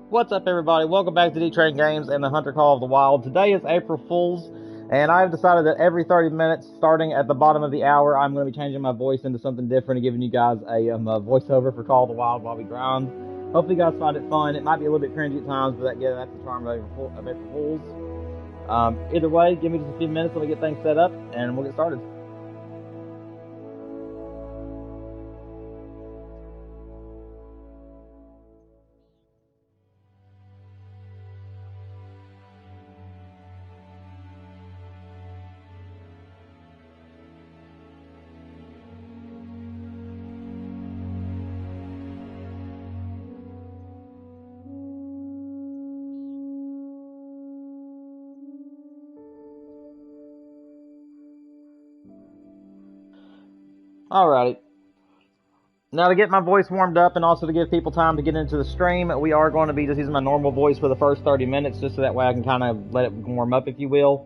What's up, everybody? Welcome back to D-Train Games and the Hunter Call of the Wild. Today is April Fool's, and I've decided that every 30 minutes, starting at the bottom of the hour, I'm going to be changing my voice into something different and giving you guys a voiceover for Call of the Wild while we grind. Hopefully you guys find it fun. It might be a little bit cringy at times, but that's the charm of April Fool's. Either way, give me just a few minutes let me get things set up, and we'll get started. Alrighty. Now, to get my voice warmed up and also to give people time to get into the stream, we are going to be just using my normal voice for the first 30 minutes, just so that way I can kind of let it warm up, if you will.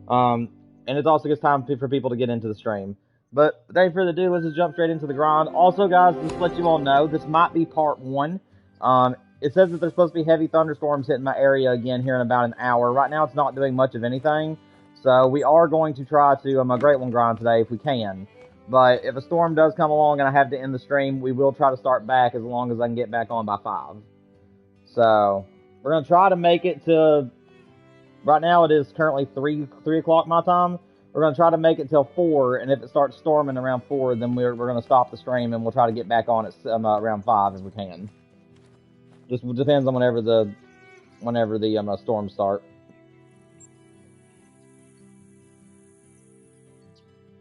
And it also gives time for people to get into the stream. But without further ado, let's just jump straight into the grind. Also, guys, just to let you all know, this might be part one. It says that there's supposed to be heavy thunderstorms hitting my area again here in about an hour. Right now, it's not doing much of anything. So we are going to try to a Great One grind today if we can. But if a storm does come along and I have to end the stream, we will try to start back as long as I can get back on by 5. So we're going to try to make it to... Right now it is currently 3 o'clock my time. We're going to try to make it till 4, and if it starts storming around 4, then we're going to stop the stream and we'll try to get back on at around 5 if we can. Just depends on whenever the storms start.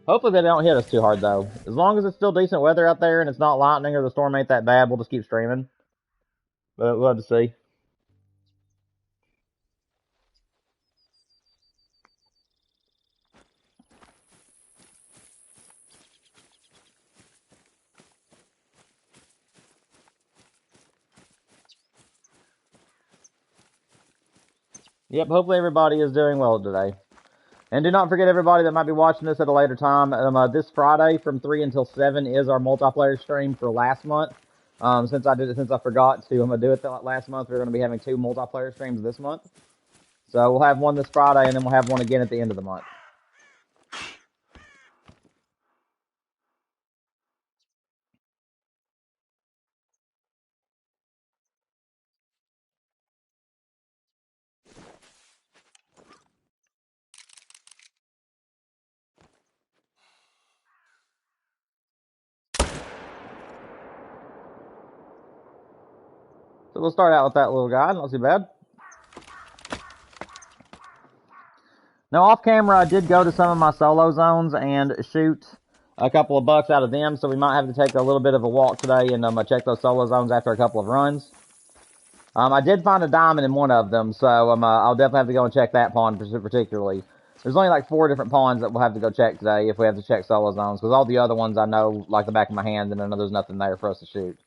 Hopefully they don't hit us too hard, though. As long as it's still decent weather out there and it's not lightning or the storm ain't that bad, we'll just keep streaming. But we'll have to see. Yep, hopefully everybody is doing well today. And do not forget, everybody that might be watching this at a later time, this Friday from 3 until 7 is our multiplayer stream for last month. Since I forgot to do it last month, we're going to be having 2 multiplayer streams this month. So we'll have one this Friday, and then we'll have one again at the end of the month. So we'll start out with that little guy, not too bad. Now, off camera, I did go to some of my solo zones and shoot a couple of bucks out of them, so we might have to take a little bit of a walk today and check those solo zones after a couple of runs. I did find a diamond in one of them, so I'll definitely have to go and check that pond particularly. There's only like 4 different ponds that we'll have to go check today if we have to check solo zones, because all the other ones I know like the back of my hand, and I know there's nothing there for us to shoot.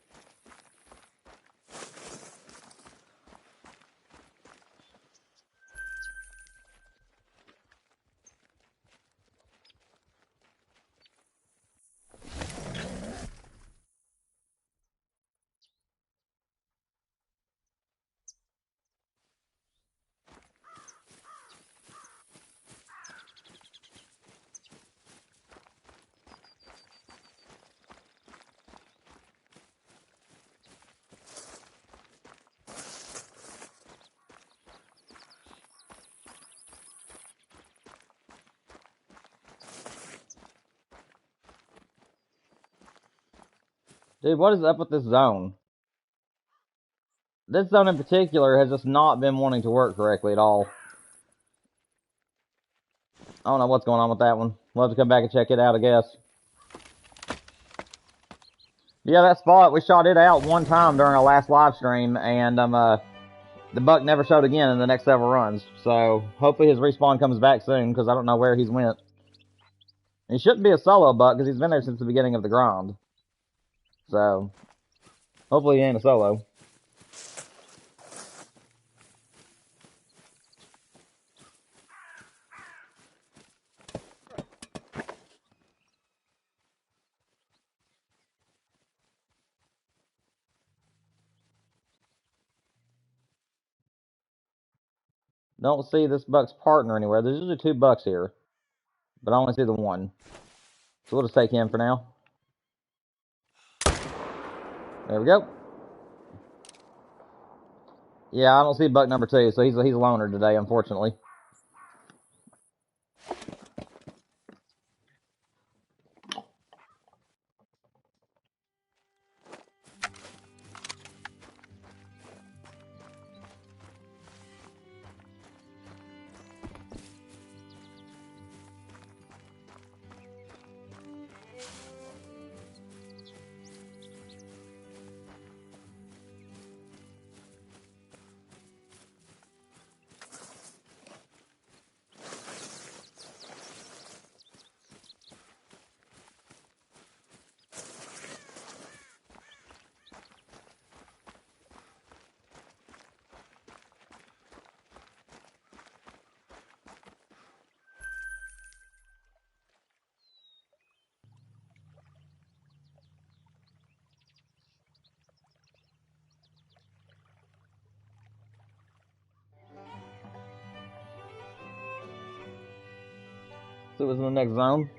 Dude, what is up with this zone? This zone in particular has just not been wanting to work correctly at all. I don't know what's going on with that one. We'll have to come back and check it out, I guess. Yeah, that spot, we shot it out one time during our last live stream, and the buck never showed again in the next several runs. So hopefully his respawn comes back soon, because I don't know where he's went. He shouldn't be a solo buck, because he's been there since the beginning of the grind. So hopefully he ain't a solo. Don't see this buck's partner anywhere. There's usually 2 bucks here, but I only see the one. So we'll just take him for now. There we go. Yeah, I don't see buck number 2, so he's a loner today, unfortunately. So it was in the next zone.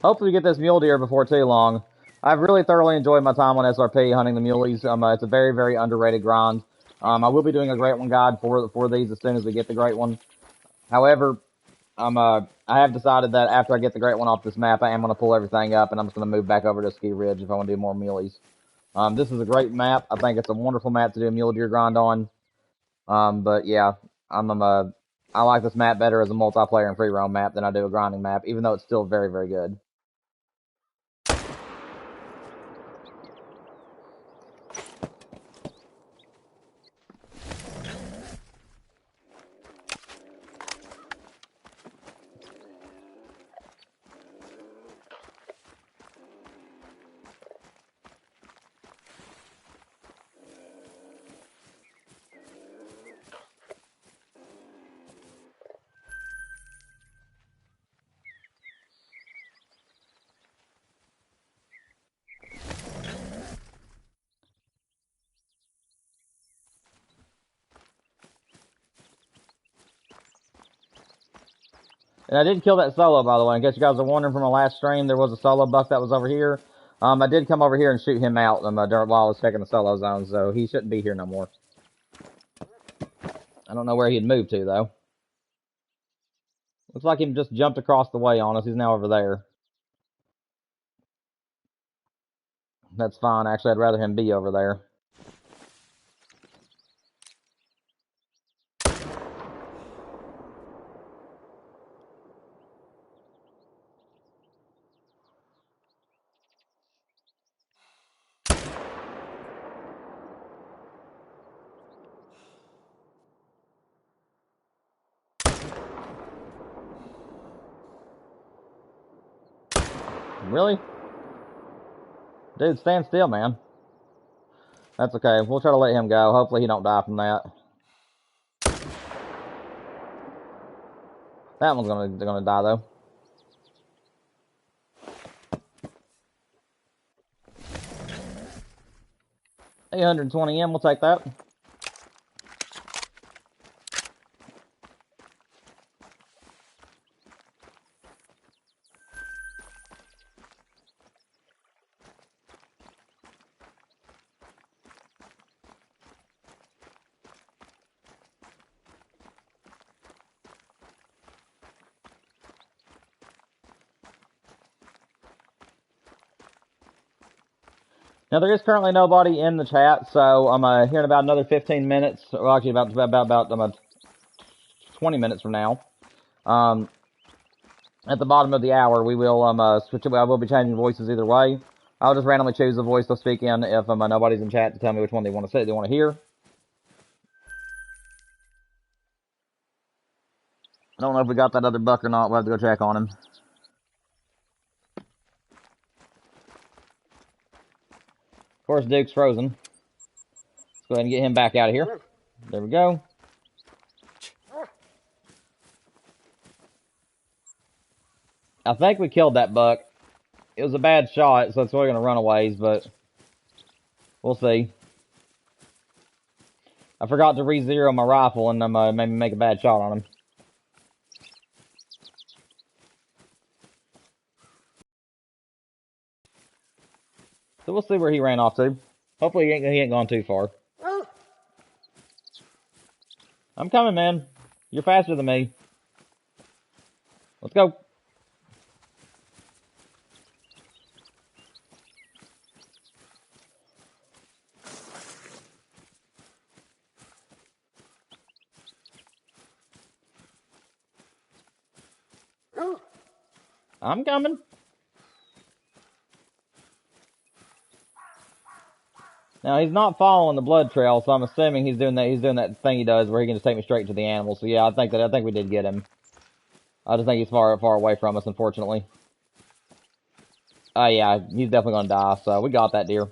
Hopefully we get this mule deer before too long. I've really thoroughly enjoyed my time on SRP hunting the muleys. It's a very, very underrated grind. I will be doing a great one guide for these as soon as we get the great one. However, I have decided that after I get the great one off this map, I am going to pull everything up and I'm just going to move back over to Ski Ridge if I want to do more muleys. This is a great map. I think it's a wonderful map to do a mule deer grind on. But yeah, I like this map better as a multiplayer and free roam map than I do a grinding map, even though it's still very, very good. And I did kill that solo, by the way. In case you guys are wondering from my last stream, there was a solo buck that was over here. I did come over here and shoot him out while I was checking the solo zone, so he shouldn't be here no more. I don't know where he'd moved to, though. Looks like he just jumped across the way on us. He's now over there. That's fine. Actually, I'd rather him be over there. Really? Dude, stand still, man. That's okay. We'll try to let him go. Hopefully he don't die from that. That one's gonna die, though. 820M, we'll take that. Now, there is currently nobody in the chat, so I'm here in about another 15 minutes. Well, actually, about 20 minutes from now. At the bottom of the hour, we will switch. I will be changing voices either way. I'll just randomly choose a voice to speak in if nobody's in chat to tell me which one they want to say, they want to hear. I don't know if we got that other buck or not. We'll have to go check on him. Of course, Duke's frozen. Let's go ahead and get him back out of here. There we go. I think we killed that buck. It was a bad shot, so it's really going to run a ways, but we'll see. I forgot to re-zero my rifle and made me make a bad shot on him. So we'll see where he ran off to. Hopefully he ain't gone too far. I'm coming, man. You're faster than me. Let's go. I'm coming. Now he's not following the blood trail, so I'm assuming he's doing that. He's doing that thing he does where he can just take me straight to the animal. So yeah, I think we did get him. I just think he's far away from us, unfortunately. Yeah, he's definitely gonna die. So we got that deer.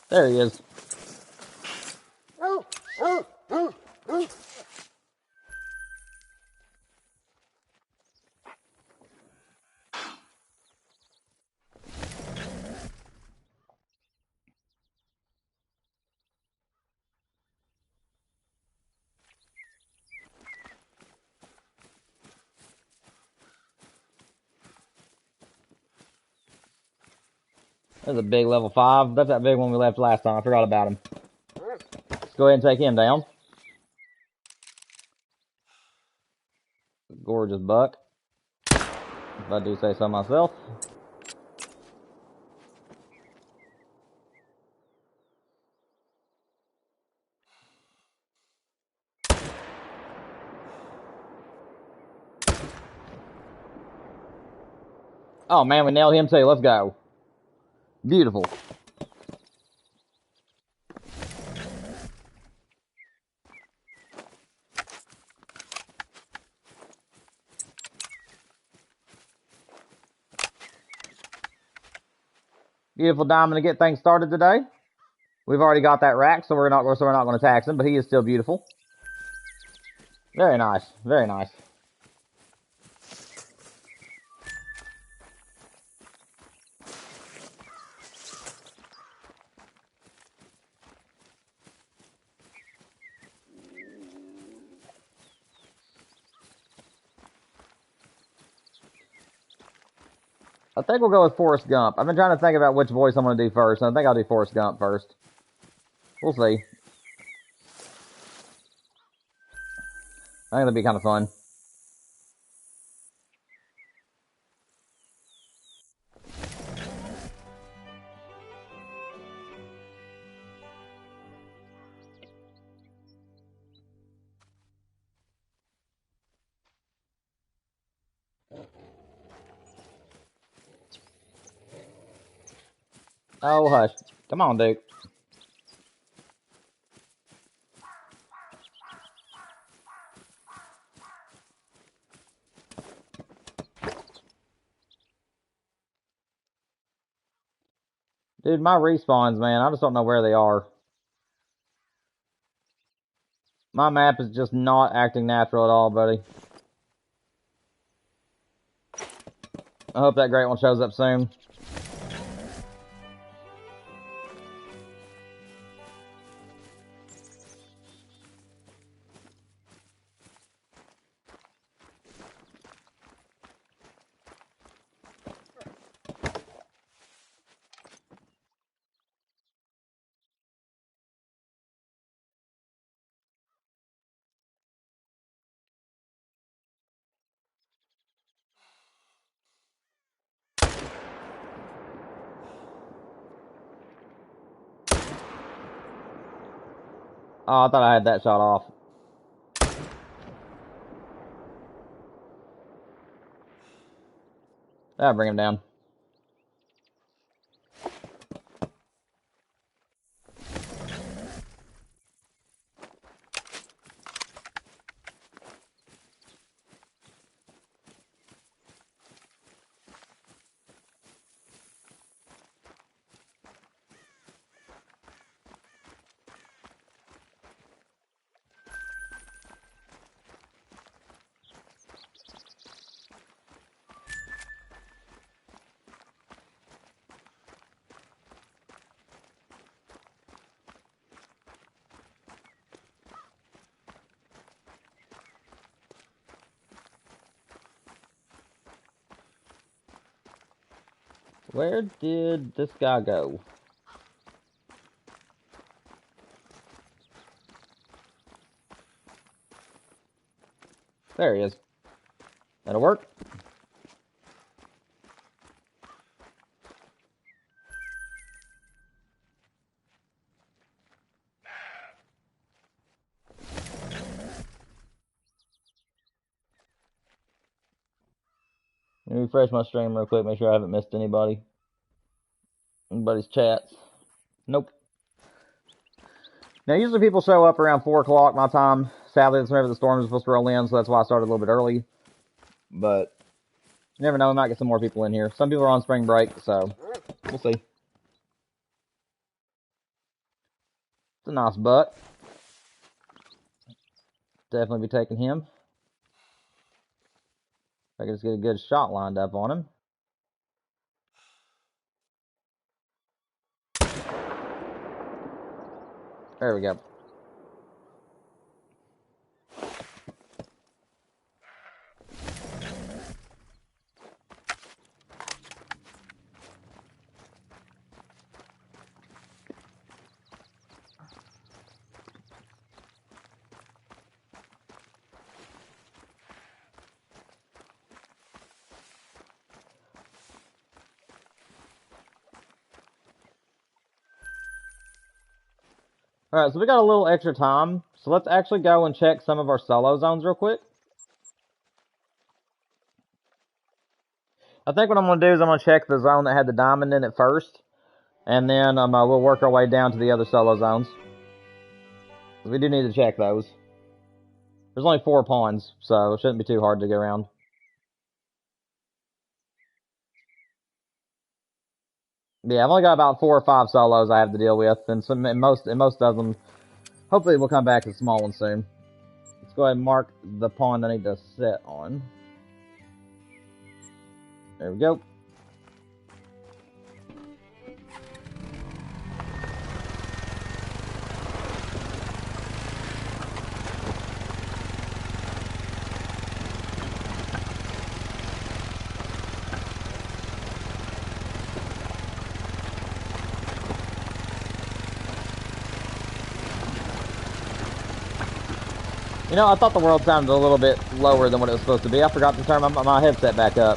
There he is. There's a big level 5. That's that big one we left last time. I forgot about him. Let's go ahead and take him down. Gorgeous buck, if I do say so myself. Oh man, we nailed him too. Let's go. Beautiful. Beautiful diamond to get things started today. We've already got that rack, so we're not going to tax him, but he is still beautiful. Very nice. Very nice. I think we'll go with Forrest Gump. I've been trying to think about which voice I'm going to do first, and I think I'll do Forrest Gump first. We'll see. I think that'll be kind of fun. Oh, hush. Come on, Duke. Dude, my respawns, man, I just don't know where they are. My map is just not acting natural at all, buddy. I hope that great one shows up soon. Oh, I thought I had that shot off. That'll bring him down. Where did this guy go? There he is. That'll work. Let me refresh my stream real quick, make sure I haven't missed anybody's chats. Nope. Now, usually people show up around 4 o'clock my time. Sadly, that's whenever the storm is supposed to roll in, so that's why I started a little bit early. But you never know, we might get some more people in here. Some people are on spring break, so we'll see. It's a nice buck. Definitely be taking him. If I can just get a good shot lined up on him. There we go. Alright, so we got a little extra time. So let's actually go and check some of our solo zones real quick. I think what I'm going to do is I'm going to check the zone that had the diamond in it first. And then we'll work our way down to the other solo zones. We do need to check those. There's only 4 pawns, so it shouldn't be too hard to get around. Yeah, I've only got about 4 or 5 solos I have to deal with, and most of them, hopefully we'll come back as small ones soon. Let's go ahead and mark the pawn I need to set on. There we go. You know, I thought the world sounded a little bit lower than what it was supposed to be. I forgot to turn my headset back up.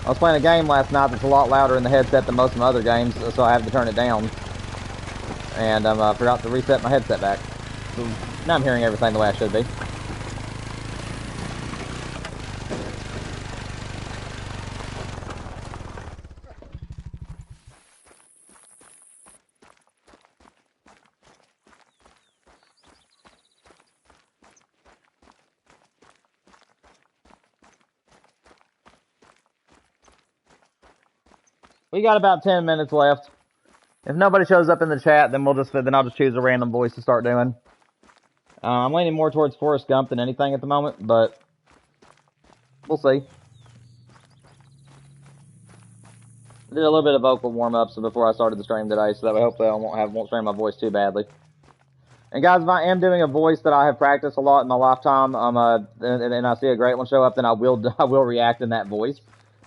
I was playing a game last night that's a lot louder in the headset than most of my other games, so I have to turn it down. And I forgot to reset my headset back. So now I'm hearing everything the way I should be. We got about 10 minutes left. If nobody shows up in the chat, then I'll just choose a random voice to start doing. I'm leaning more towards Forrest Gump than anything at the moment, but we'll see. I did a little bit of vocal warm-ups before I started the stream today, so that way hopefully I won't strain my voice too badly. And guys, if I am doing a voice that I have practiced a lot in my lifetime, and I see a great one show up, then I will react in that voice.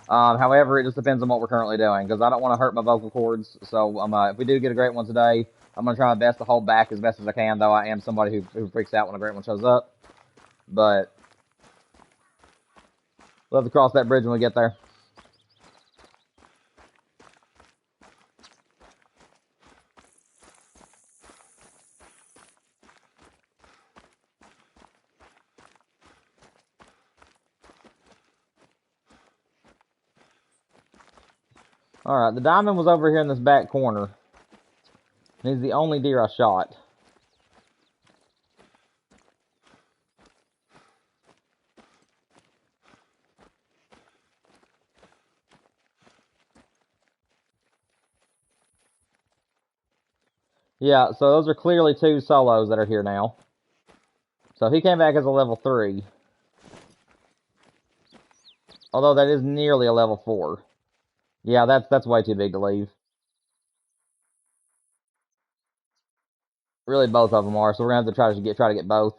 However, it just depends on what we're currently doing, because I don't want to hurt my vocal cords. So if we do get a great one today, I'm going to try my best to hold back as best as I can, though I am somebody who freaks out when a great one shows up. But we'll have to cross that bridge when we get there. Alright, the diamond was over here in this back corner. He's the only deer I shot. Yeah, so those are clearly 2 solos that are here now. So he came back as a level 3. Although that is nearly a level 4. Yeah, that's way too big to leave. Really, both of them are, so we're gonna have to try to get both.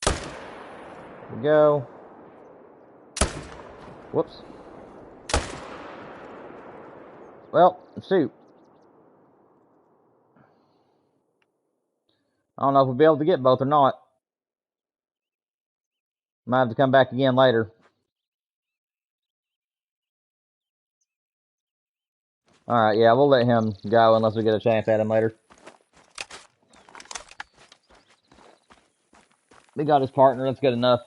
There we go. Whoops. Well, shoot. I don't know if we'll be able to get both or not. Might have to come back again later. Alright, yeah, we'll let him go unless we get a chance at him later. We got his partner, that's good enough.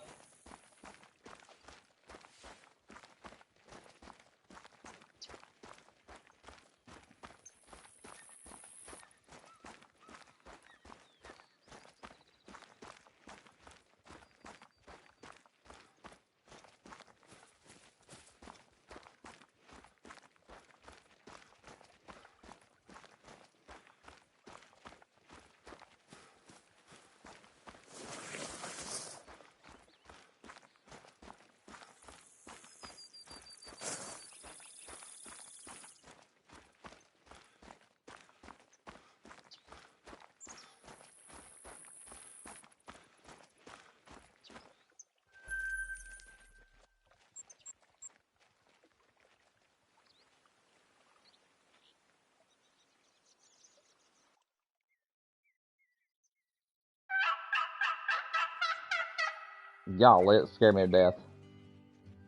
Y'all, it scared me to death.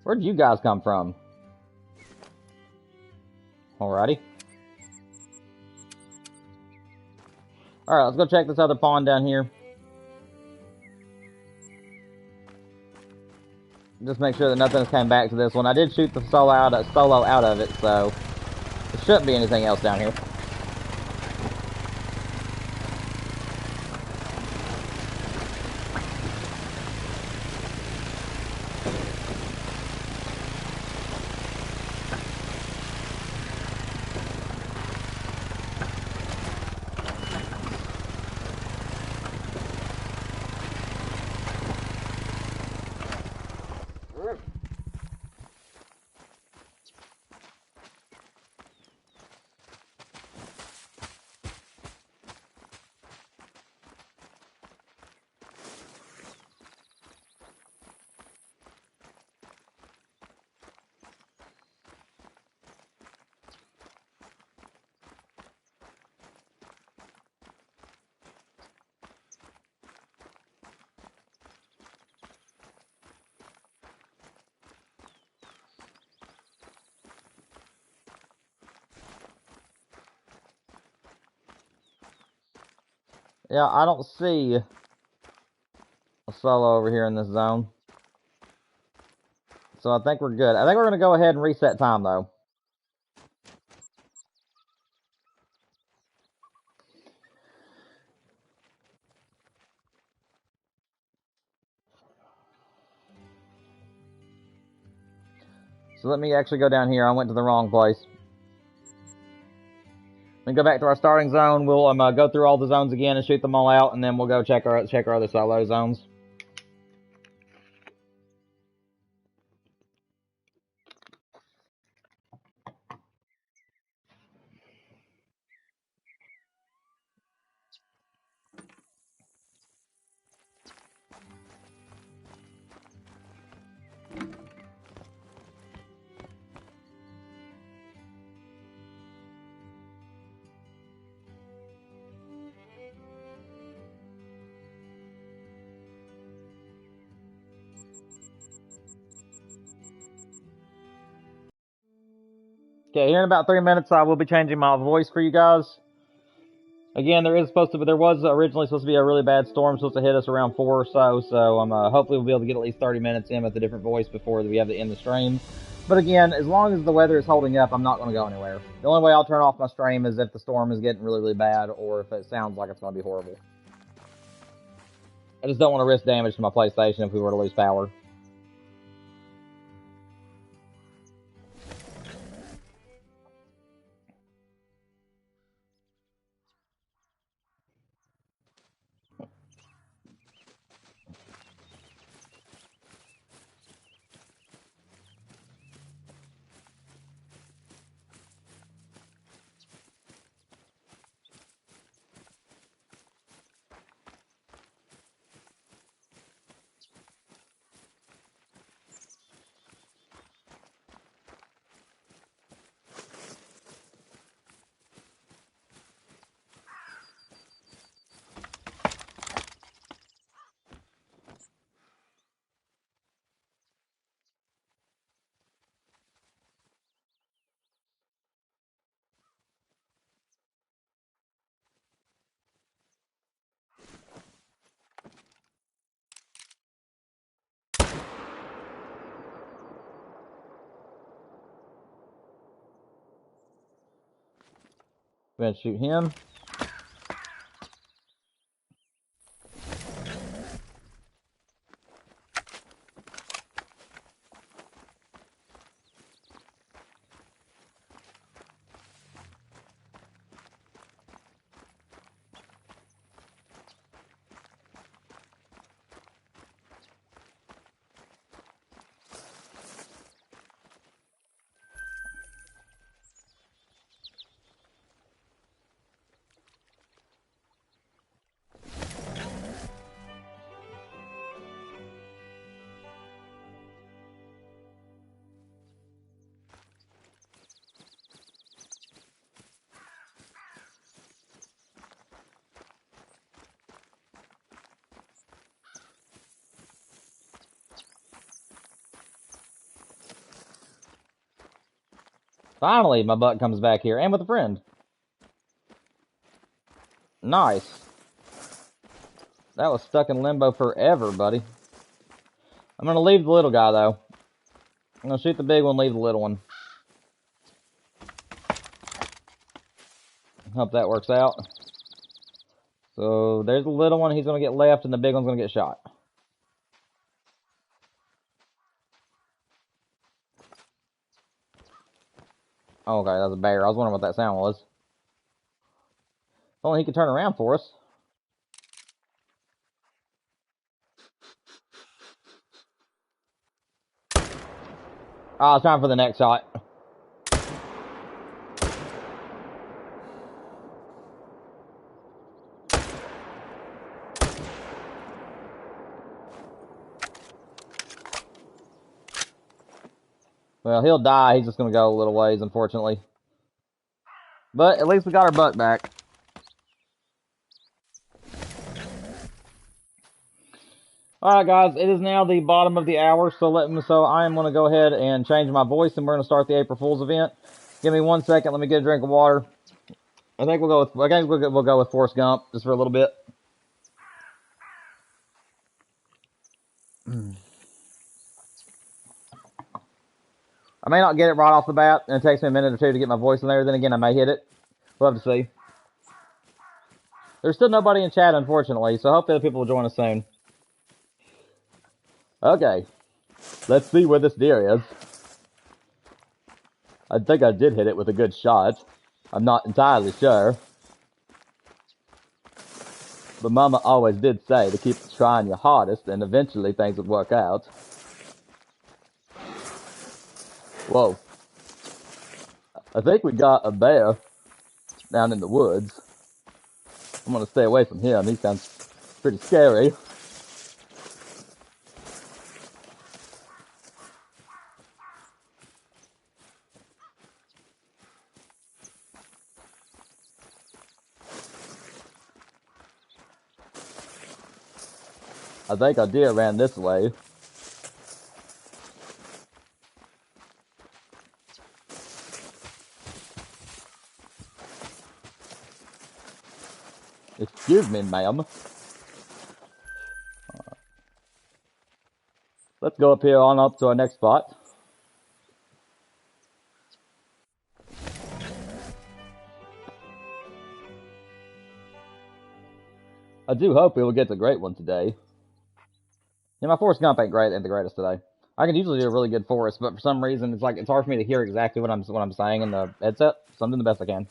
Where'd you guys come from? Alrighty. Alright, let's go check this other pond down here. Just make sure that nothing's came back to this one. I did shoot the solo out of it, so there shouldn't be anything else down here. Yeah, I don't see a solo over here in this zone. So I think we're good. I think we're going to go ahead and reset time, though. So let me actually go down here. I went to the wrong place. Let me go back to our starting zone. We'll go through all the zones again and shoot them all out, and then we'll go check our other solo zones. Okay, here in about 3 minutes, I will be changing my voice for you guys. Again, there was originally supposed to be a really bad storm supposed to hit us around 4 or so. So hopefully we'll be able to get at least 30 minutes in with a different voice before we have to end the stream. But again, as long as the weather is holding up, I'm not going to go anywhere. The only way I'll turn off my stream is if the storm is getting really, really bad, or if it sounds like it's going to be horrible. I just don't want to risk damage to my PlayStation if we were to lose power. We're gonna shoot him. Finally, my butt comes back here, and with a friend. Nice. That was stuck in limbo forever, buddy. I'm gonna leave the little guy, though. I'm gonna shoot the big one, leave the little one. Hope that works out. So, there's the little one, he's gonna get left, and the big one's gonna get shot. Oh, okay, that's a bear. I was wondering what that sound was. If only he could turn around for us. Oh, it's time for the next shot. Well, he'll die. He's just going to go a little ways, unfortunately. But at least we got our butt back. Alright, guys. It is now the bottom of the hour, so I am going to go ahead and change my voice, and we're going to start the April Fool's event. Give me 1 second. Let me get a drink of water. I think we'll go with Forrest Gump just for a little bit. I may not get it right off the bat, and it takes me a minute or two to get my voice in there. Then again, I may hit it. We'll have to see. There's still nobody in chat, unfortunately, so hopefully the people will join us soon. Okay. Let's see where this deer is. I think I did hit it with a good shot. I'm not entirely sure. But Mama always did say to keep trying your hardest, and eventually things would work out. Whoa. I think we got a bear down in the woods. I'm gonna stay away from him. He sounds pretty scary. I think our deer ran this way. Excuse me, ma'am. Let's go up here on up to our next spot. I do hope we will get the great one today. Yeah, my Forrest Gump ain't the greatest today. I can usually do a really good Forrest, but for some reason it's hard for me to hear exactly what I'm saying in the headset. So I'm doing the best I can.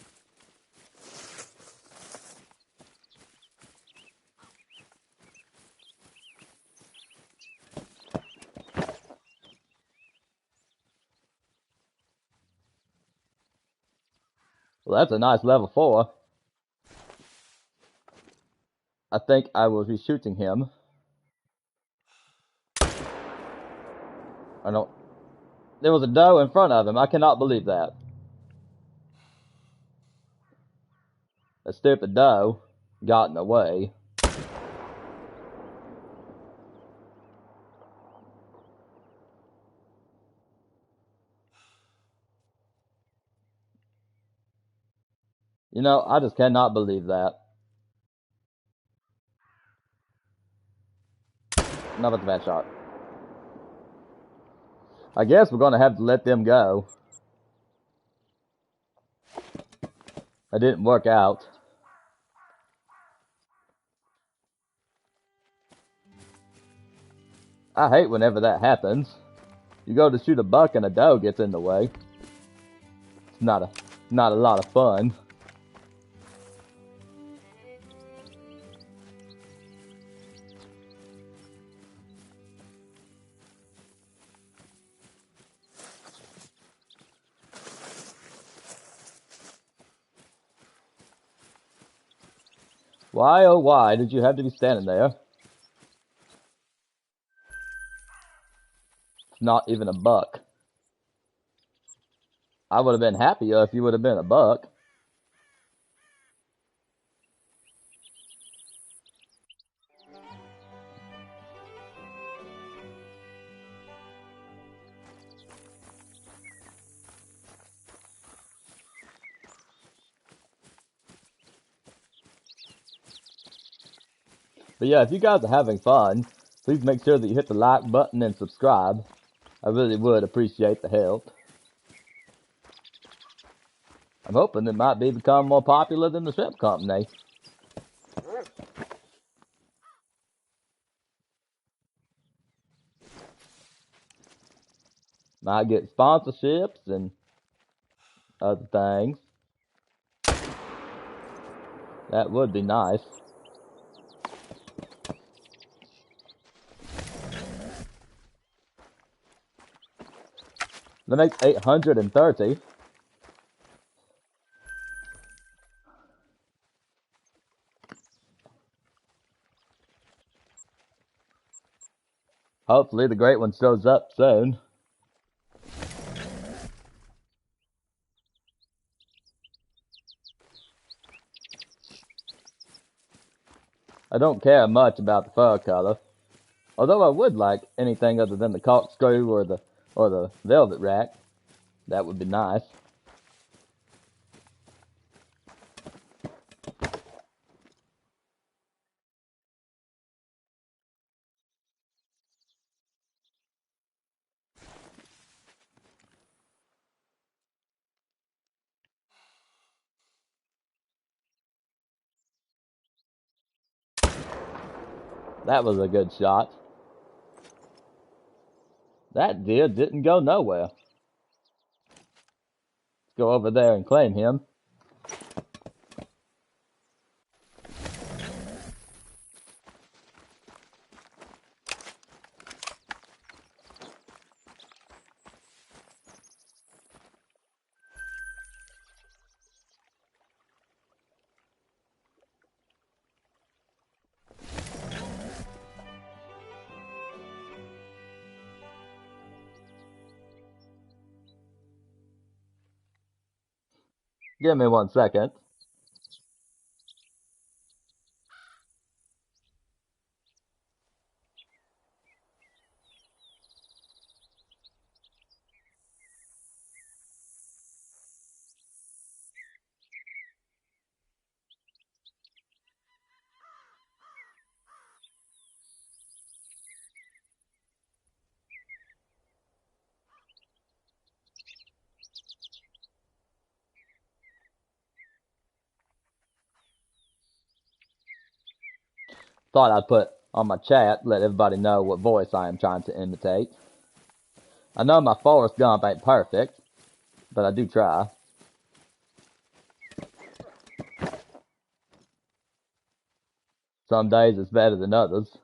Well, that's a nice level 4. I think I will be shooting him. I don't. There was a doe in front of him. I cannot believe that. A stupid doe got in the way. You know, I just cannot believe that. No, that's a bad shot. I guess we're going to have to let them go. It didn't work out. I hate whenever that happens. You go to shoot a buck and a doe gets in the way. It's not a lot of fun. Why, oh why, did you have to be standing there? It's not even a buck. I would have been happier if you would have been a buck. But yeah, if you guys are having fun, please make sure that you hit the like button and subscribe. I really would appreciate the help. I'm hoping it might become more popular than the shrimp company. Might get sponsorships and other things. That would be nice. That makes 830. Hopefully the great one shows up soon. I don't care much about the fur color. Although I would like anything other than the corkscrew or the velvet rack. That would be nice. That was a good shot. That deer didn't go nowhere. Let's go over there and claim him. Give me 1 second. Thought I'd put on my chat, let everybody know what voice I am trying to imitate. I know my Forrest Gump ain't perfect, but I do try. Some days it's better than others.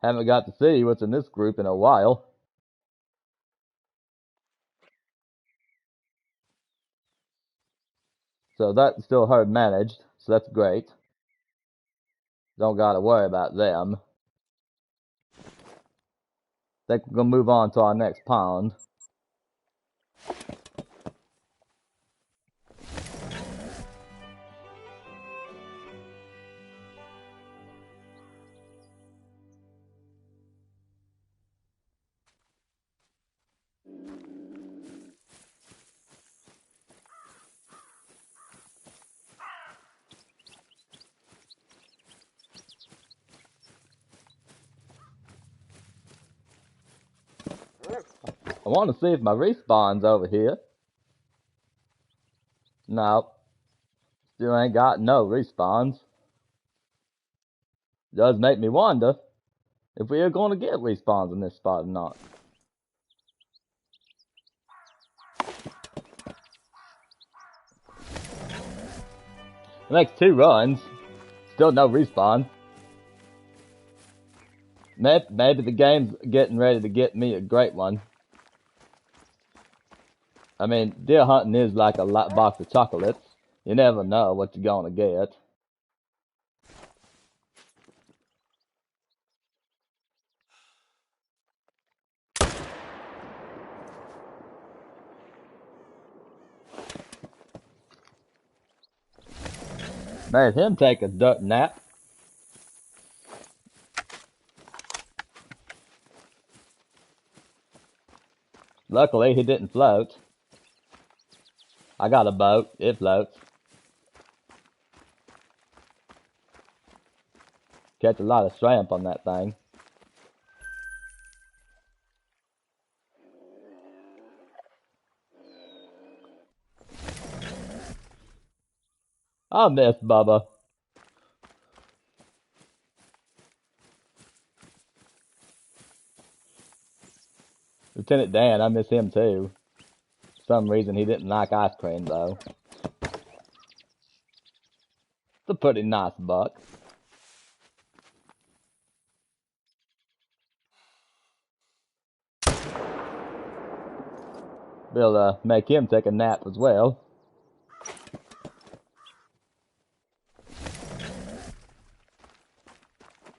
Haven't got to see what's in this group in a while. So that's still herd managed, so that's great. Don't gotta worry about them. Think we're gonna move on to our next pond. I want to see if my respawn's over here. No. Still ain't got no respawns. Does make me wonder if we are going to get respawns in this spot or not. The next 2 runs, still no respawn. Maybe the game's getting ready to get me a great one. I mean, deer hunting is like a box of chocolates. You never know what you're gonna get. Made him take a dirt nap. Luckily, he didn't float. I got a boat. It floats. Catch a lot of shrimp on that thing. I miss Bubba. Lieutenant Dan, I miss him too. For some reason he didn't like ice cream though. It's a pretty nice buck. We'll make him take a nap as well.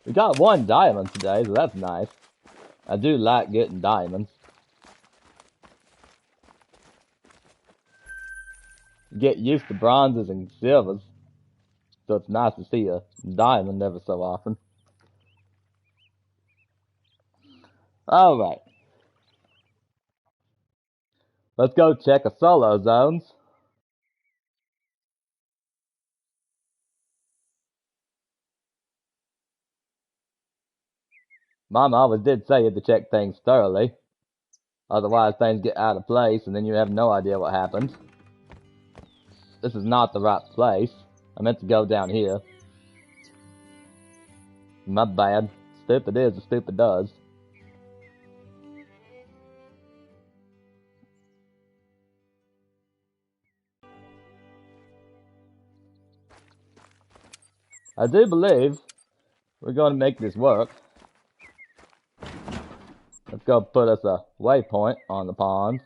We got 1 diamond today, so that's nice. I do like getting diamonds. Get used to bronzes and silvers, so it's nice to see a diamond ever so often. Alright. Let's go check a solo zones. Mama always did say you had to check things thoroughly. Otherwise things get out of place and then you have no idea what happened. This is not the right place. I meant to go down here. My bad. Stupid is as stupid does. I do believe we're going to make this work. Let's go put us a waypoint on the pond.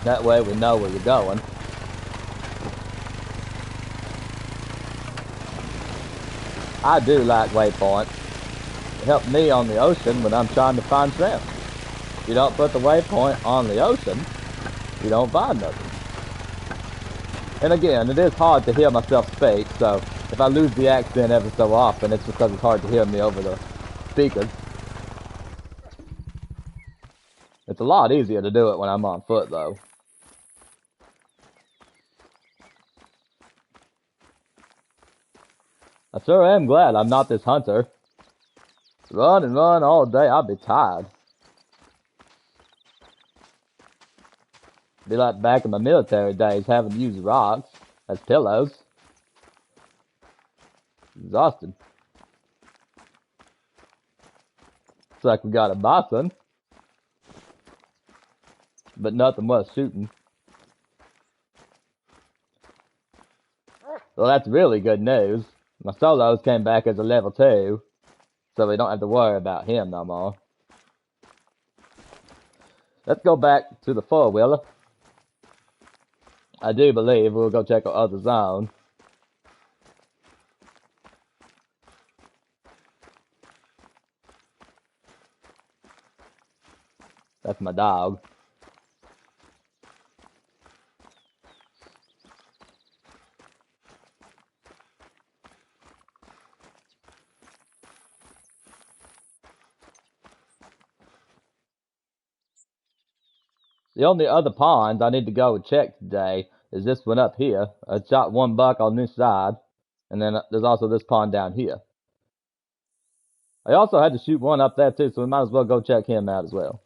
That way we know where we're going. I do like waypoints. It helps me on the ocean when I'm trying to find shrimp. If you don't put the waypoint on the ocean, you don't find nothing. And again, it is hard to hear myself speak, so if I lose the accent every so often, it's because it's hard to hear me over the speakers. It's a lot easier to do it when I'm on foot, though. I sure am glad I'm not this hunter. Run and run all day, I'll be tired. Be like back in my military days, having to use rocks as pillows. Exhausted. Looks like we got a bison. But nothing worth shooting. Well, that's really good news. My solos came back as a level 2, so we don't have to worry about him no more. Let's go back to the 4-wheeler. I do believe we'll go check our other zone. That's my dog. The only other ponds I need to go and check today is this one up here. I shot 1 buck on this side, and then there's also this pond down here. I also had to shoot one up there too, so we might as well go check him out as well.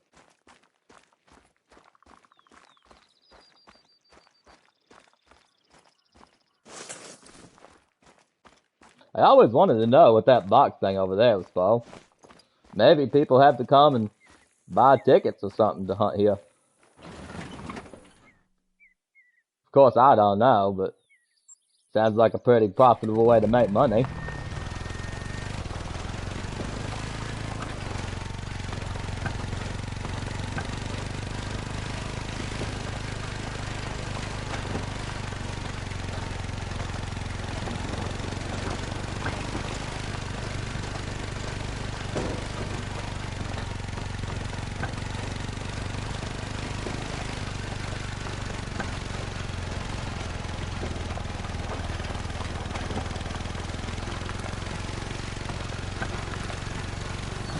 I always wanted to know what that box thing over there was for. Maybe people have to come and buy tickets or something to hunt here. Of course, I don't know, but sounds like a pretty profitable way to make money.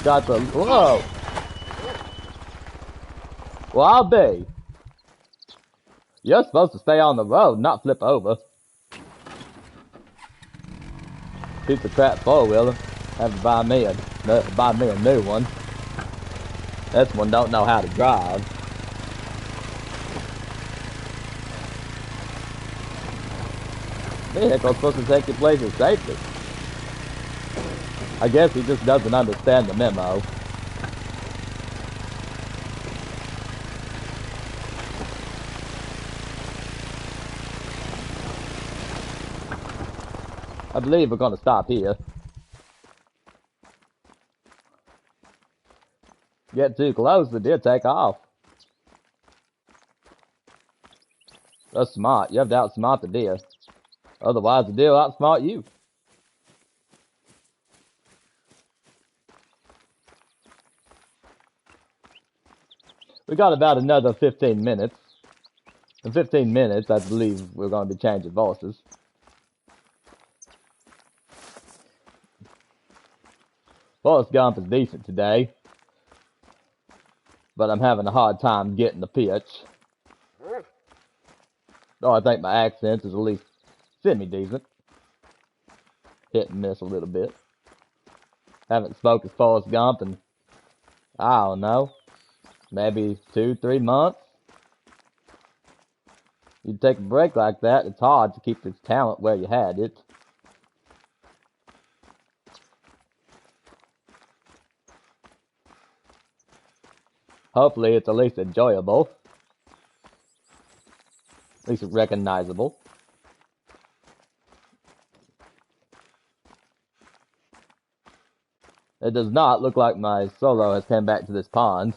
Got the, whoa! Well, I'll be. You're supposed to stay on the road, not flip over. Piece of crap four-wheeler. Have to buy me a new one. This one don't know how to drive. Vehicle's supposed to take you places safely. I guess he just doesn't understand the memo. I believe we're gonna stop here. Get too close, the deer take off. That's smart. You have to outsmart the deer. Otherwise, the deer will outsmart you. We got about another 15 minutes. In 15 minutes, I believe we're going to be changing horses. Forrest Gump is decent today, but I'm having a hard time getting the pitch. Though I think my accent is at least semi-decent. Hit and miss a little bit. Haven't spoken as Forrest Gump in, I don't know, maybe 2-3 months. You take a break like that, it's hard to keep this talent where you had it. Hopefully it's at least enjoyable. At least recognizable. It does not look like my solo has come back to this pond.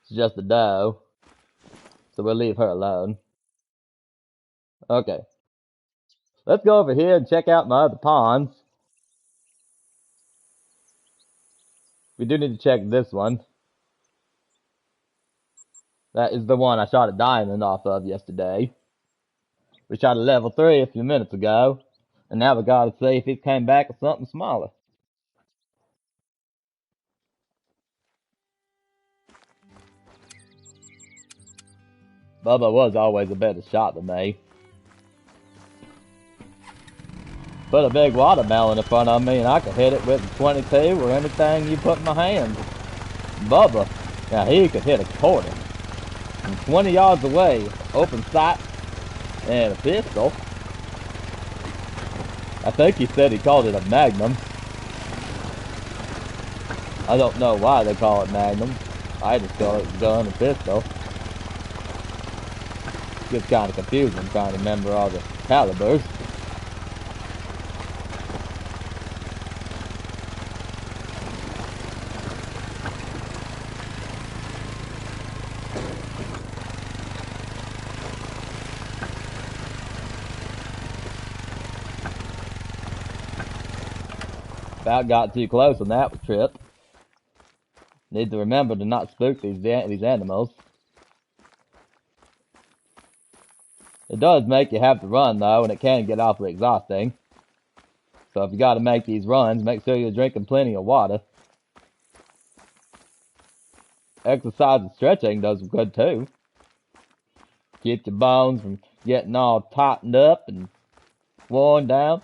It's just a doe. So we'll leave her alone. Okay. Let's go over here and check out my other ponds. We do need to check this one. That is the one I shot a diamond off of yesterday. We shot a level 3 a few minutes ago. And now we gotta see if it came back with something smaller. Bubba was always a better shot than me. Put a big watermelon in front of me and I could hit it with a 22 or anything you put in my hand. Bubba, now he could hit a quarter. From 20 yards away, open sight, and a pistol. I think he said he called it a Magnum. I don't know why they call it Magnum. I just call it a gun and pistol. Gets kind of confusing trying to remember all the calibers. About got too close on that trip. Need to remember to not spook these animals. It does make you have to run though, and it can get awfully exhausting. So if you gotta make these runs, make sure you're drinking plenty of water. Exercise and stretching does good too. Keep your bones from getting all tightened up and worn down.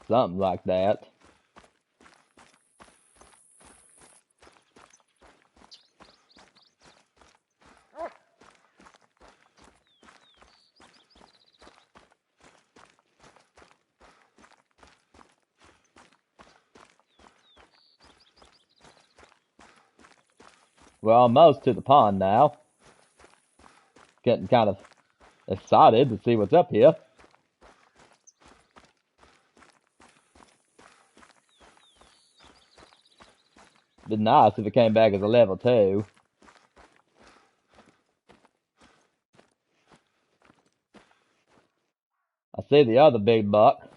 Something like that. We're almost to the pond now. Getting kind of excited to see what's up here. Be nice if it came back as a level 2. I see the other big buck,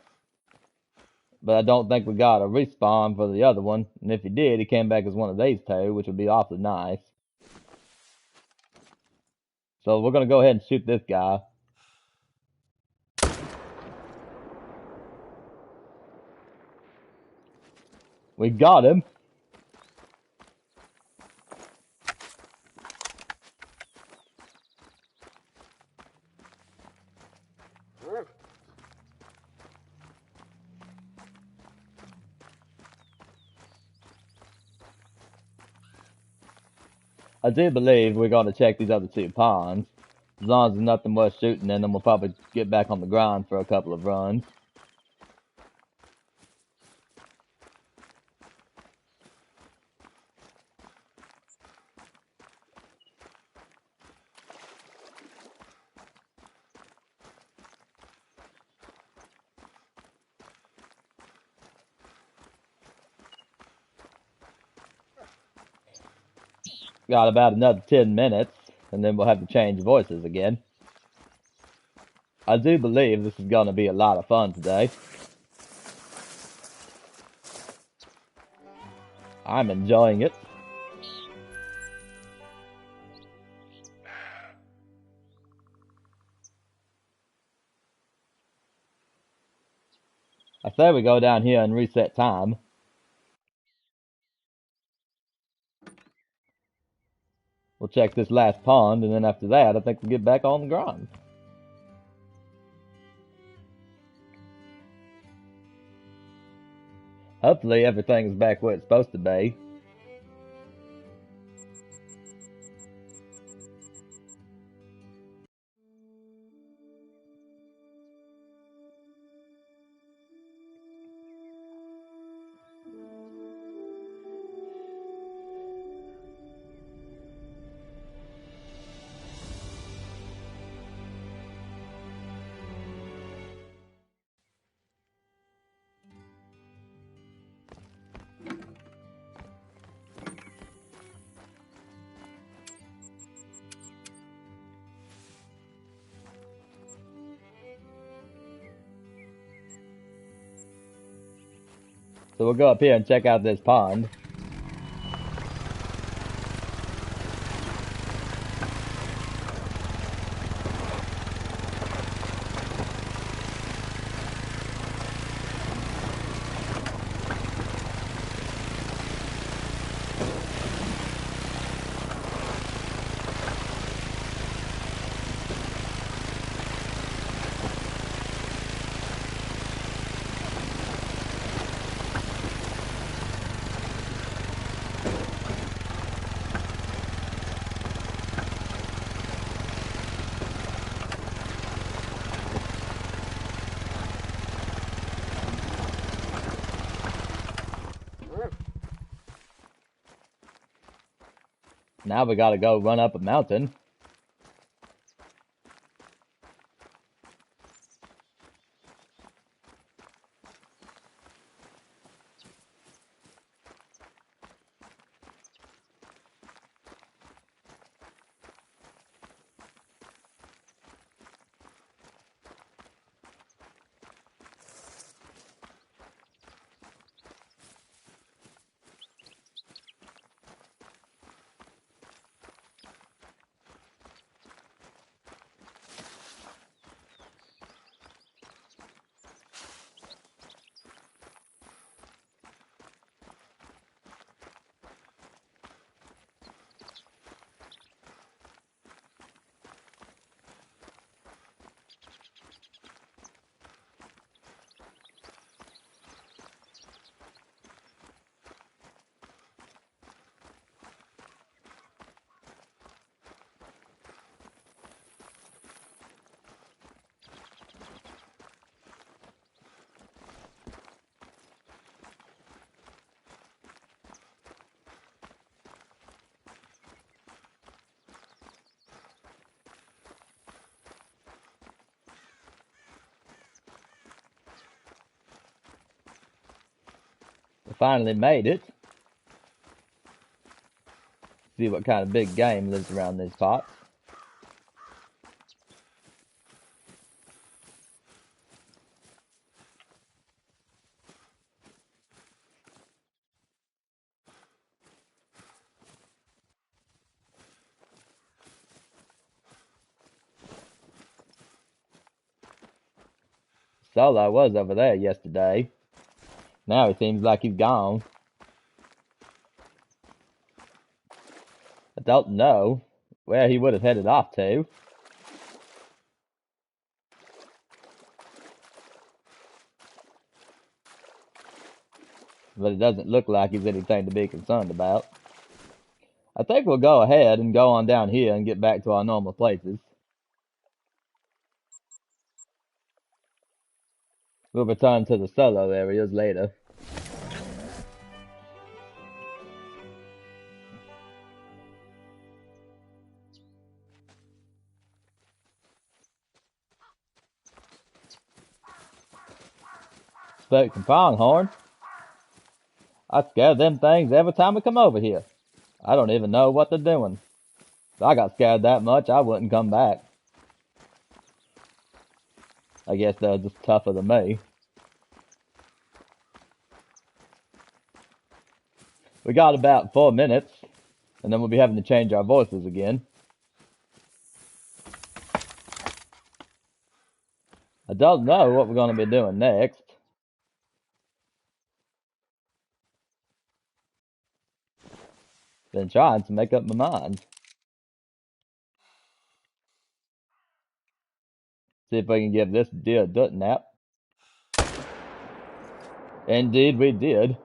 but I don't think we got a respawn for the other one. And if he did, he came back as one of these 2, which would be awfully nice. So we're going to go ahead and shoot this guy. We got him. I do believe we're going to check these other 2 ponds. As long as there's nothing worth shooting in them, we'll probably get back on the grind for a couple of runs. Got about another 10 minutes, and then we'll have to change voices again. I do believe this is going to be a lot of fun today. I'm enjoying it. I say we go down here and reset time. We'll check this last pond, and then after that, I think we'll get back on the grind. Hopefully everything is back where it's supposed to be. So we'll go up here and check out this pond. Now we gotta go run up a mountain. We finally made it. See what kind of big game lives around these parts. Solo was over there yesterday. Now it seems like he's gone. I don't know where he would have headed off to. But it doesn't look like he's anything to be concerned about. I think we'll go ahead and go on down here and get back to our normal places. We'll return to the solo areas later. Spook and pronghorn. I scare them things every time we come over here. I don't even know what they're doing. If I got scared that much, I wouldn't come back. I guess they're just tougher than me. We got about 4 minutes, and then we'll be having to change our voices again. I don't know what we're going to be doing next. Been trying to make up my mind. See if we can give this deer a dut nap. Indeed we did.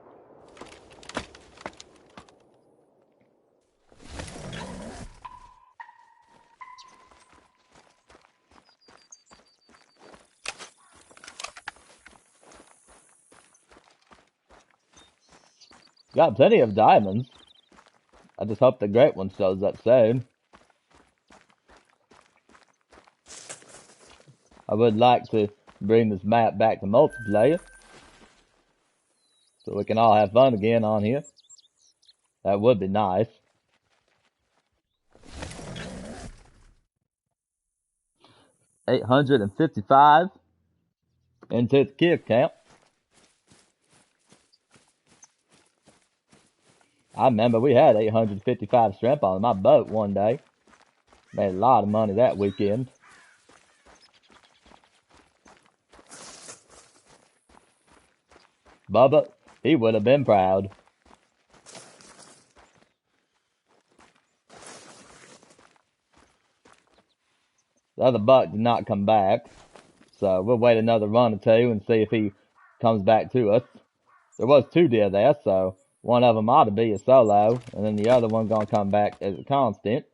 Got plenty of diamonds. I just hope the great one shows up soon. I would like to bring this map back to multiplayer, so we can all have fun again on here. That would be nice. $855 into the kill camp. I remember we had 855 shrimp on my boat one day. Made a lot of money that weekend. Bubba, he would have been proud. The other buck did not come back, so we'll wait another run or two and see if he comes back to us. There was 2 deer there, so one of them ought to be a solo, and then the other one's gonna come back as a constant.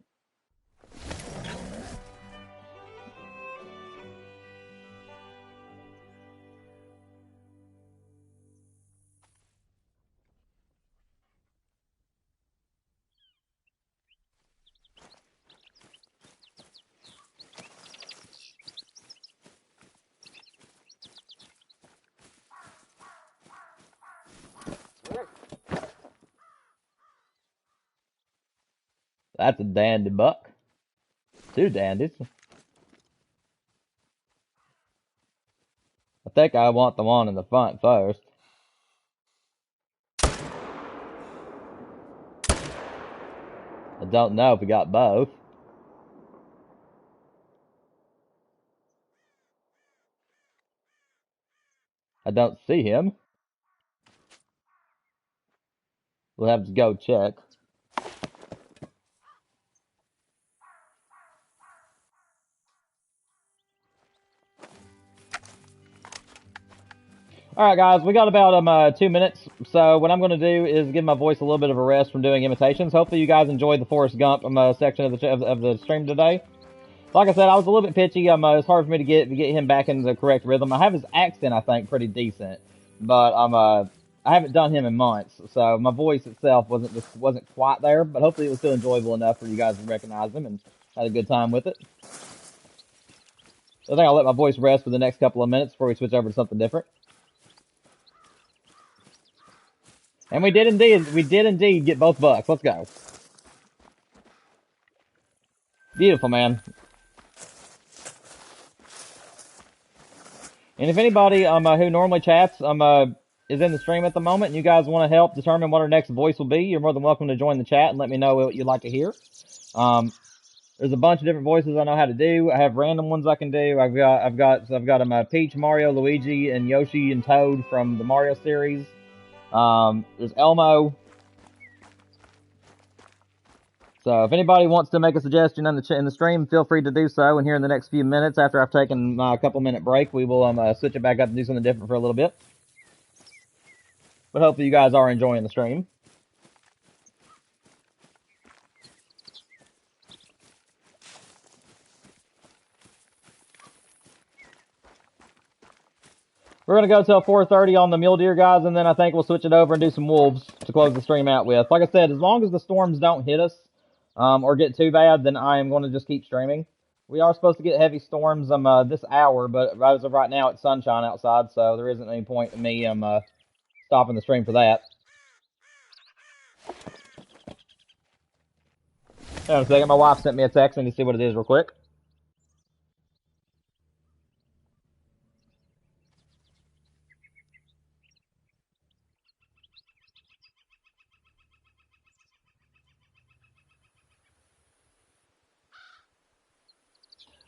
That's a dandy buck. 2 dandies. I think I want the one in the front first. I don't know if we got both. I don't see him. We'll have to go check. Alright guys, we got about 2 minutes, so what I'm going to do is give my voice a little bit of a rest from doing imitations. Hopefully you guys enjoyed the Forrest Gump section of the stream today. Like I said, I was a little bit pitchy. It's hard for me to get him back in the correct rhythm. I have his accent, I think, pretty decent, but I haven't done him in months, so my voice itself wasn't quite there. But hopefully it was still enjoyable enough for you guys to recognize him and had a good time with it. I think I'll let my voice rest for the next couple of minutes before we switch over to something different. And we did indeed get both bucks. Let's go. Beautiful, man. And if anybody who normally chats is in the stream at the moment and you guys want to help determine what our next voice will be, you're more than welcome to join the chat and let me know what you'd like to hear. There's a bunch of different voices I know how to do. I have random ones I can do. I've got Peach, Mario, Luigi, and Yoshi and Toad from the Mario series. There's Elmo. So if anybody wants to make a suggestion in the stream, feel free to do so. And here in the next few minutes, after I've taken my couple-minute break, we will switch it back up and do something different for a little bit. But hopefully you guys are enjoying the stream. We're going to go till 4:30 on the mule deer, guys, and then I think we'll switch it over and do some wolves to close the stream out with. Like I said, as long as the storms don't hit us or get too bad, then I am going to just keep streaming. We are supposed to get heavy storms this hour, but as of right now, it's sunshine outside, so there isn't any point in me stopping the stream for that. Hang on a second, my wife sent me a text. I need to see what it is real quick.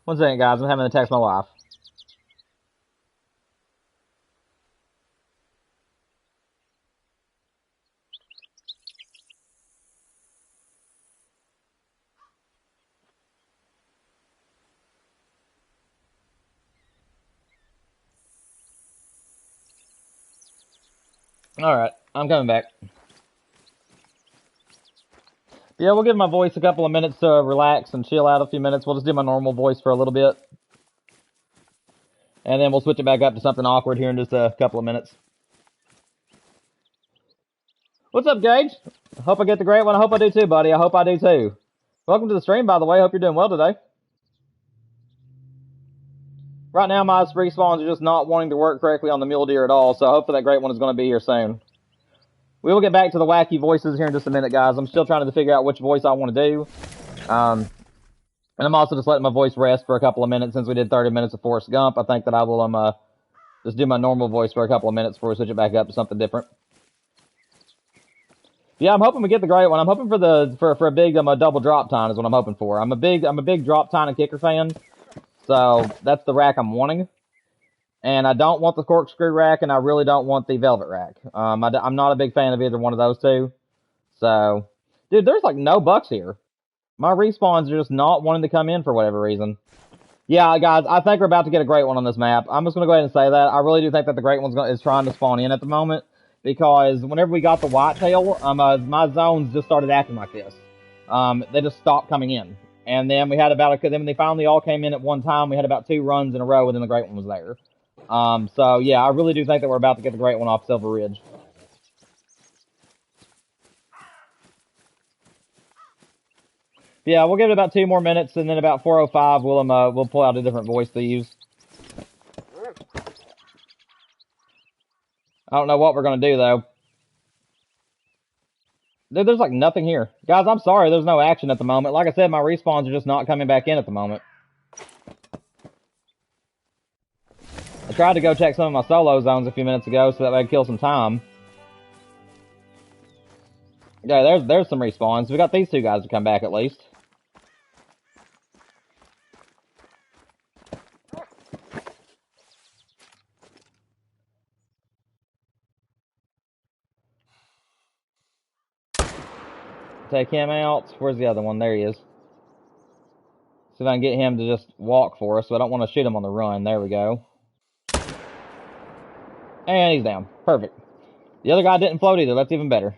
One second, guys. I'm having to text my wife. Alright, I'm coming back. Yeah, we'll give my voice a couple of minutes to relax and chill out a few minutes. We'll just do my normal voice for a little bit. And then we'll switch it back up to something awkward here in just a couple of minutes. What's up, Gage? I hope I get the great one. I hope I do too, buddy. I hope I do too. Welcome to the stream, by the way. Hope you're doing well today. Right now, my respawns are just not wanting to work correctly on the mule deer at all, so hopefully that great one is going to be here soon. We will get back to the wacky voices here in just a minute, guys. I'm still trying to figure out which voice I want to do. And I'm also just letting my voice rest for a couple of minutes since we did 30 minutes of Forrest Gump. I think that I will just do my normal voice for a couple of minutes before we switch it back up to something different. Yeah, I'm hoping we get the great one. I'm hoping for a big double drop time is what I'm hoping for. I'm a big drop time and kicker fan, so that's the rack I'm wanting. And I don't want the corkscrew rack, and I really don't want the velvet rack. I'm not a big fan of either one of those two. So, dude, there's like no bucks here. My respawns are just not wanting to come in for whatever reason. Yeah, guys, I think we're about to get a great one on this map. I'm just going to go ahead and say that. I really do think that the great one is trying to spawn in at the moment. Because whenever we got the whitetail, my zones just started acting like this. They just stopped coming in. And then we had then when they finally all came in at one time, we had about 2 runs in a row, and then the great one was there. So yeah, I really do think that we're about to get the great one off Silver Ridge. Yeah, we'll give it about 2 more minutes, and then about 4:05, we'll pull out a different voice to use. I don't know what we're gonna do though. Dude, there's like nothing here, guys. I'm sorry, there's no action at the moment. Like I said, my respawns are just not coming back in at the moment. I tried to go check some of my solo zones a few minutes ago so that way I could kill some time. Yeah, there's some respawns. We got these 2 guys to come back at least. Take him out. Where's the other one? There he is. See if I can get him to just walk for us, so I don't want to shoot him on the run. There we go. And he's down. Perfect. The other guy didn't float either. That's even better.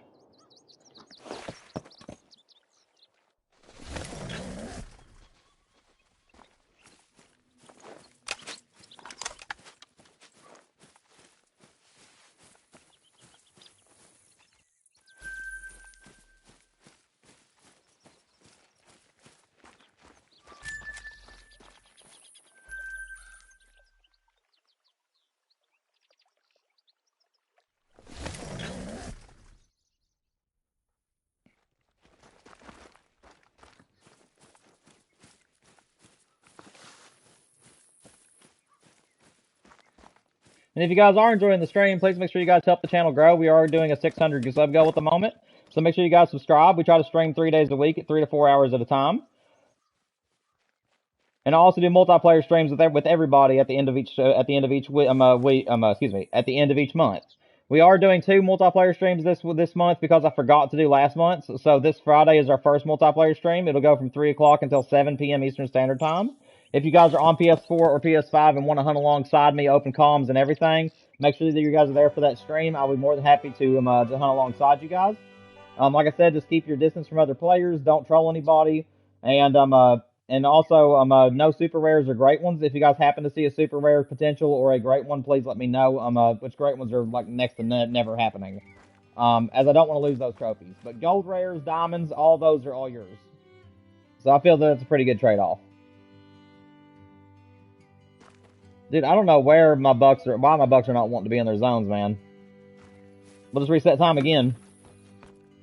And if you guys are enjoying the stream, please make sure you guys help the channel grow. We are doing a 600 sub goal at the moment. So make sure you guys subscribe. We try to stream 3 days a week at 3 to 4 hours at a time. And I also do multiplayer streams with everybody at the end of each at the end of each at the end of each month. We are doing 2 multiplayer streams this month because I forgot to do last month. So this Friday is our first multiplayer stream. It'll go from 3 o'clock until 7 p.m. Eastern Standard Time. If you guys are on PS4 or PS5 and want to hunt alongside me, open comms and everything, make sure that you guys are there for that stream. I'll be more than happy to hunt alongside you guys. Like I said, just keep your distance from other players. Don't troll anybody. And also, no super rares or great ones. If you guys happen to see a super rare potential or a great one, please let me know. Which great ones are like next to never happening. As I don't want to lose those trophies. But gold rares, diamonds, all those are all yours. So I feel that it's a pretty good trade-off. Dude, I don't know why my bucks are not wanting to be in their zones, man. We'll just reset time again.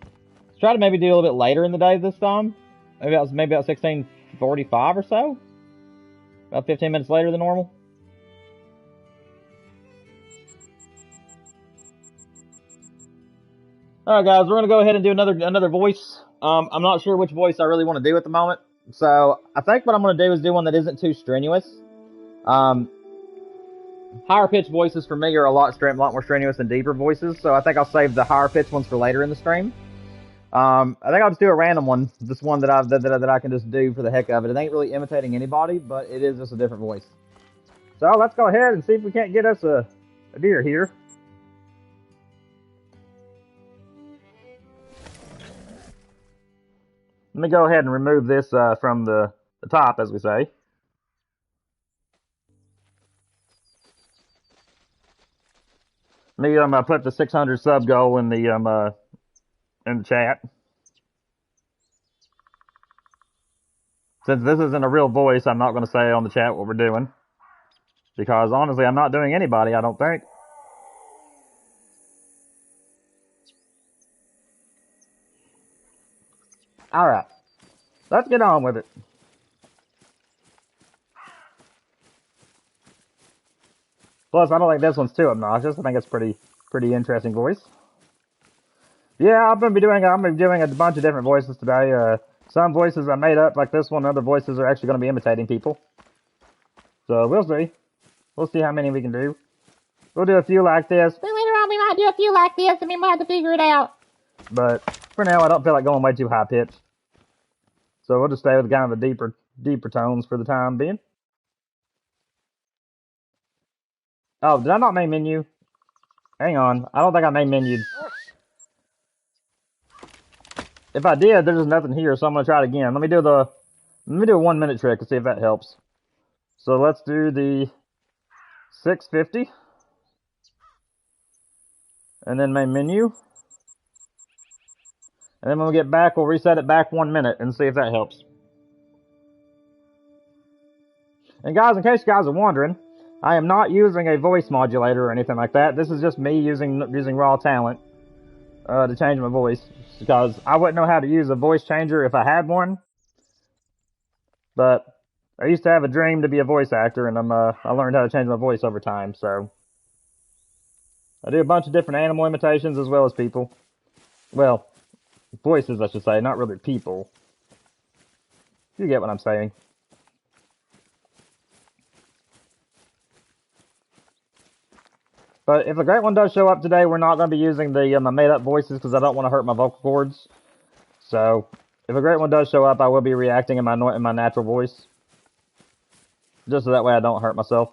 Let's try to maybe do a little bit later in the day this time. Maybe about 16:45 or so. About 15 minutes later than normal. Alright guys, we're gonna go ahead and do another voice. I'm not sure which voice I really want to do at the moment. So I think what I'm gonna do is do one that isn't too strenuous. Higher pitched voices for me are a lot more strenuous than deeper voices, so I think I'll save the higher pitched ones for later in the stream. I think I'll just do a random one, just one that I can just do for the heck of it. It ain't really imitating anybody, but it is just a different voice. So let's go ahead and see if we can't get us a deer here. Let me go ahead and remove this from the top, as we say. Let me put the 600 sub goal in the chat. Since this isn't a real voice, I'm not going to say on the chat what we're doing. Because honestly, I'm not doing anybody, I don't think. Alright. Let's get on with it. Plus, I don't think this one's too obnoxious. I think it's pretty interesting voice. Yeah, I'm gonna be doing a bunch of different voices today. Some voices I made up, like this one. Other voices are actually gonna be imitating people. So we'll see. We'll see how many we can do. We'll do a few like this. Then later on, we might do a few like this, and we might have to figure it out. But for now, I don't feel like going way too high pitched. So we'll just stay with kind of the deeper tones for the time being. Oh, did I not main menu? Hang on. I don't think I main menued. If I did, there's just nothing here, so I'm gonna try it again. Let me do a 1 minute trick to see if that helps. So let's do the 650. And then main menu. And then when we get back, we'll reset it back 1 minute and see if that helps. And guys, in case you guys are wondering, I am not using a voice modulator or anything like that. This is just me using raw talent to change my voice. Because I wouldn't know how to use a voice changer if I had one. But I used to have a dream to be a voice actor, and I learned how to change my voice over time. So I do a bunch of different animal imitations as well as people. Well, voices, I should say, not really people. You get what I'm saying. But if the great one does show up today, we're not going to be using the my made-up voices because I don't want to hurt my vocal cords. So if a great one does show up, I will be reacting in my natural voice, just so that way I don't hurt myself.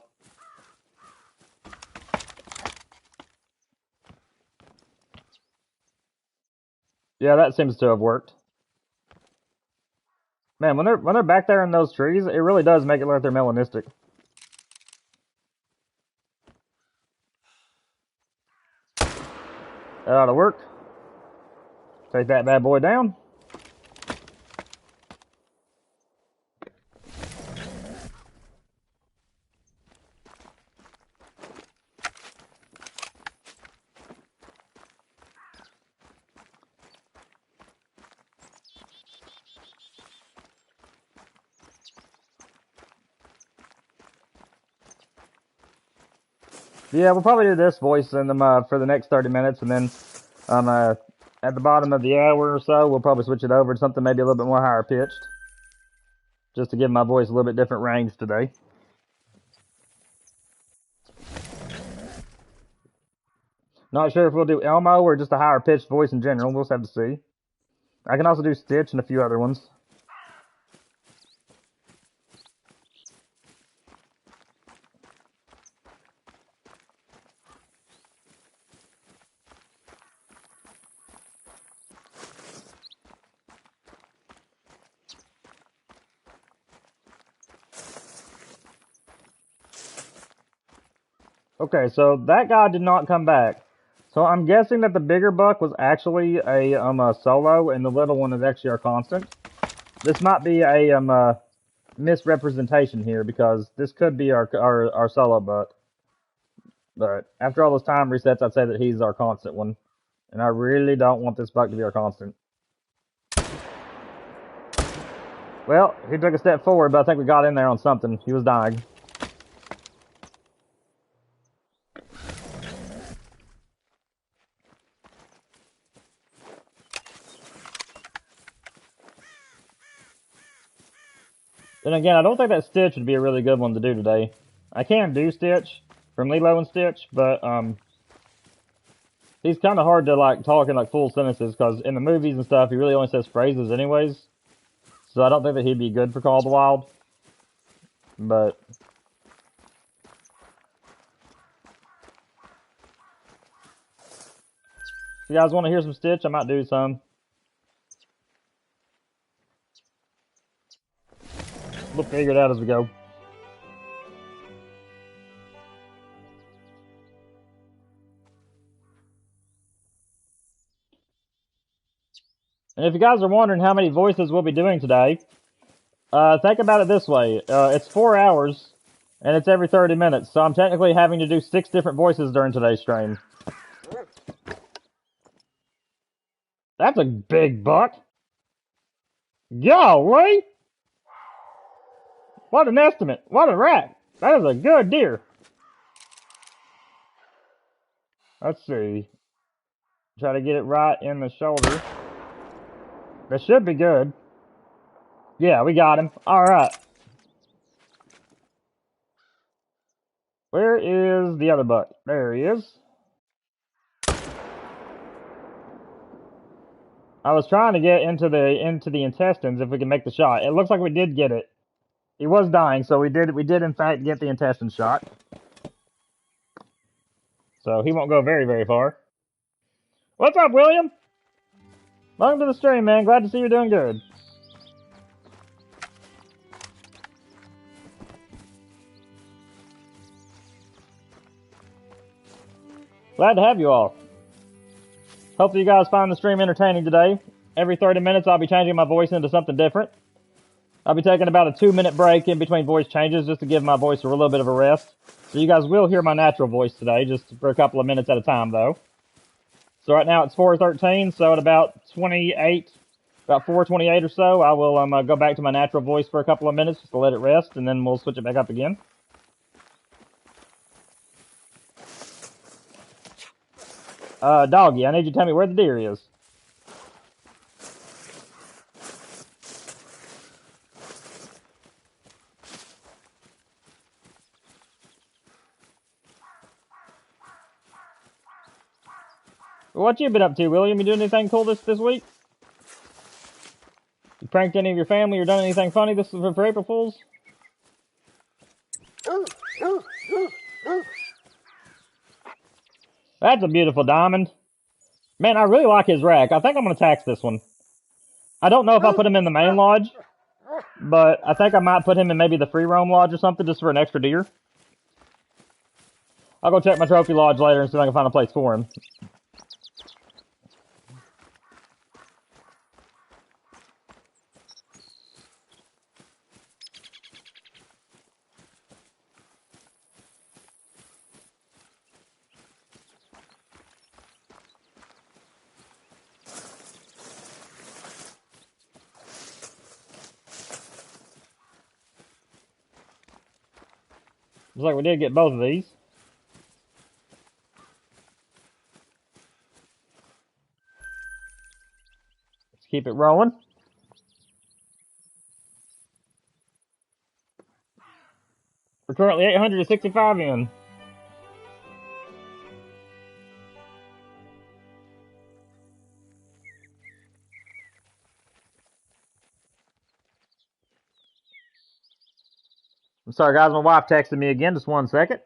Yeah, that seems to have worked. Man, when they're back there in those trees, it really does make it look like they're melanistic. That ought to work. Take that bad boy down. Yeah, we'll probably do this voice in them for the next 30 minutes, and then at the bottom of the hour or so, we'll probably switch it over to something maybe a little bit more higher pitched, just to give my voice a little bit different range today. Not sure if we'll do Elmo or just a higher pitched voice in general. We'll just have to see. I can also do Stitch and a few other ones. Okay, so that guy did not come back. So I'm guessing that the bigger buck was actually a solo, and the little one is actually our constant. This might be a misrepresentation here, because this could be our solo buck. But after all those time resets, I'd say that he's our constant one. And I really don't want this buck to be our constant. Well, he took a step forward, but I think we got in there on something. He was dying. Then again, I don't think that Stitch would be a really good one to do today. I can do Stitch from Lilo and Stitch, but he's kind of hard to like talk in like full sentences, because in the movies and stuff, he really only says phrases anyways. So I don't think that he'd be good for Call of the Wild. But if you guys want to hear some Stitch, I might do some. We'll figure it out as we go. And if you guys are wondering how many voices we'll be doing today, think about it this way. It's 4 hours, and it's every 30 minutes, so I'm technically having to do 6 different voices during today's stream. That's a big buck. Golly! What an estimate. What a rack. That is a good deer. Let's see. Try to get it right in the shoulder. That should be good. Yeah, we got him. Alright. Where is the other buck? There he is. I was trying to get into the intestines if we can make the shot. It looks like we did get it. He was dying, so we did in fact get the intestine shot. So he won't go very, very far. What's up, William? Welcome to the stream, man. Glad to see you're doing good. Glad to have you all. Hopefully you guys find the stream entertaining today. Every 30 minutes I'll be changing my voice into something different. I'll be taking about a 2-minute break in between voice changes just to give my voice a little bit of a rest. So you guys will hear my natural voice today, just for a couple of minutes at a time though. So right now it's 4:13, so at about 4:28 or so, I will go back to my natural voice for a couple of minutes just to let it rest, and then we'll switch it back up again. Doggy, I need you to tell me where the deer is. What you been up to, William? You doing anything cool this week? You pranked any of your family or done anything funny this for April Fools? That's a beautiful diamond. Man, I really like his rack. I think I'm going to tax this one. I don't know if I'll put him in the main lodge, but I think I might put him in maybe the free roam lodge or something just for an extra deer. I'll go check my trophy lodge later and see if I can find a place for him. Looks like we did get both of these. keep it rolling. We're currently 865 in. I'm sorry, guys. My wife texted me again. Just 1 second.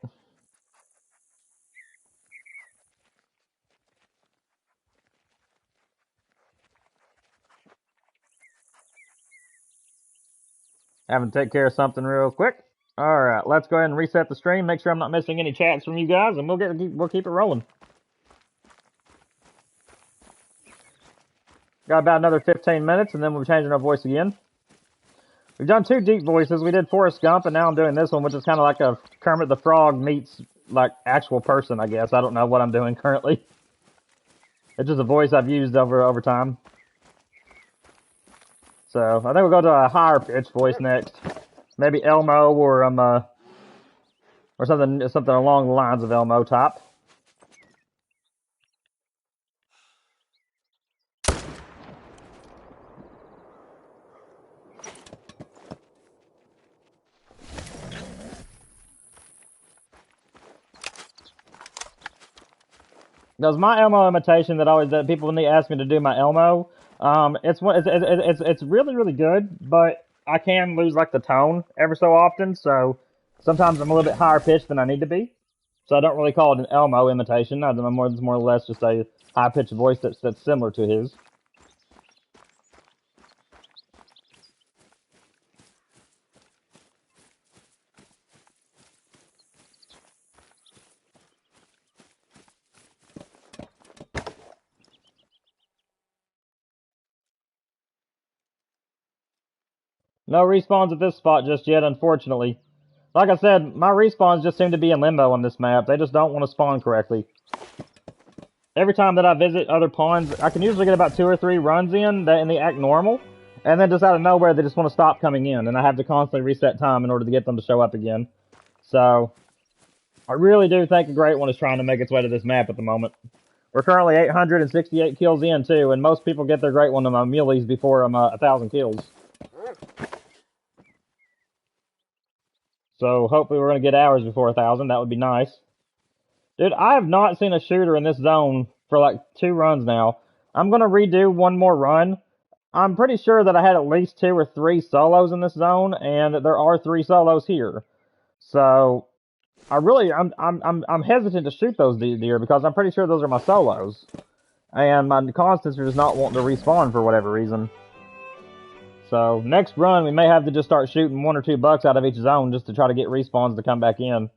Having to take care of something real quick. All right, let's go ahead and reset the stream. Make sure I'm not missing any chats from you guys, and we'll keep it rolling. Got about another 15 minutes, and then we'll be changing our voice again. We've done 2 deep voices. We did Forrest Gump, and now I'm doing this one, which is kind of like a Kermit the Frog meets, like, actual person, I guess. I don't know what I'm doing currently. It's just a voice I've used over time. So, I think we'll go to a higher pitched voice next. Maybe Elmo or something along the lines of Elmo type. Does my Elmo imitation that people when they ask me to do my Elmo, it's really good, but I can lose like the tone ever so often, so sometimes I'm a little bit higher pitched than I need to be. So I don't really call it an Elmo imitation. It's more or less just a high pitched voice that's similar to his. No respawns at this spot just yet, unfortunately. Like I said, my respawns just seem to be in limbo on this map. They just don't want to spawn correctly. Every time that I visit other ponds, I can usually get about 2 or 3 runs in, and they act normal. And then just out of nowhere, they just want to stop coming in. And I have to constantly reset time in order to get them to show up again. So, I really do think a great one is trying to make its way to this map at the moment. We're currently 868 kills in, too. And most people get their great one to my muleys before 1,000 kills. So hopefully we're going to get ours before 1,000. That would be nice. Dude, I have not seen a shooter in this zone for like 2 runs now. I'm going to redo one more run. I'm pretty sure that I had at least 2 or 3 solos in this zone, and there are 3 solos here. So I'm hesitant to shoot those deer because I'm pretty sure those are my solos. And my constants are just not wanting to respawn for whatever reason. So, next run, we may have to just start shooting 1 or 2 bucks out of each zone just to try to get respawns to come back in.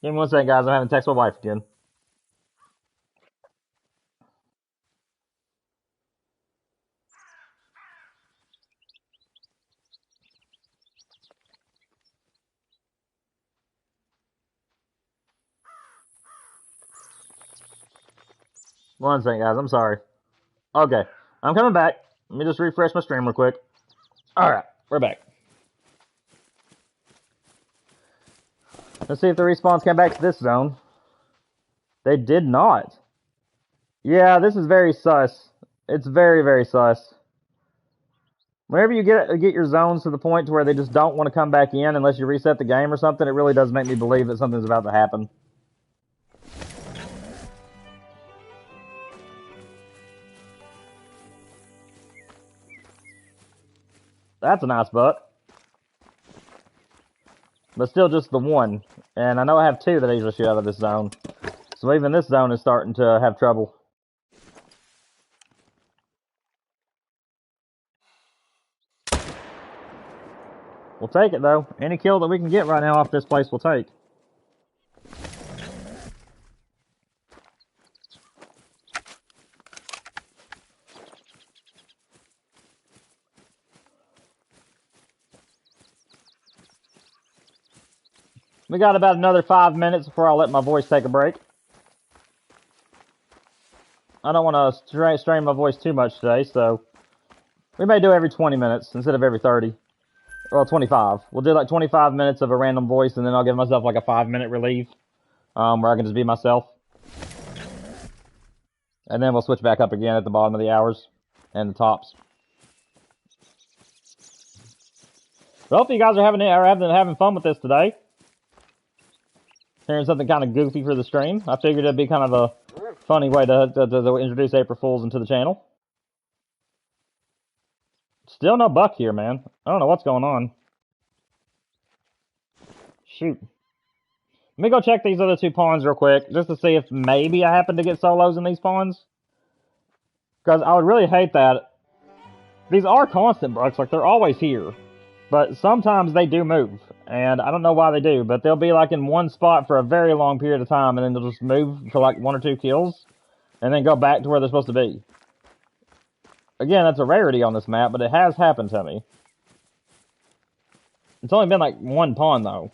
Give me 1 second, guys. I'm having to text my wife again. One second, guys. I'm sorry. Okay. I'm coming back. Let me just refresh my stream real quick. Alright. We're back. Let's see if the respawns came back to this zone. They did not. Yeah, this is very sus. It's very, very sus. Whenever you get your zones to the point to where they just don't want to come back in unless you reset the game or something, it really does make me believe that something's about to happen. That's a nice buck. But still just the 1. And I know I have 2 that I usually shoot out of this zone. So even this zone is starting to have trouble. We'll take it, though. Any kill that we can get right now off this place, we'll take. We got about another 5 minutes before I'll let my voice take a break. I don't want to strain my voice too much today, so We may do every 20 minutes instead of every 30. Well, 25. We'll do like 25 minutes of a random voice, and then I'll give myself like a 5-minute relief, where I can just be myself. And then we'll switch back up again at the bottom of the hours and the tops. Well, hope you guys are having fun with this today. Hearing something kind of goofy for the stream. I figured it'd be kind of a funny way to introduce April Fools into the channel. Still no buck here, man. I don't know what's going on. Shoot. Let me go check these other 2 pawns real quick, just to see if maybe I happen to get solos in these pawns. Because I would really hate that. These are constant bucks, like they're always here. But sometimes they do move, and I don't know why they do, but they'll be like in one spot for a very long period of time, and then they'll just move for like 1 or 2 kills, and then go back to where they're supposed to be. Again, that's a rarity on this map, but it has happened to me. It's only been like 1 pawn, though.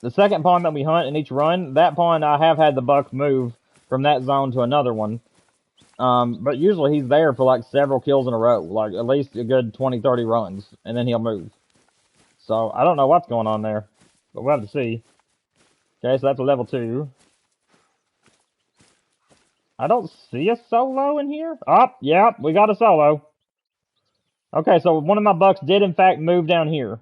The second pawn that we hunt in each run, that pawn I have had the buck move from that zone to another one. But usually he's there for like several kills in a row, like at least a good 20, 30 runs, and then he'll move. So I don't know what's going on there, but we'll have to see. Okay, so that's a level 2. I don't see a solo in here. Oh, yeah, we got a solo. Okay, so one of my bucks did in fact move down here.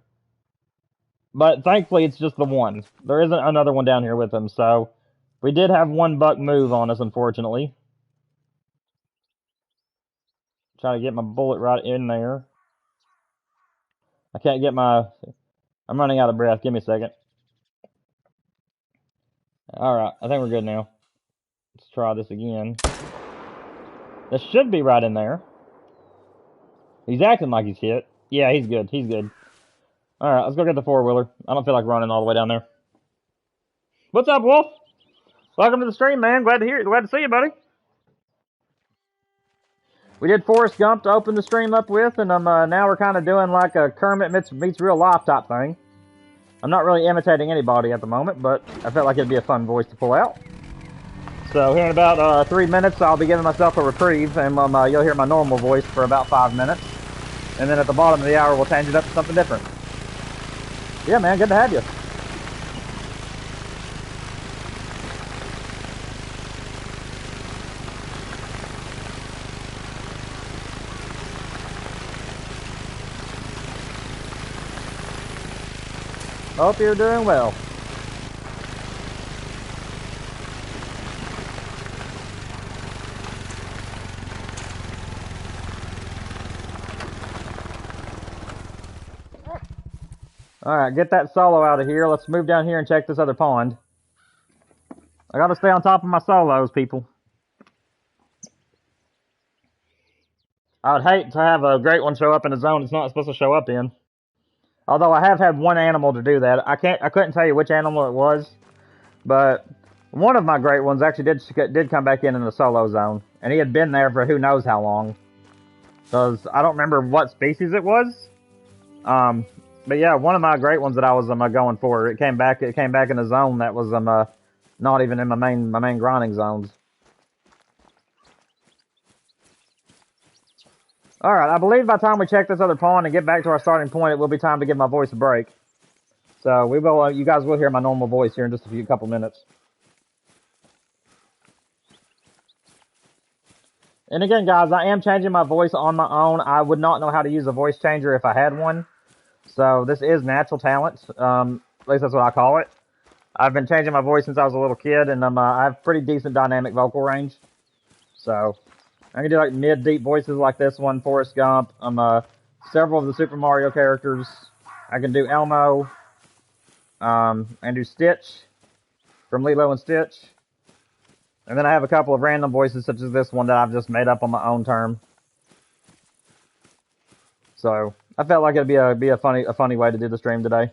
But thankfully it's just the one. There isn't another one down here with him, so we did have 1 buck move on us, unfortunately. Try to get my bullet right in there. I can't get my... I'm running out of breath. Give me a second. Alright, I think we're good now. Let's try this again. This should be right in there. He's acting like he's hit. Yeah, he's good. He's good. Alright, let's go get the 4-wheeler. I don't feel like running all the way down there. What's up, Wolf? Welcome to the stream, man. Glad to see you, buddy. We did Forrest Gump to open the stream up with, and now we're kind of doing like a Kermit meets real life type thing. I'm not really imitating anybody at the moment, but I felt like it'd be a fun voice to pull out. So here in about 3 minutes, I'll be giving myself a reprieve, and you'll hear my normal voice for about 5 minutes. And then at the bottom of the hour, we'll change it up to something different. Yeah, man, good to have you. Hope you're doing well. Alright, get that solo out of here. Let's move down here and check this other pond. I gotta stay on top of my solos, people. I would hate to have a great one show up in a zone it's not supposed to show up in. Although I have had 1 animal to do that. I couldn't tell you which animal it was, but one of my great ones actually did come back in the solo zone, and he had been there for who knows how long. Because I don't remember what species it was. But yeah, one of my great ones that I was going for, it came back in a zone that was not even in my main grinding zones. Alright, I believe by the time we check this other pond and get back to our starting point, it will be time to give my voice a break. So we will, you guys will hear my normal voice here in just a couple minutes. And again, guys, I am changing my voice on my own. I would not know how to use a voice changer if I had one. So this is natural talent. At least that's what I call it. I've been changing my voice since I was a little kid, and I have pretty decent dynamic vocal range. So I can do like mid-deep voices like this one, Forrest Gump. Several of the Super Mario characters. I can do Elmo, and do Stitch from Lilo and Stitch. And then I have a couple of random voices such as this one that I've just made up on my own term. So I felt like it'd be a funny way to do the stream today.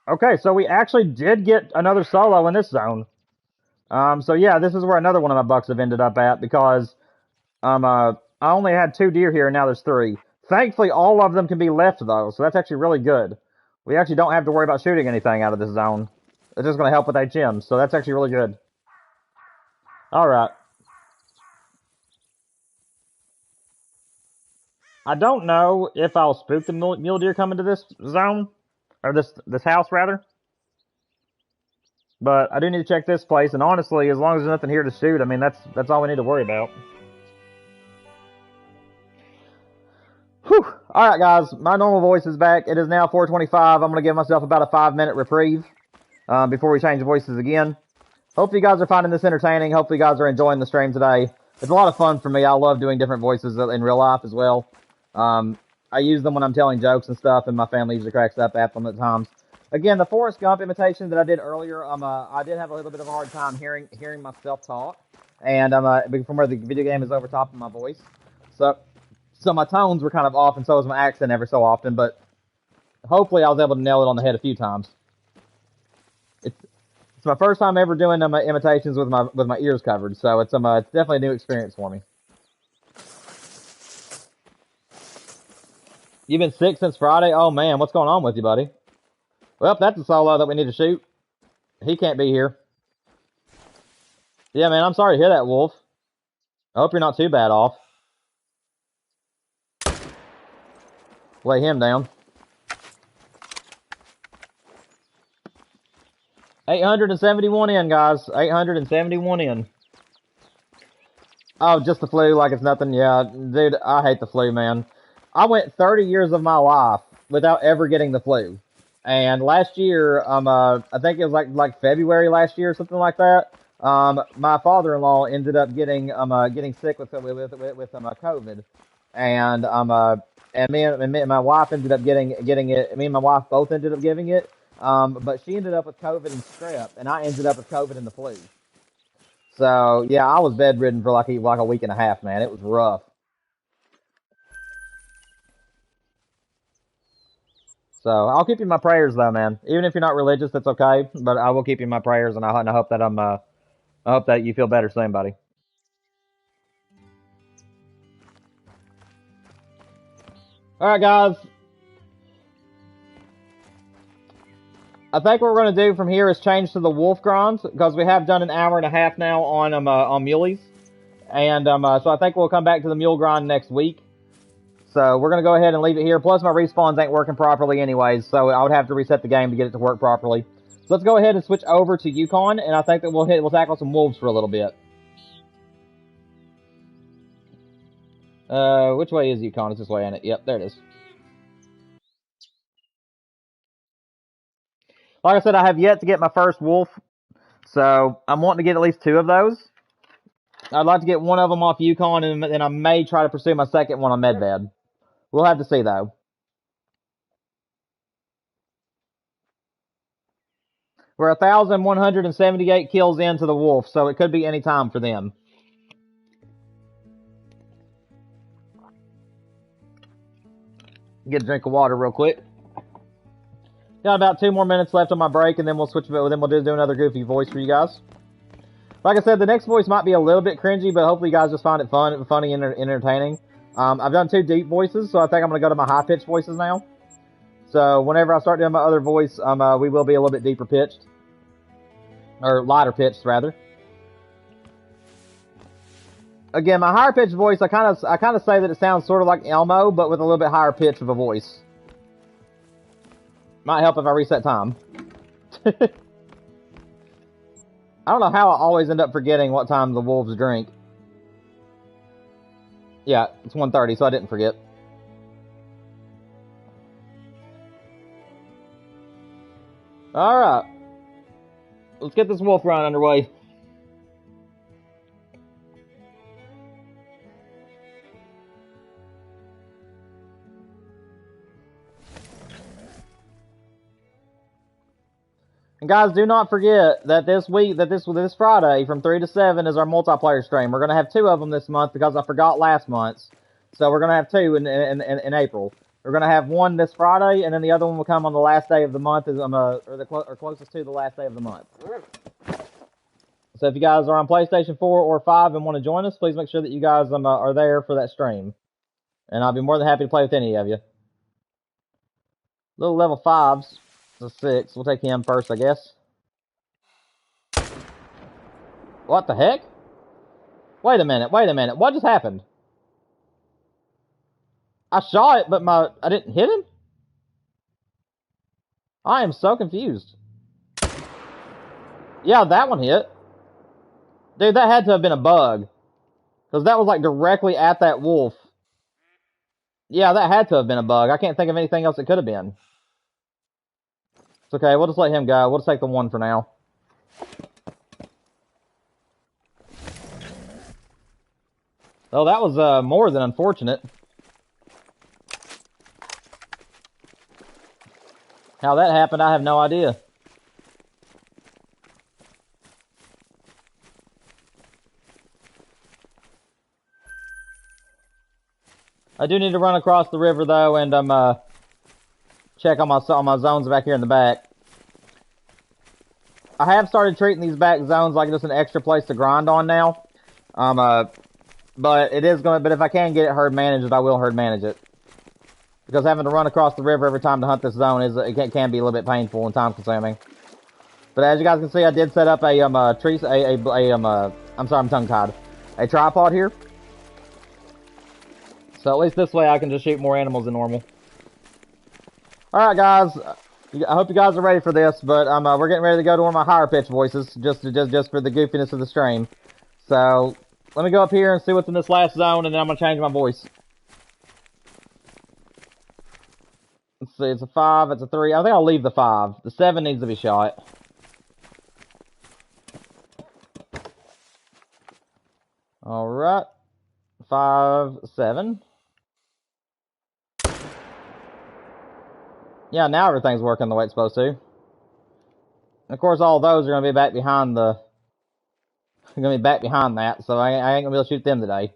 Okay, so we actually did get another solo in this zone. So yeah, this is where another one of my bucks have ended up at, because I only had 2 deer here and now there's 3. Thankfully, all of them can be left though, so that's actually really good. We actually don't have to worry about shooting anything out of this zone. It's just going to help with HMs, so that's actually really good. Alright. I don't know if I'll spook the mule deer coming to this zone, or this house rather. But I do need to check this place, and honestly, as long as there's nothing here to shoot, I mean that's all we need to worry about. Whew. All right, guys, my normal voice is back. It is now 4:25. I'm gonna give myself about a 5-minute reprieve before we change voices again. Hope you guys are finding this entertaining. Hope you guys are enjoying the stream today. It's a lot of fun for me. I love doing different voices in real life as well. I use them when I'm telling jokes and stuff, and my family usually cracks up at them at times. Again, the Forrest Gump imitation that I did earlier, I did have a little bit of a hard time hearing myself talk, and from where the video game is over top of my voice, so my tones were kind of off, and so was my accent every so often. But hopefully, I was able to nail it on the head a few times. It's my first time ever doing imitations with my ears covered, so it's definitely a new experience for me. You've been sick since Friday? Oh man, what's going on with you, buddy? Well, that's a solo that we need to shoot. He can't be here. Yeah, man, I'm sorry to hear that, Wolf. I hope you're not too bad off. Lay him down. 871 in, guys. 871 in. Oh, just the flu, like it's nothing. Yeah, dude, I hate the flu, man. I went 30 years of my life without ever getting the flu. And last year, I think it was like February last year or something like that. My father-in-law ended up getting sick with COVID, and me and my wife ended up getting it. Me and my wife both ended up getting it. But she ended up with COVID and strep, and I ended up with COVID and the flu. So yeah, I was bedridden for like a week and a half, man. It was rough. So I'll keep you in my prayers, though, man. Even if you're not religious, that's okay. But I will keep you in my prayers, and I hope that I hope that you feel better soon, buddy. All right, guys. I think what we're going to do from here is change to the wolf grinds, because we have done an hour and a half now on muleys, and so I think we'll come back to the mule grind next week. So we're going to go ahead and leave it here. Plus, my respawns ain't working properly anyways, so I would have to reset the game to get it to work properly. So let's go ahead and switch over to Yukon, and I think that we'll tackle some wolves for a little bit. Which way is Yukon? It's this way, ain't it? Yep, there it is. Like I said, I have yet to get my first wolf, so I'm wanting to get at least 2 of those. I'd like to get one of them off Yukon, and then I may try to pursue my second one on Medved. We'll have to see, though. We're 1,178 kills into the wolf, so it could be any time for them. Get a drink of water real quick. Got about 2 more minutes left on my break, and then we'll switch. Then we'll do another goofy voice for you guys. Like I said, the next voice might be a little bit cringy, but hopefully you guys just find it funny, and entertaining. I've done 2 deep voices, so I think I'm going to go to my high-pitched voices now. So whenever I start doing my other voice, we will be a little bit deeper pitched. Or lighter pitched, rather. Again, my higher pitched voice, I kind of say that it sounds sort of like Elmo, but with a little bit higher pitch of a voice. Might help if I reset time. I don't know how I always end up forgetting what time the wolves drink. Yeah, it's 1:30, so I didn't forget. Alright. Let's get this wolf run underway. And guys, do not forget that this Friday from 3 to 7 is our multiplayer stream. We're going to have 2 of them this month because I forgot last month's. So we're going to have 2 in April. We're going to have one this Friday, and then the other one will come on the last day of the month, or closest to the last day of the month. So if you guys are on PlayStation 4 or 5 and want to join us, please make sure that you guys are there for that stream. And I'll be more than happy to play with any of you. Little level 5s. It's a 6. We'll take him first, I guess. What the heck? Wait a minute. What just happened? I shot it, but I didn't hit him? I am so confused. Yeah, that one hit. Dude, that had to have been a bug. Because that was like directly at that wolf. Yeah, that had to have been a bug. I can't think of anything else it could have been. It's okay, we'll just let him go. We'll just take the one for now. Oh, that was more than unfortunate. How that happened, I have no idea. I do need to run across the river though, and check on my zones back here in the back. I have started treating these back zones like just an extra place to grind on now. But it is gonna. But if I can get it herd managed, I will herd manage it. Because having to run across the river every time to hunt this zone can be a little bit painful and time consuming. But as you guys can see, I did set up a I'm sorry, I'm tongue tied. A tripod here. So at least this way I can just shoot more animals than normal. Alright guys, I hope you guys are ready for this, but we're getting ready to go to one of my higher pitch voices, just for the goofiness of the stream. So, let me go up here and see what's in this last zone, and then I'm gonna change my voice. Let's see, it's a 5, it's a 3. I think I'll leave the 5. The 7 needs to be shot. Alright. 5, 7. Yeah, now everything's working the way it's supposed to. And of course, all those are gonna be back behind that, so I ain't gonna be able to shoot them today.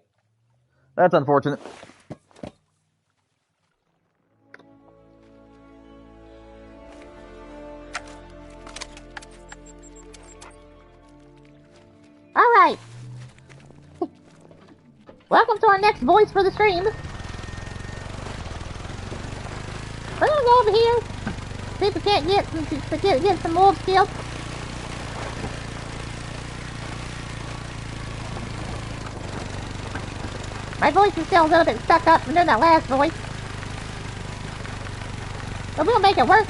That's unfortunate. Alright. Welcome to our next voice for the stream. We're gonna go over here. See if we can't get some wolves killed. My voice is still a little bit stuck up from doing that last voice. But we'll make it work.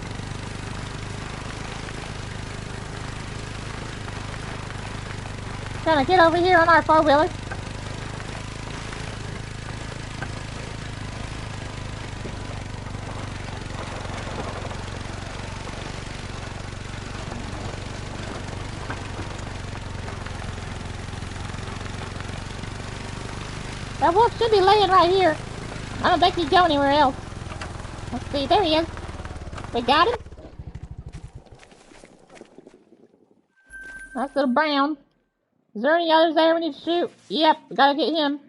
Gonna get over here on our four-wheeler. That wolf should be laying right here. I don't think he'd go anywhere else. Let's see, there he is. We got him. Nice little brown. Is there any others there we need to shoot? Yep, we gotta get him.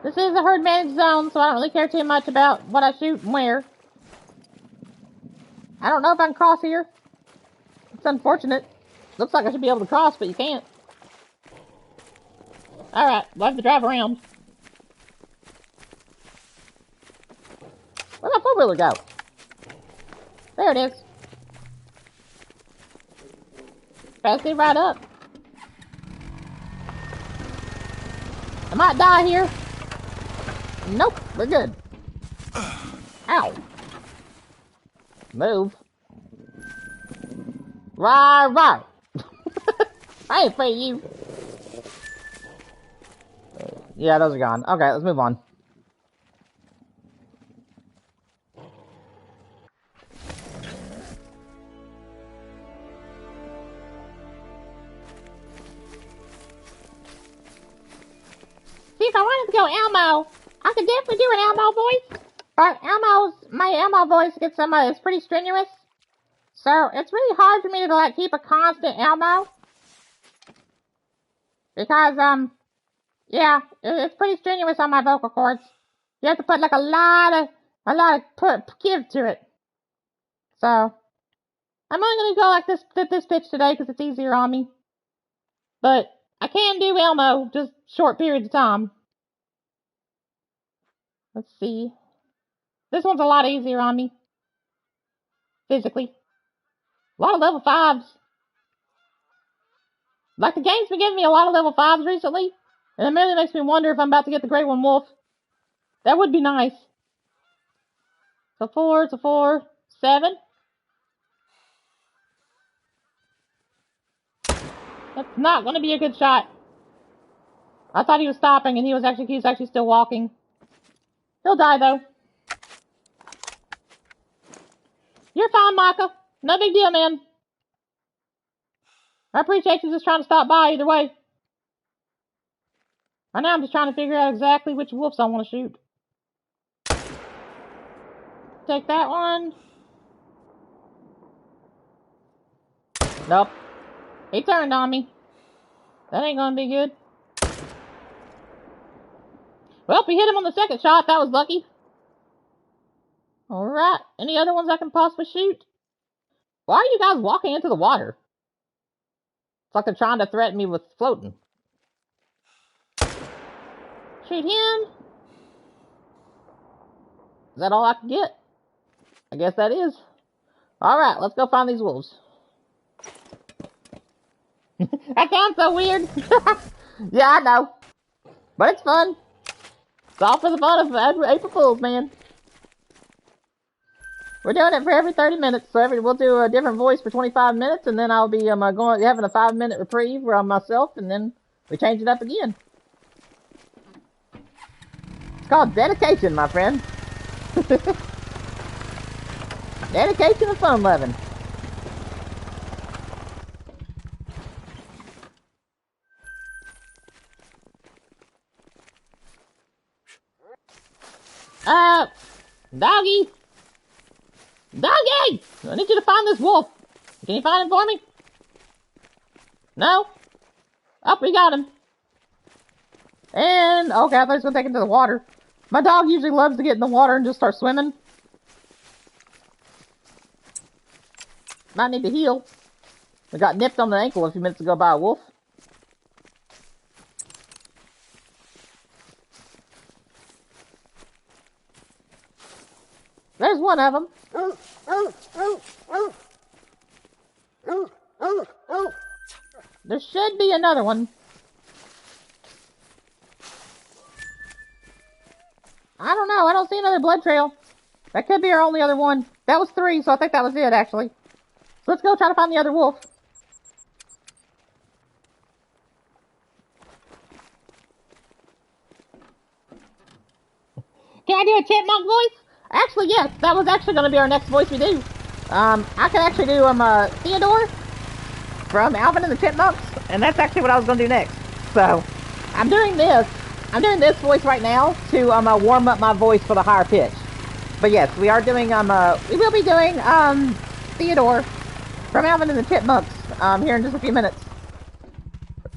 This is a herd managed zone, so I don't really care too much about what I shoot and where. I don't know if I can cross here. It's unfortunate. Looks like I should be able to cross, but you can't. Alright, we'll have to drive around. Where'd my four-wheeler go? There it is. Fast it right up. I might die here. Nope, we're good. Ow. Move. Right. I ain't afraid of you. Yeah, those are gone. Okay, let's move on. See, if I wanted to go Elmo, I could definitely do an Elmo voice. But my Elmo voice gets it's pretty strenuous. So, it's really hard for me to, like, keep a constant Elmo. Because, yeah, it's pretty strenuous on my vocal cords. You have to put, like, a lot of give to it. So, I'm only gonna go like this pitch today because it's easier on me. But, I can do Elmo, just short periods of time. Let's see. This one's a lot easier on me. Physically. A lot of level 5s. Like, the game's been giving me a lot of level 5s recently. And it immediately makes me wonder if I'm about to get the Great One Wolf. That would be nice. So 4, so 4, 7. That's not going to be a good shot. I thought he was stopping, and he's actually still walking. He'll die though. You're fine, Micah. No big deal, man. I appreciate you just trying to stop by either way. Right now I'm just trying to figure out exactly which wolves I want to shoot. Take that one. Nope. He turned on me. That ain't gonna be good. Well, if we hit him on the second shot, that was lucky. Alright. Any other ones I can possibly shoot? Why are you guys walking into the water? It's like they're trying to threaten me with floating. Shoot him. Is that all I can get? I guess that is. Alright, let's go find these wolves. That sounds so weird. Yeah, I know. But it's fun. It's all for the fun of April Fools, man. We're doing it for every 30 minutes, so we'll do a different voice for 25 minutes, and then I'll be having a 5-minute reprieve where I'm myself, and then we change it up again. It's called dedication, my friend. Dedication and fun loving. Doggy! Doggy! I need you to find this wolf. Can you find him for me? No? Oh, we got him. And, okay, I thought he was going to take him to the water. My dog usually loves to get in the water and just start swimming. Might need to heal. I got nipped on the ankle a few minutes ago by a wolf. There's one of them. There should be another one. I don't know. I don't see another blood trail. That could be our only other one. That was 3, so I think that was it, actually. So let's go try to find the other wolf. Can I do a chipmunk voice? Actually, yes. That was actually going to be our next voice we do. I could actually do Theodore from Alvin and the Chipmunks, and that's actually what I was going to do next. So, I'm doing this voice right now to warm up my voice for the higher pitch. But yes, we are doing we will be doing Theodore from Alvin and the Chipmunks here in just a few minutes.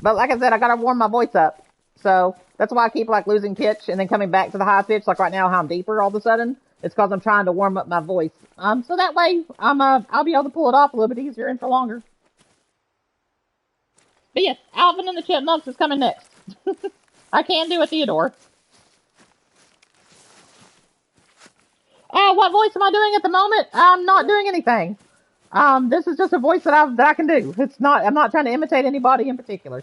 But like I said, I gotta warm my voice up, so that's why I keep like losing pitch and then coming back to the high pitch. Like right now, how I'm deeper all of a sudden. It's because I'm trying to warm up my voice. So that way I'll be able to pull it off a little bit easier and for longer. But yes, Alvin and the Chipmunks is coming next. I can do a Theodore. What voice am I doing at the moment? I'm not doing anything. This is just a voice that I can do. I'm not trying to imitate anybody in particular.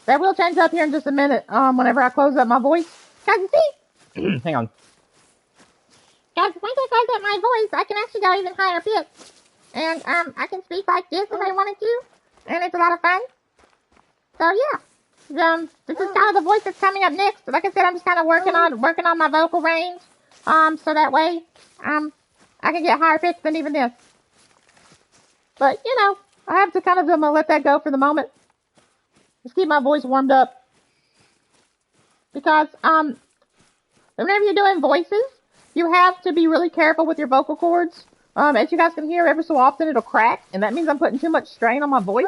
That will change up here in just a minute, whenever I close up my voice. Guys, you see? Hang on. Guys, once I close up my voice, I can actually go even higher pitch. And, I can speak like this if I wanted to. And it's a lot of fun. So, yeah. This is kind of the voice that's coming up next. Like I said, I'm just kind of working on my vocal range. So that way, I can get higher pitch than even this. But, you know, I have to kind of let that go for the moment. Just keep my voice warmed up. Because, whenever you're doing voices, you have to be really careful with your vocal cords. As you guys can hear, every so often it'll crack, and that means I'm putting too much strain on my voice.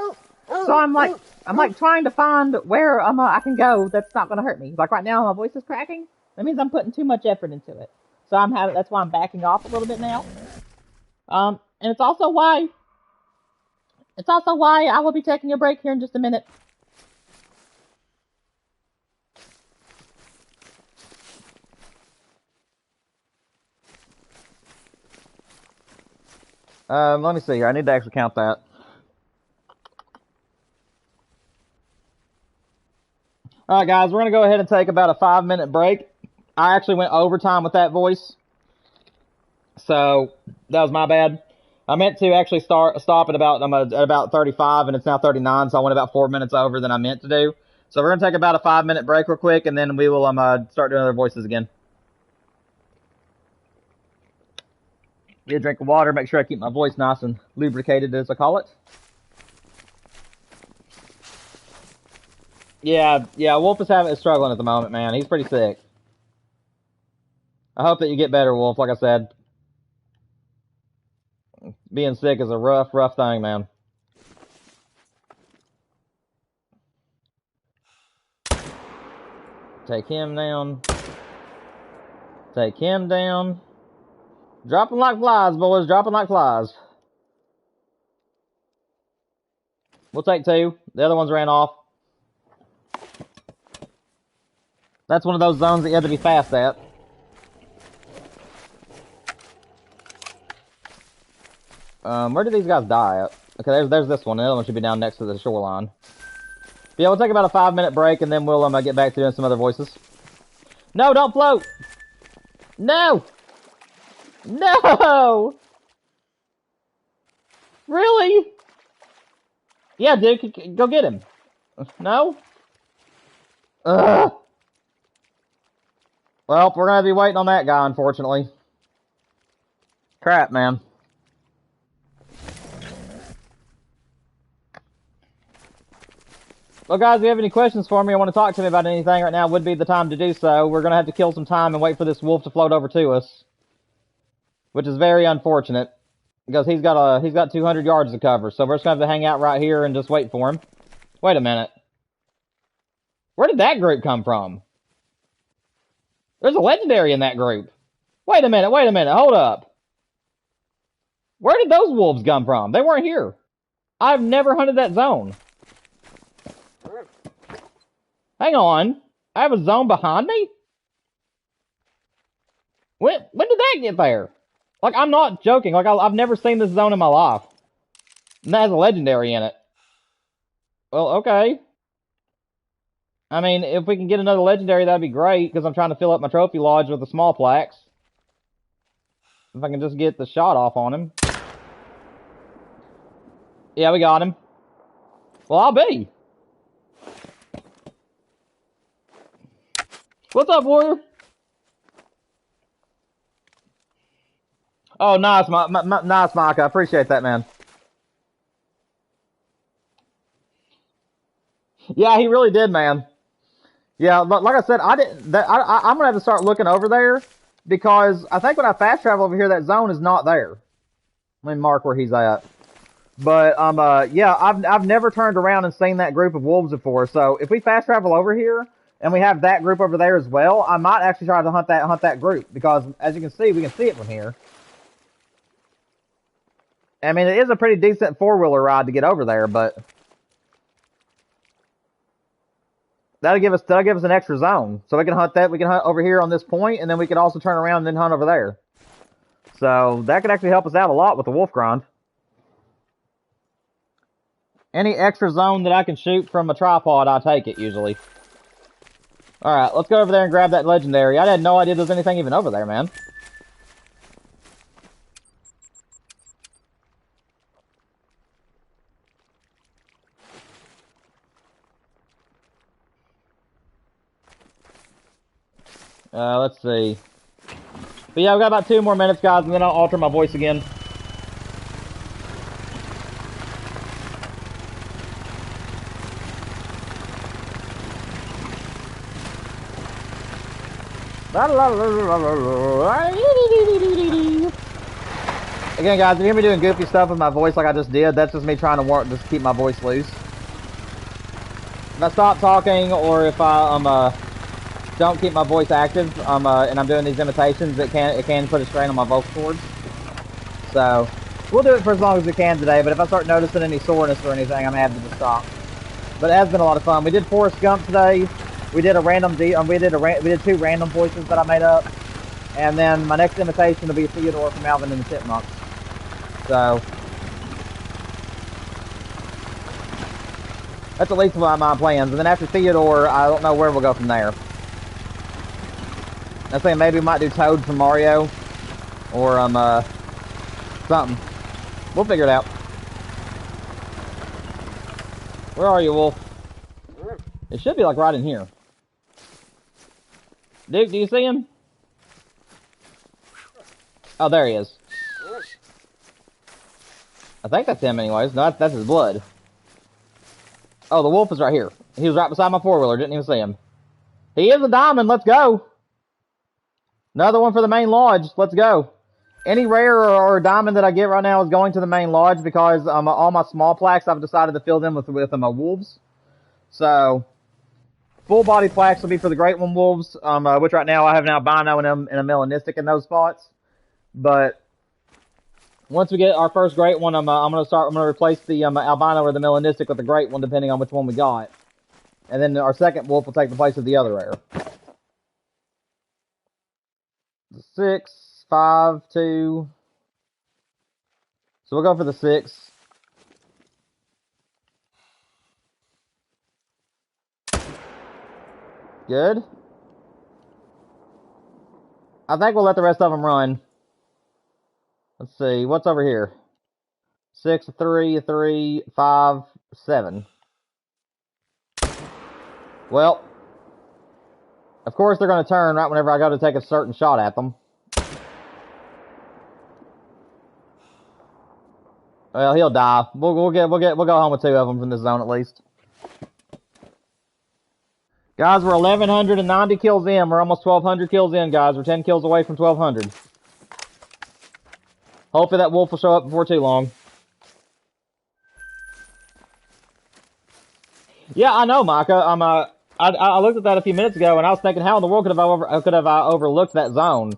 So I'm like trying to find where I can go that's not going to hurt me. Like right now, my voice is cracking. That means I'm putting too much effort into it. So that's why I'm backing off a little bit now. And it's also why I will be taking a break here in just a minute. Let me see here. I need to actually count that. Alright guys, we're going to go ahead and take about a 5-minute break. I actually went overtime with that voice. So, that was my bad. I meant to actually stop at about 35, and it's now 39, so I went about 4 minutes over than I meant to do. So we're going to take about a 5-minute break real quick, and then we will start doing other voices again. Get a drink of water, make sure I keep my voice nice and lubricated, as I call it. Yeah, Wolf is struggling at the moment, man. He's pretty sick. I hope that you get better, Wolf, like I said. Being sick is a rough thing, man. Take him down. Take him down. Dropping like flies, boys. Dropping like flies. We'll take 2. The other ones ran off. That's one of those zones that you have to be fast at. Where did these guys die at? Okay, there's this one. The other one should be down next to the shoreline. But yeah, we'll take about a 5-minute break, and then we'll get back to doing some other voices. No, don't float! No! No! Really? Yeah, dude, go get him. No? Ugh. Well, we're gonna be waiting on that guy, unfortunately. Crap, man. Well, guys, if you have any questions for me or want to talk to me about anything right now, would be the time to do so. We're gonna have to kill some time and wait for this wolf to float over to us, which is very unfortunate because he's got 200 yards to cover. So we're just gonna have to hang out right here and just wait for him. Wait a minute. Where did that group come from? There's a legendary in that group. Wait a minute, hold up. Where did those wolves come from? They weren't here. I've never hunted that zone. Hang on. I have a zone behind me? When did that get there? Like, I'm not joking. Like, I've never seen this zone in my life. And that has a legendary in it. Well, okay. I mean, if we can get another legendary, that'd be great, because I'm trying to fill up my trophy lodge with the small plaques. If I can just get the shot off on him. Yeah, we got him. Well, I'll be. What's up, warrior? Oh, nice, nice, Mike. I appreciate that, man. Yeah, he really did, man. Yeah, like I said, I'm gonna have to start looking over there because I think when I fast travel over here, that zone is not there. Let me mark where he's at. But yeah, I've never turned around and seen that group of wolves before. So if we fast travel over here and we have that group over there as well, I might actually try to hunt that group because as you can see, we can see it from here. I mean, it is a pretty decent 4-wheeler ride to get over there, but that'll give us an extra zone. So we can hunt that. We can hunt over here on this point, and then we can also turn around and then hunt over there. So that could actually help us out a lot with the wolf grind. Any extra zone that I can shoot from a tripod, I take it usually. Alright, let's go over there and grab that legendary. I had no idea there's anything even over there, man. Let's see. But yeah, we've got about 2 more minutes, guys, and then I'll alter my voice again. Again, guys, if you hear me doing goofy stuff with my voice like I just did, that's just me trying to just keep my voice loose. If I stop talking or if I don't keep my voice active, and I'm doing these imitations, it can put a strain on my vocal cords. So we'll do it for as long as we can today. But if I start noticing any soreness or anything, I'm gonna have to just stop. But it has been a lot of fun. We did Forrest Gump today. We did we did 2 random voices that I made up, and then my next imitation will be Theodore from Alvin and the Chipmunks. So That's at least my plans. And then after Theodore, I don't know where we'll go from there. I think maybe we might do Toad from Mario. Or, something. We'll figure it out. Where are you, Wolf? It should be like right in here. Duke, do you see him? Oh, there he is. I think that's him anyways. No, that's his blood. Oh, the wolf is right here. He was right beside my four-wheeler. Didn't even see him. He is a diamond. Let's go. Another one for the main lodge. Let's go. Any rare or diamond that I get right now is going to the main lodge because all my small plaques, I've decided to fill them with wolves. So, full body plaques will be for the Great One wolves, which right now I have an albino and a melanistic in those spots. But once we get our first great one, I'm gonna replace the albino or the melanistic with the great one, depending on which one we got. And then our second wolf will take the place of the other rare. 6, 5, 2. So we'll go for the 6. Good. I think we'll let the rest of them run. Let's see, what's over here? 6, 3, 3, 5, 7. Well, of course they're going to turn right whenever I go to take a certain shot at them. Well, he'll die. We'll go home with 2 of them from this zone at least. Guys, we're 1,190 kills in. We're almost 1,200 kills in, guys. We're 10 kills away from 1,200. Hopefully that wolf will show up before too long. Yeah, I know, Micah. I looked at that a few minutes ago, and I was thinking, how in the world could I overlooked that zone?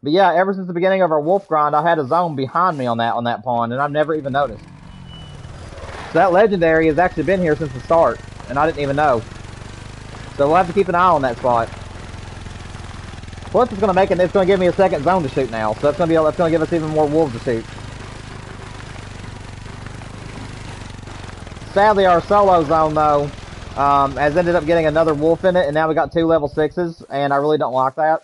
But yeah, ever since the beginning of our wolf grind, I had a zone behind me on that pond, and I've never even noticed. So that legendary has actually been here since the start, and I didn't even know. So we'll have to keep an eye on that spot. Plus, it's going to give me a second zone to shoot now, so that's going to give us even more wolves to shoot. Sadly, our solo zone though has ended up getting another wolf in it, and now we got 2 level 6s, and I really don't like that.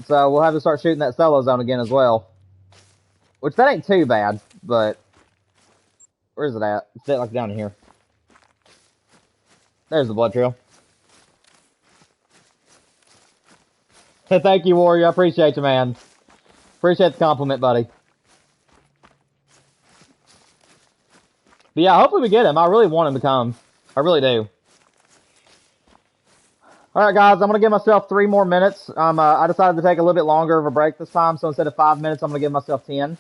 So we'll have to start shooting that solo zone again as well. Which that ain't too bad, but where is it at? It's like down here. There's the blood trail. Thank you, Warrior. I appreciate you, man. Appreciate the compliment, buddy. But yeah, hopefully we get him. I really want him to come. I really do. Alright, guys. I'm going to give myself 3 more minutes. I decided to take a little bit longer of a break this time, so instead of 5 minutes, I'm going to give myself 10.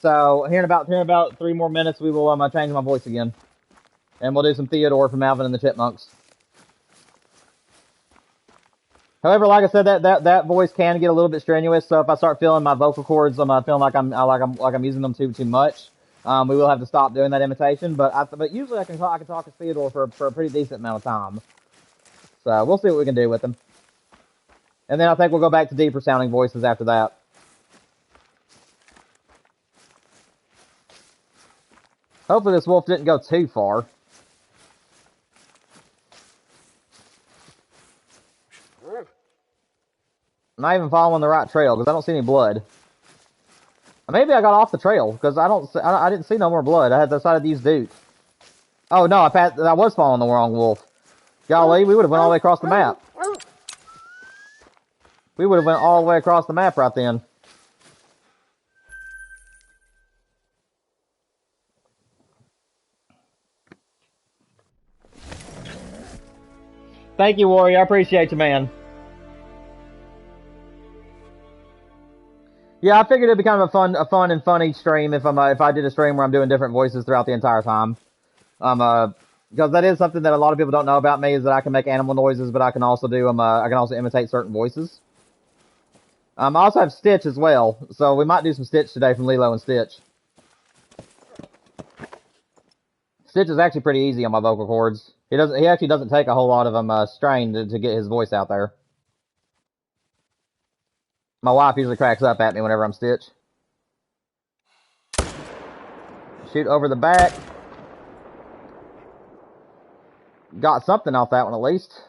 So, here in about 3 more minutes, we will change my voice again. And we'll do some Theodore from Alvin and the Chipmunks. However, like I said, that voice can get a little bit strenuous. So if I start feeling my vocal cords, I'm feeling like I'm using them too much. We will have to stop doing that imitation. But usually I can talk to Theodore for a pretty decent amount of time. So we'll see what we can do with them. And then I think we'll go back to deeper sounding voices after that. Hopefully this wolf didn't go too far. I'm not even following the right trail because I don't see any blood. Maybe I got off the trail because I didn't see no more blood. I had decided to use Duke. Oh no, I was following the wrong wolf. Golly, we would have went all the way across the map. We would have went all the way across the map right then. Thank you, Warrior. I appreciate you, man. Yeah, I figured it'd be kind of a fun and funny stream if I did a stream where I'm doing different voices throughout the entire time. Because that is something that a lot of people don't know about me, is that I can make animal noises, but I can also imitate certain voices. I also have Stitch as well, so we might do some Stitch today from Lilo and Stitch. Stitch is actually pretty easy on my vocal cords. He actually doesn't take a whole lot of strain to get his voice out there. My wife usually cracks up at me whenever I'm Stitch. Shoot over the back. got something off that one at least.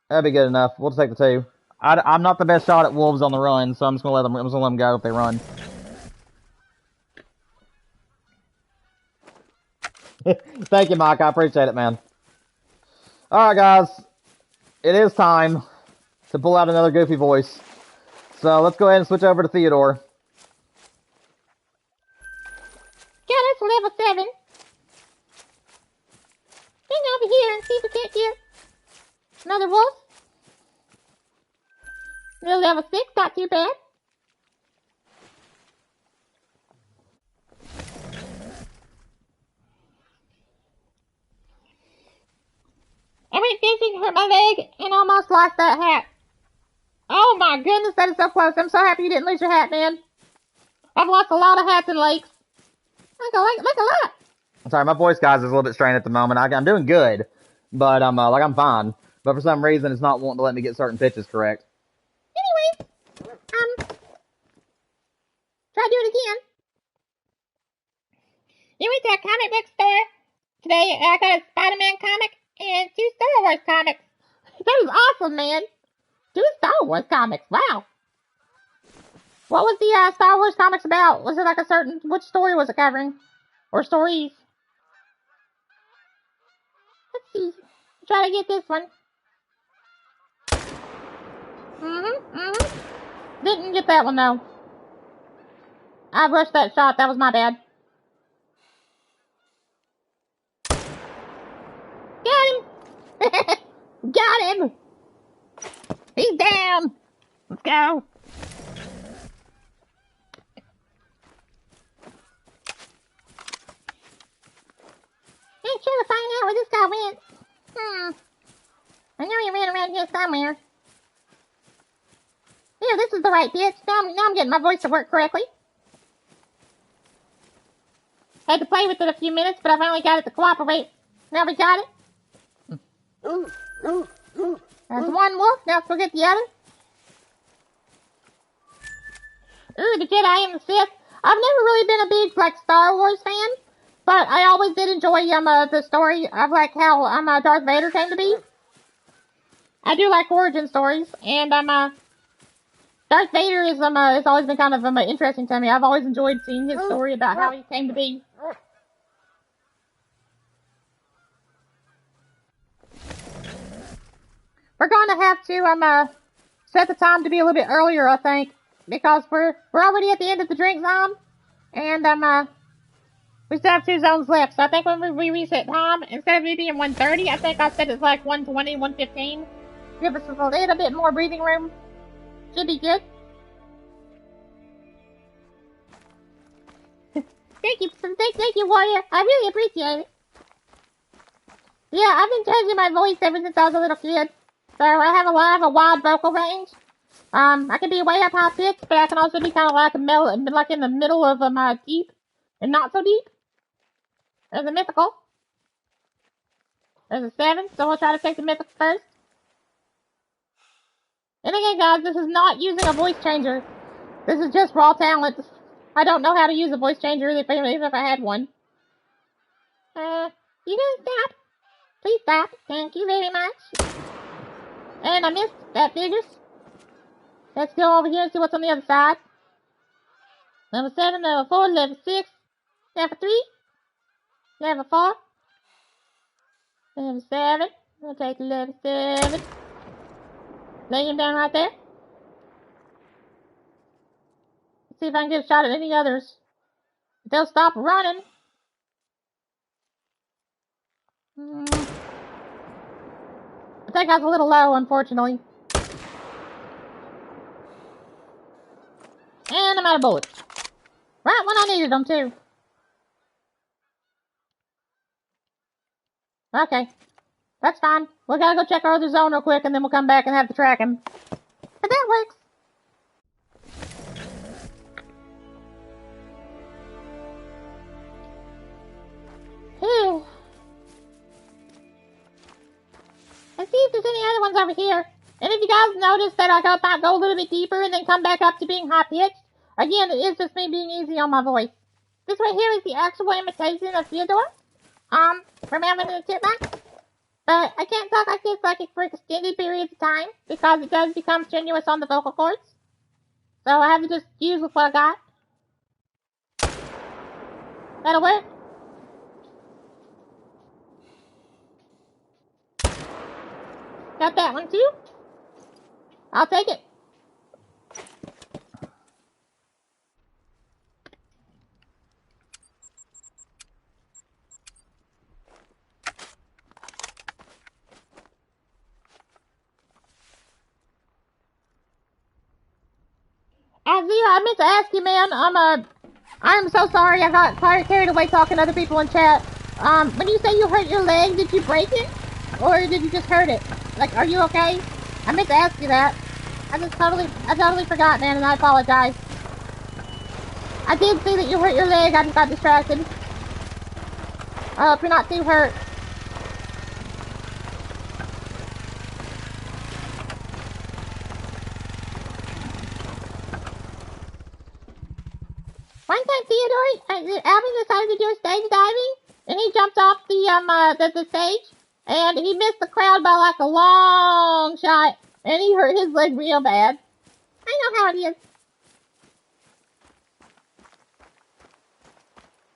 That'd be good enough. We'll just take the 2. I'm not the best shot at wolves on the run, so I'm just gonna let them go if they run. Thank you, Mike. I appreciate it, man. Alright, guys. It is time to pull out another goofy voice. So let's go ahead and switch over to Theodore. Yeah, that's level 7. Hang over here and see if we can't get another wolf. We're level 6, not too bad. I went fishing, hurt my leg, and almost lost that hat. Oh my goodness, that is so close. I'm so happy you didn't lose your hat, man. I've lost a lot of hats in lakes. Like a lot. I'm sorry, my voice, guys, is a little bit strained at the moment. I'm doing good, but I'm fine. But for some reason, it's not wanting to let me get certain pitches correct. Anyways, try to do it again. You went to a comic book store today. I got a Spider-Man comic and 2 Star Wars comics. That is awesome, man. 2 Star Wars comics. Wow. What was the Star Wars comics about? Was it like a certain... Which story was it covering? Or stories? Let's see. Try to get this one. Didn't get that one, though. I rushed that shot. That was my bad. Got him! Got him! He's down! Let's go! I'm sure to find out where this guy went. I know he ran around here somewhere. Yeah, this is the right pitch. Now I'm getting my voice to work correctly. Had to play with it a few minutes, but I finally got it to cooperate. Now we got it. There's one wolf. Now let's go get the other. Ooh, the Jedi and the Sith. I've never really been a big, Star Wars fan, but I always did enjoy, the story of, how, Darth Vader came to be. I do like origin stories, and, Darth Vader is always been kind of, interesting to me. I've always enjoyed seeing his story about how he came to be. We're going to have to, set the time to be a little bit earlier, I think, because we're already at the end of the drink zone, and, we still have 2 zones left, so I think when we reset time, instead of it being 1:30, I think I'll set it to 1:20, 1:15. Give us a little bit more breathing room. Should be good. Thank you, Warrior. I really appreciate it. Yeah, I've been changing my voice ever since I was a little kid. So I have a wide vocal range. I can be way up high pitched, but I can also be kind of in the middle of deep and not so deep. There's a mythical. There's a 7, so we'll try to take the mythical first. And again, guys, this is not using a voice changer. This is just raw talent. I don't know how to use a voice changer even if I had one. You gonna stop? Please stop. Thank you very much. And I missed. That figures. Let's go over here and see what's on the other side. Level 7, level 4, level 6, level 3, level 4, level 7. We'll take level 7. Lay him down right there. Let's see if I can get a shot at any others. They'll stop running. I think I was a little low, unfortunately. And I'm out of bullets. Right when I needed them, too. Okay. That's fine. We gotta go check our other zone real quick, and then we'll come back and have to track him. But that works. Phew. Let's see if there's any other ones over here. And if you guys notice that I might go a little bit deeper and then come back up to being high-pitched, again, it is just me being easy on my voice. This right here is the actual imitation of Theodore. Remember the chipmunk? But I can't talk like this for extended periods of time because it does become strenuous on the vocal cords. So I have to just use with what I got. That'll work. Got that one too. I'll take it. Zero, I meant to ask you, man. I'm so sorry. I got carried away talking to other people in chat. When you say you hurt your leg, did you break it, or did you just hurt it? Like, are you okay? I meant to ask you that. I totally forgot, man, and I apologize. I did see that you hurt your leg. I just got distracted. I hope you're not too hurt. One time, Theodore, Alvin decided to do stage diving, and he jumped off the stage, and he missed the crowd by like a long shot, and he hurt his leg real bad. I know how it is.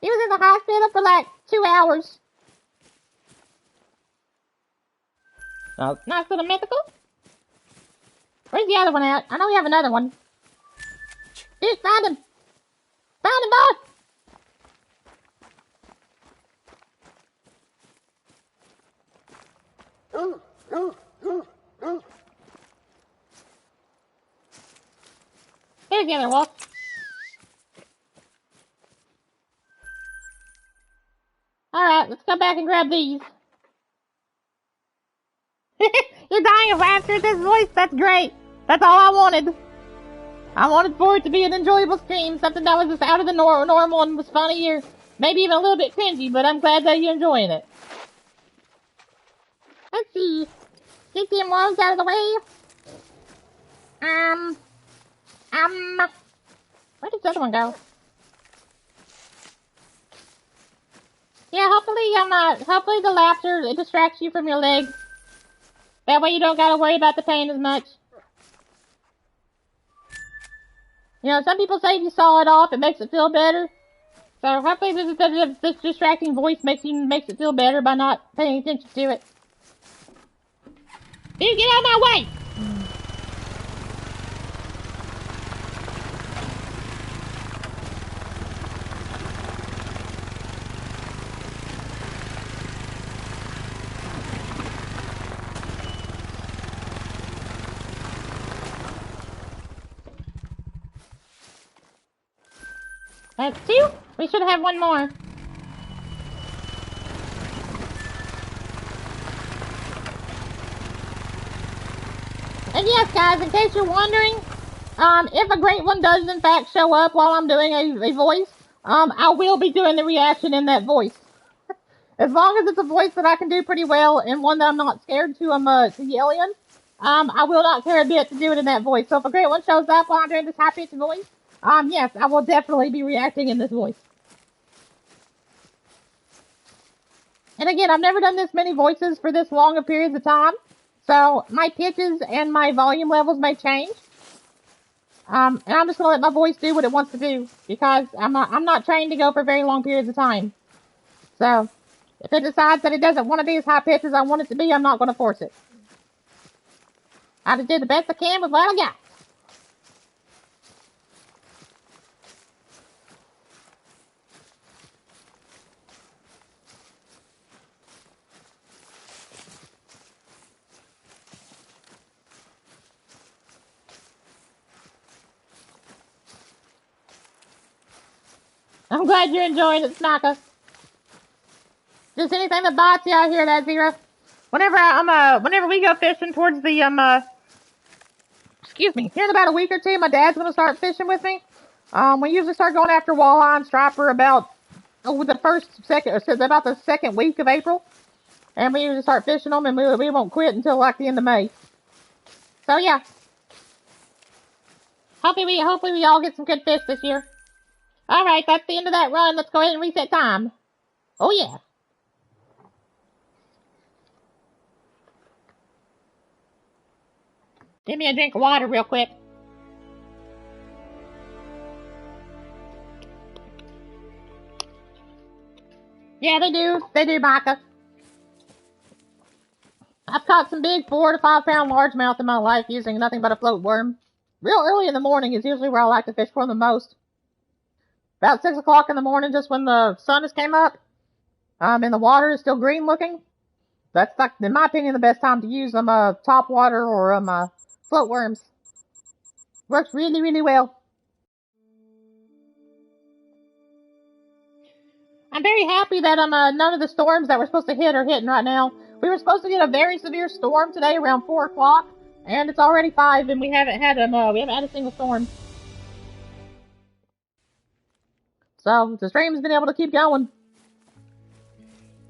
He was in the hospital for like 2 hours. Nice little mythical. Where's the other one at? I know we have another one. Dude, find him. Found him, boss! Here's the other wolf. Alright, let's go back and grab these. You're dying of laughter at this voice? That's great. That's all I wanted. I wanted for it to be an enjoyable stream, something that was just out of the normal and was funny or maybe even a little bit cringy, but I'm glad that you're enjoying it. Let's see. Get them walls out of the way. Where did the other one go? Yeah, hopefully the laughter, it distracts you from your leg. That way you don't gotta worry about the pain as much. You know, some people say if you saw it off, it makes it feel better. So hopefully this distracting voice makes it feel better by not paying attention to it. Dude, get out of my way! That's 2. We should have one more. And yes, guys, in case you're wondering, if a great one does in fact show up while I'm doing a voice, I will be doing the reaction in that voice. As long as it's a voice that I can do pretty well and one that I'm not scared to yell in, I will not care a bit to do it in that voice. So if a great one shows up while I'm doing this high-pitched voice, yes, I will definitely be reacting in this voice. And again, I've never done this many voices for this long of periods of time, so my pitches and my volume levels may change. And I'm just gonna let my voice do what it wants to do, because I'm not trained to go for very long periods of time. So, if it decides that it doesn't want to be as high pitched as I want it to be, I'm not gonna force it. I just did the best I can with what I got. I'm glad you're enjoying it, Snaka. Just anything that bites you, I hear that, Zero. Whenever we go fishing towards the, excuse me, here in about a week or two, my dad's gonna start fishing with me. We usually start going after walleye and striper about about the second week of April. And we usually start fishing them, and we won't quit until like the end of May. So yeah. Hopefully we all get some good fish this year. Alright, that's the end of that run. Let's go ahead and reset time. Oh yeah. Give me a drink of water real quick. Yeah, they do. They do, Micah. I've caught some big 4 to 5 pound largemouth in my life using nothing but a float worm. Real early in the morning is usually where I like to fish for them the most. About 6 o'clock in the morning, just when the sun has came up, and the water is still green looking. That's, like, in my opinion, the best time to use them, top water or, float worms. Works really, really well. I'm very happy that, none of the storms that we're supposed to hit are hitting right now. We were supposed to get a very severe storm today around 4 o'clock, and it's already 5, and we haven't had a single storm. So, the stream's been able to keep going.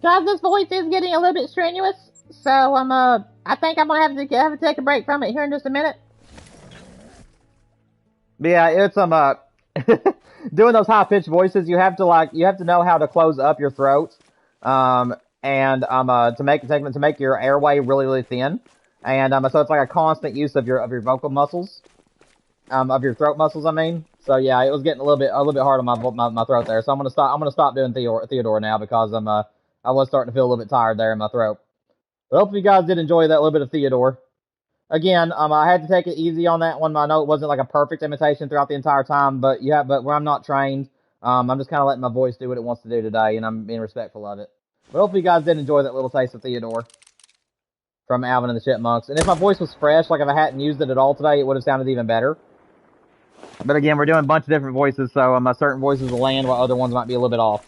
Guys, this voice is getting a little bit strenuous, so I think I'm gonna have to take a break from it here in just a minute. But yeah, it's doing those high pitched voices. You have to know how to close up your throat, and to make your airway really really thin, and so it's like a constant use of your vocal muscles, of your throat muscles. I mean, so yeah, it was getting a little bit hard on my throat there. So I'm gonna stop doing Theodore now because I was starting to feel a little bit tired there in my throat. But hopefully you guys did enjoy that little bit of Theodore. Again, I had to take it easy on that one. I know it wasn't like a perfect imitation throughout the entire time, but where I'm not trained, I'm just kind of letting my voice do what it wants to do today, and I'm being respectful of it. But hopefully you guys did enjoy that little taste of Theodore from Alvin and the Chipmunks. And if my voice was fresh, like if I hadn't used it at all today, it would have sounded even better. But again, we're doing a bunch of different voices, so certain voices will land while other ones might be a little bit off.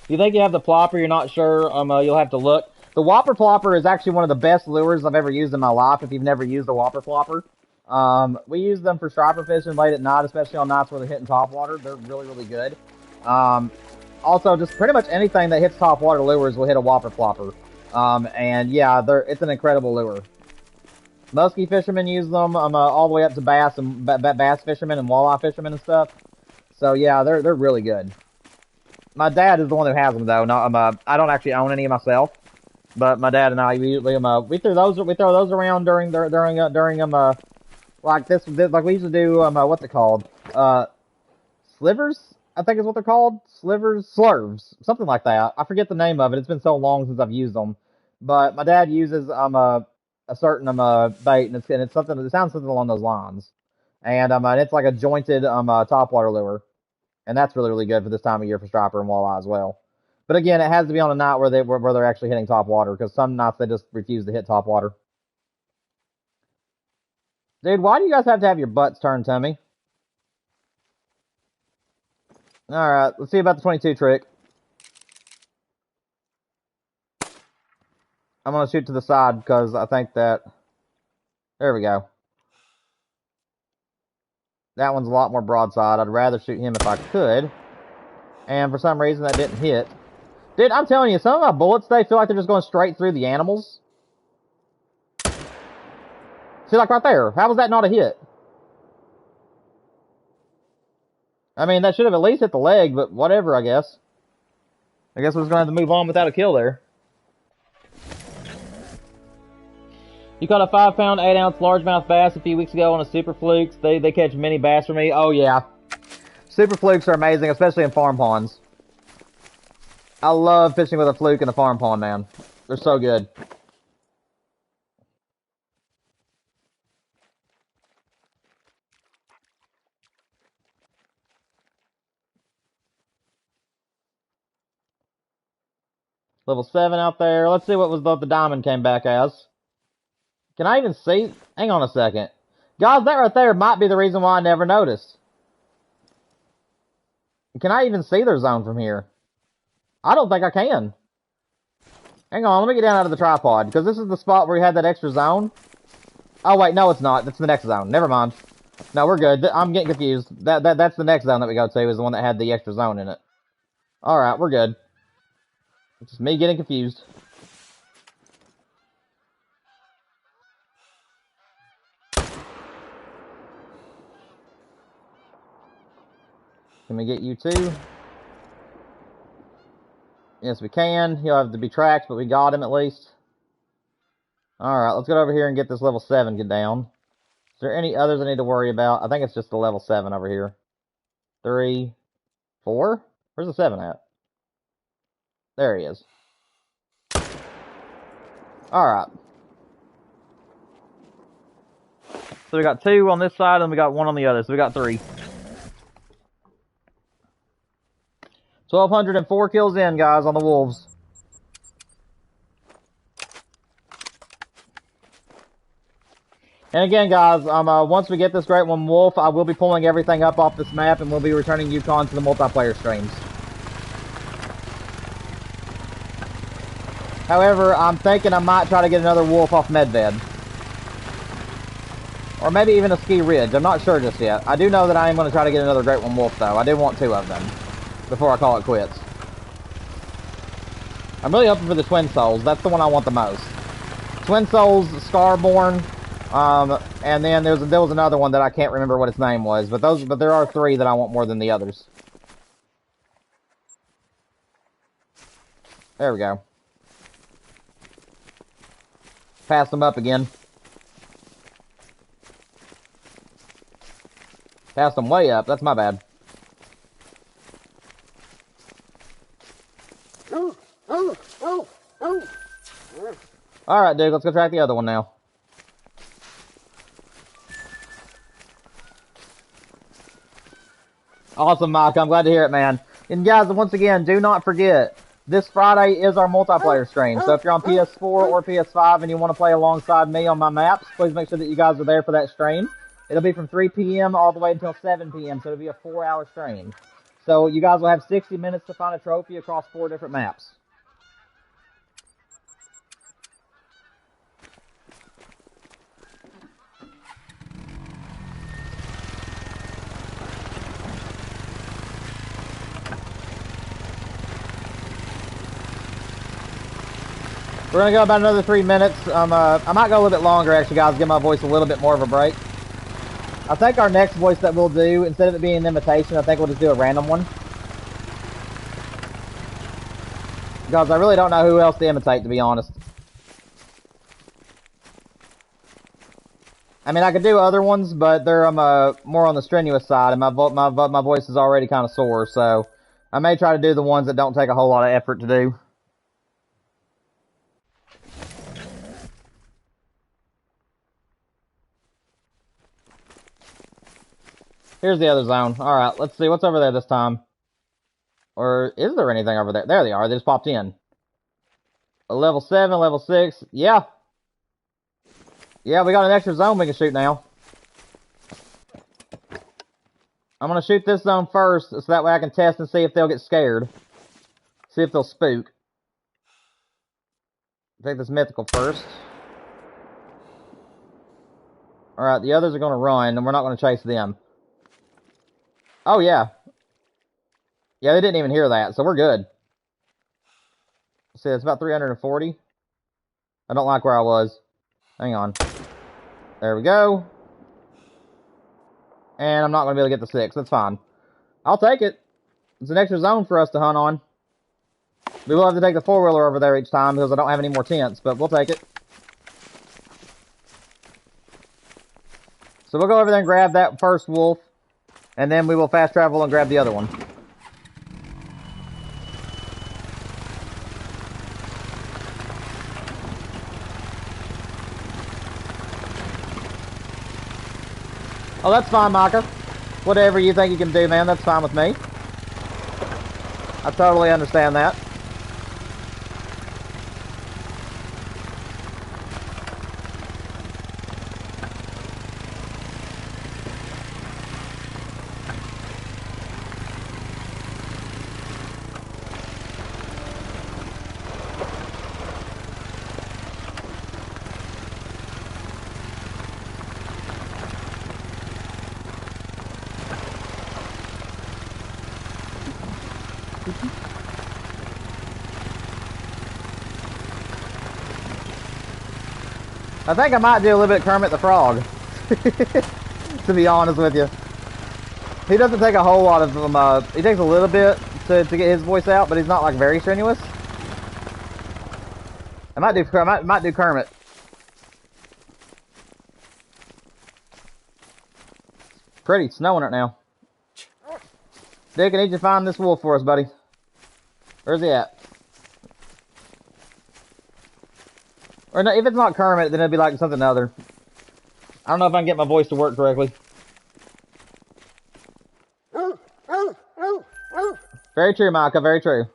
If you think you have the plopper, you're not sure, you'll have to look. The Whopper Plopper is actually one of the best lures I've ever used in my life, if you've never used a Whopper Plopper. We use them for striper fishing late at night, especially on nights where they're hitting top water. They're really, really good. Also, just pretty much anything that hits top water lures will hit a Whopper Plopper. And yeah, it's an incredible lure. Muskie fishermen use them, all the way up to bass and bass fishermen and walleye fishermen and stuff. So yeah, they're really good. My dad is the one who has them though. No, I don't actually own any myself, but my dad and I usually we throw those around during like this like we used to do what's it called, slivers, I think is what they're called, slurves, something like that. I forget the name of it. It's been so long since I've used them, but my dad uses a certain bait, and it's something, it sounds something along those lines, and it's like a jointed topwater lure. And that's really, really good for this time of year for striper and walleye as well. But again, it has to be on a night where they're actually hitting top water, because some nights they just refuse to hit top water. Dude, why do you guys have to have your butts turned to me? Alright, let's see about the 22 trick. I'm going to shoot to the side because I think that... There we go. That one's a lot more broadside. I'd rather shoot him if I could. And for some reason that didn't hit. Dude, I'm telling you, some of my bullets, they feel like they're just going straight through the animals. See, like right there. How was that not a hit? I mean, that should have at least hit the leg, but whatever, I guess. I guess we're just going to have to move on without a kill there. You caught a 5-pound, 8-ounce largemouth bass a few weeks ago on a Super Flukes. They catch mini bass for me. Oh, yeah. Super Flukes are amazing, especially in farm ponds. I love fishing with a fluke in a farm pond, man. They're so good. Level 7 out there. Let's see what the diamond came back as. Can I even see? Hang on a second. Guys, that right there might be the reason why I never noticed. Can I even see their zone from here? I don't think I can. Hang on, let me get down out of the tripod, because this is the spot where we had that extra zone. Oh, wait, no, it's not. That's the next zone. Never mind. No, we're good. I'm getting confused. That's the next zone that we go to, is the one that had the extra zone in it. Alright, we're good. It's just me getting confused. Can we get you too? Yes, we can. He'll have to be tracked, but we got him at least. Alright, let's go over here and get this level 7 get down. Is there any others I need to worry about? I think it's just the level 7 over here. 3, 4? Where's the 7 at? There he is. Alright. So we got 2 on this side and we got 1 on the other, so we got 3. 1,204 kills in, guys, on the wolves. And again, guys, once we get this Great One Wolf, I will be pulling everything up off this map, and we'll be returning Yukon to the multiplayer streams. However, I'm thinking I might try to get another wolf off Medved. Or maybe even a Ski Ridge. I'm not sure just yet. I do know that I am going to try to get another Great One Wolf, though. I do want 2 of them before I call it quits. I'm really hoping for the Twin Souls. That's the one I want the most. Twin Souls, Scarborn, and then there was another one that I can't remember what its name was. But there are 3 that I want more than the others. There we go. Passed them up again. Passed them way up. That's my bad. Alright, dude, let's go track the other one now. Awesome, Mike. I'm glad to hear it, man. And guys, once again, do not forget, this Friday is our multiplayer stream. So if you're on PS4 or PS5 and you want to play alongside me on my maps, please make sure that you guys are there for that stream. It'll be from 3 p.m. all the way until 7 p.m., so it'll be a 4-hour stream. So you guys will have 60 minutes to find a trophy across 4 different maps. We're going to go about another 3 minutes. I might go a little bit longer, actually, guys, give my voice a little bit more of a break. I think our next voice that we'll do, instead of it being an imitation, I think we'll just do a random one. Because I really don't know who else to imitate, to be honest. I mean, I could do other ones, but they're more on the strenuous side, and my voice is already kind of sore, so I may try to do the ones that don't take a whole lot of effort to do. Here's the other zone. Alright, let's see. What's over there this time? Or is there anything over there? There they are. They just popped in. A level 7, level 6. Yeah. Yeah, we got an extra zone we can shoot now. I'm going to shoot this zone first, so that way I can test and see if they'll get scared. See if they'll spook. Take this mythical first. Alright, the others are going to run, and we're not going to chase them. Oh, yeah. Yeah, they didn't even hear that, so we're good. See, it's about 340. I don't like where I was. Hang on. There we go. And I'm not going to be able to get the 6. That's fine. I'll take it. It's an extra zone for us to hunt on. We will have to take the 4-wheeler over there each time because I don't have any more tents, but we'll take it. So we'll go over there and grab that first wolf. And then we will fast travel and grab the other one. Oh, that's fine, Micah. Whatever you think you can do, man, that's fine with me. I totally understand that. I think I might do a little bit of Kermit the Frog. To be honest with you. He doesn't take a whole lot of them, he takes a little bit to get his voice out, but he's not like very strenuous. I might do Kermit. Pretty snowing it now. Dick, I need you to find this wolf for us, buddy. Where's he at? Or no, if it's not Kermit, then it'd be like something other. I don't know if I can get my voice to work correctly. Very true, Micah, very true.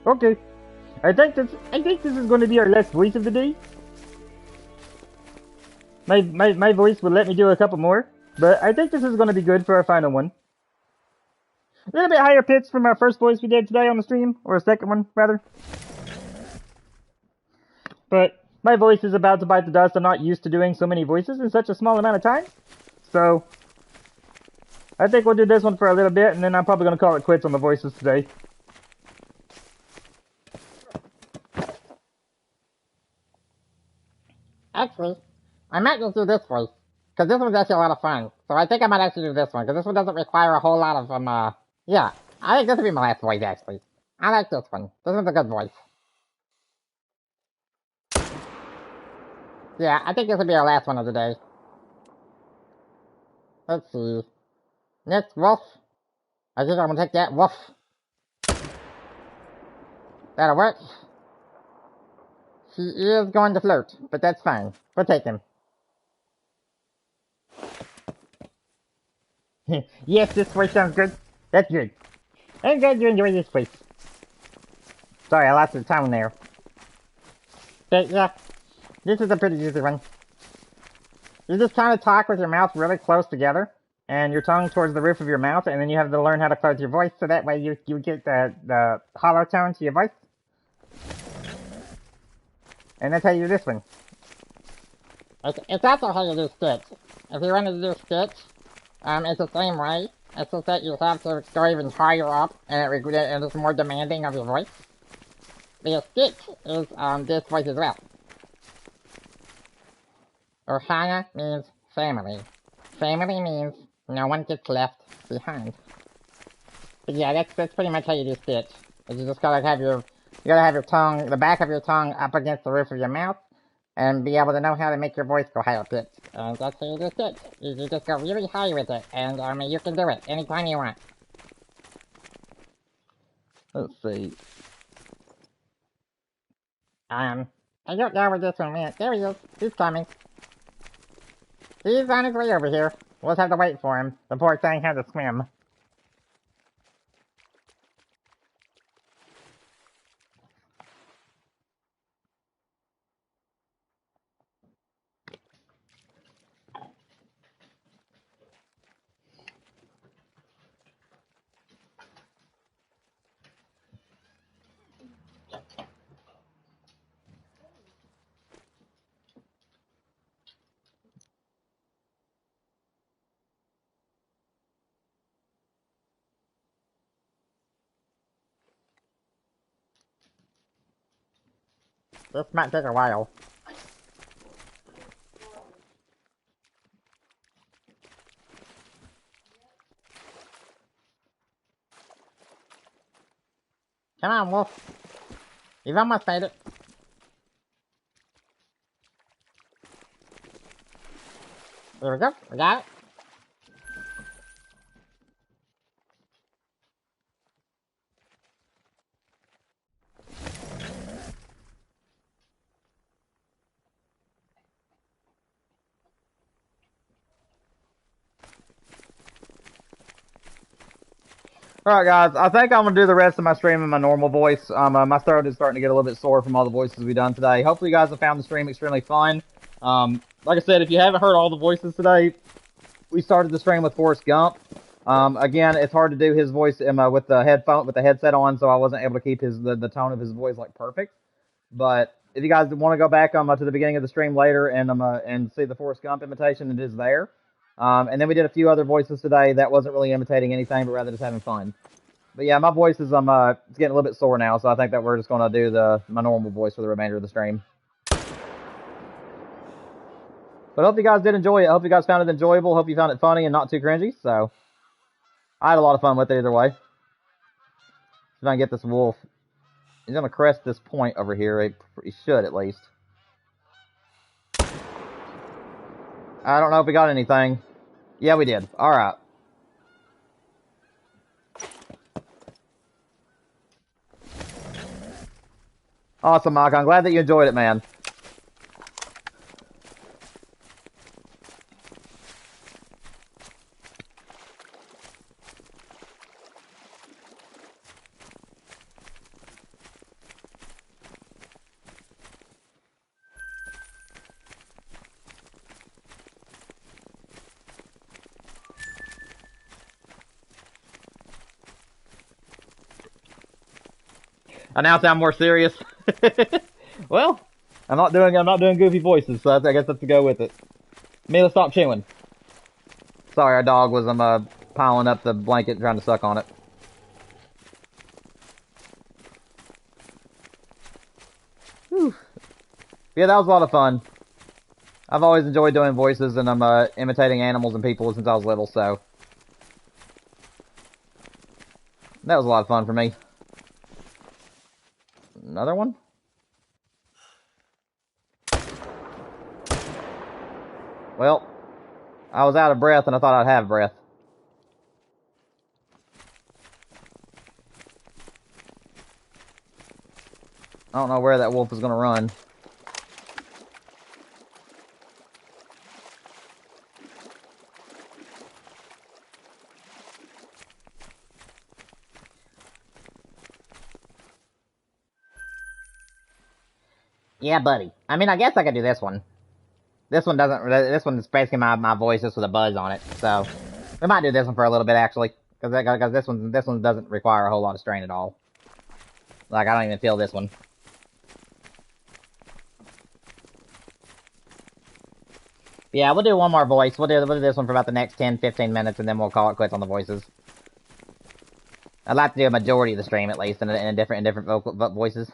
Okay. I think this is going to be our last voice of the day. My voice will let me do a couple more, but I think this is going to be good for our final one. A little bit higher pitch from our first voice we did today on the stream, or a second one, rather. But my voice is about to bite the dust. I'm not used to doing so many voices in such a small amount of time. So, I think we'll do this one for a little bit, and then I'm probably going to call it quits on the voices today. Actually, I might just do this voice, because this one's actually a lot of fun. So I think I might actually do this one, because this one doesn't require a whole lot of, yeah. I think this will be my last voice, actually. I like this one. This one's a good voice. Yeah, I think this will be our last one of the day. Let's see. Next, wolf. I think I'm gonna take that wolf. That'll work. He is going to float, but that's fine. We'll take him. Yes, this voice sounds good. That's good. I'm glad you enjoy this voice. Sorry, I lost the tone there. But yeah, this is a pretty easy one. You just kind of talk with your mouth really close together, and your tongue towards the roof of your mouth, and then you have to learn how to close your voice, so that way you get the hollow tone to your voice. And that's how you do this one. It's also how you do Stitch. If you want to do Stitch, it's the same way. It's just that you have to go even higher up, and it's more demanding of your voice. Because Stitch is this voice as well. Ohana means family. Family means no one gets left behind. But yeah, that's pretty much how you do Stitch. You just gotta have your tongue, the back of your tongue up against the roof of your mouth, and be able to know how to make your voice go higher pitch. And that's how you do Stitch. You just go really high with it, and you can do it anytime you want. Let's see. I don't know where this one went. There he is. He's coming. He's on his way over here. We'll just have to wait for him. The poor thing had to swim. This might take a while. Come on, Wolf. You've almost made it. There we go. We got it. Alright guys, I think I'm going to do the rest of my stream in my normal voice. My throat is starting to get a little bit sore from all the voices we've done today. Hopefully you guys have found the stream extremely fun. Like I said, if you haven't heard all the voices today, we started the stream with Forrest Gump. Again, it's hard to do his voice with the headset on, so I wasn't able to keep the tone of his voice like perfect. But if you guys want to go back to the beginning of the stream later and see the Forrest Gump imitation, it is there. And then we did a few other voices today that wasn't really imitating anything, but rather just having fun. But yeah, my voice is it's getting a little bit sore now, so I think that we're just going to do my normal voice for the remainder of the stream. But But I hope you guys did enjoy it. I hope you guys found it enjoyable. Hope you found it funny and not too cringy. So, I had a lot of fun with it either way. If I can get this wolf. He's going to crest this point over here. He should, at least. I don't know if we got anything. Yeah, we did. Alright. Awesome, Mike. I'm glad that you enjoyed it, man. I now sound more serious. Well, I'm not doing goofy voices, so I guess that's to go with it. Mila, stop chewing. Sorry, our dog was piling up the blanket trying to suck on it. Whew. Yeah, that was a lot of fun. I've always enjoyed doing voices, and I'm imitating animals and people since I was little, so that was a lot of fun for me. Another one? Well, I was out of breath and I thought I'd have breath. I don't know where that wolf is going to run. Yeah, buddy. I mean, I guess I could do this one. This one doesn't. This one's basically my voice just with a buzz on it. So we might do this one for a little bit actually, because this one doesn't require a whole lot of strain at all. Like I don't even feel this one. Yeah, we'll do one more voice. We'll do this one for about the next 10-15 minutes, and then we'll call it quits on the voices. I'd like to do a majority of the stream at least in different vocal voices.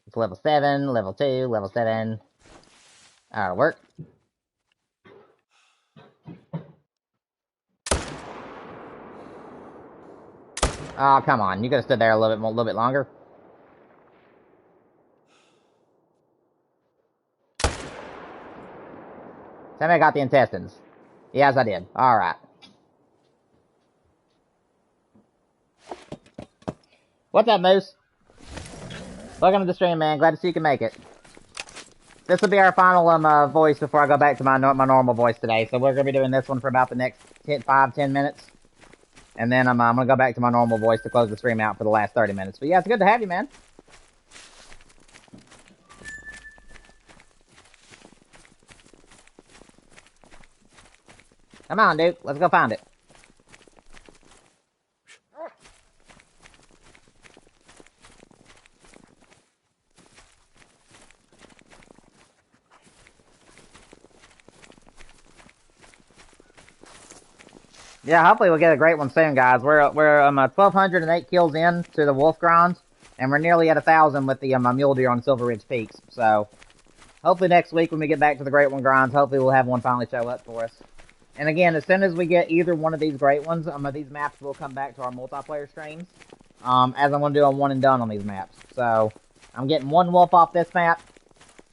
It's level 7, level 2, level 7. That'll work. Oh, come on. You could have stood there a little bit longer. Tell me I got the intestines. Yes, I did. Alright. What's up, Moose? Welcome to the stream, man. Glad to see you can make it. This will be our final voice before I go back to my normal voice today. So we're going to be doing this one for about the next 5-10 minutes. And then I'm going to go back to my normal voice to close the stream out for the last 30 minutes. But yeah, it's good to have you, man. Come on, dude. Let's go find it. Yeah, hopefully we'll get a great one soon, guys. We're 1,208 kills in to the wolf grind, and we're nearly at 1,000 with the mule deer on Silver Ridge Peaks. So hopefully next week when we get back to the great one grinds, hopefully we'll have one finally show up for us. And again, as soon as we get either one of these great ones, these maps will come back to our multiplayer streams. As I'm going to do a one and done on these maps. So I'm getting one wolf off this map.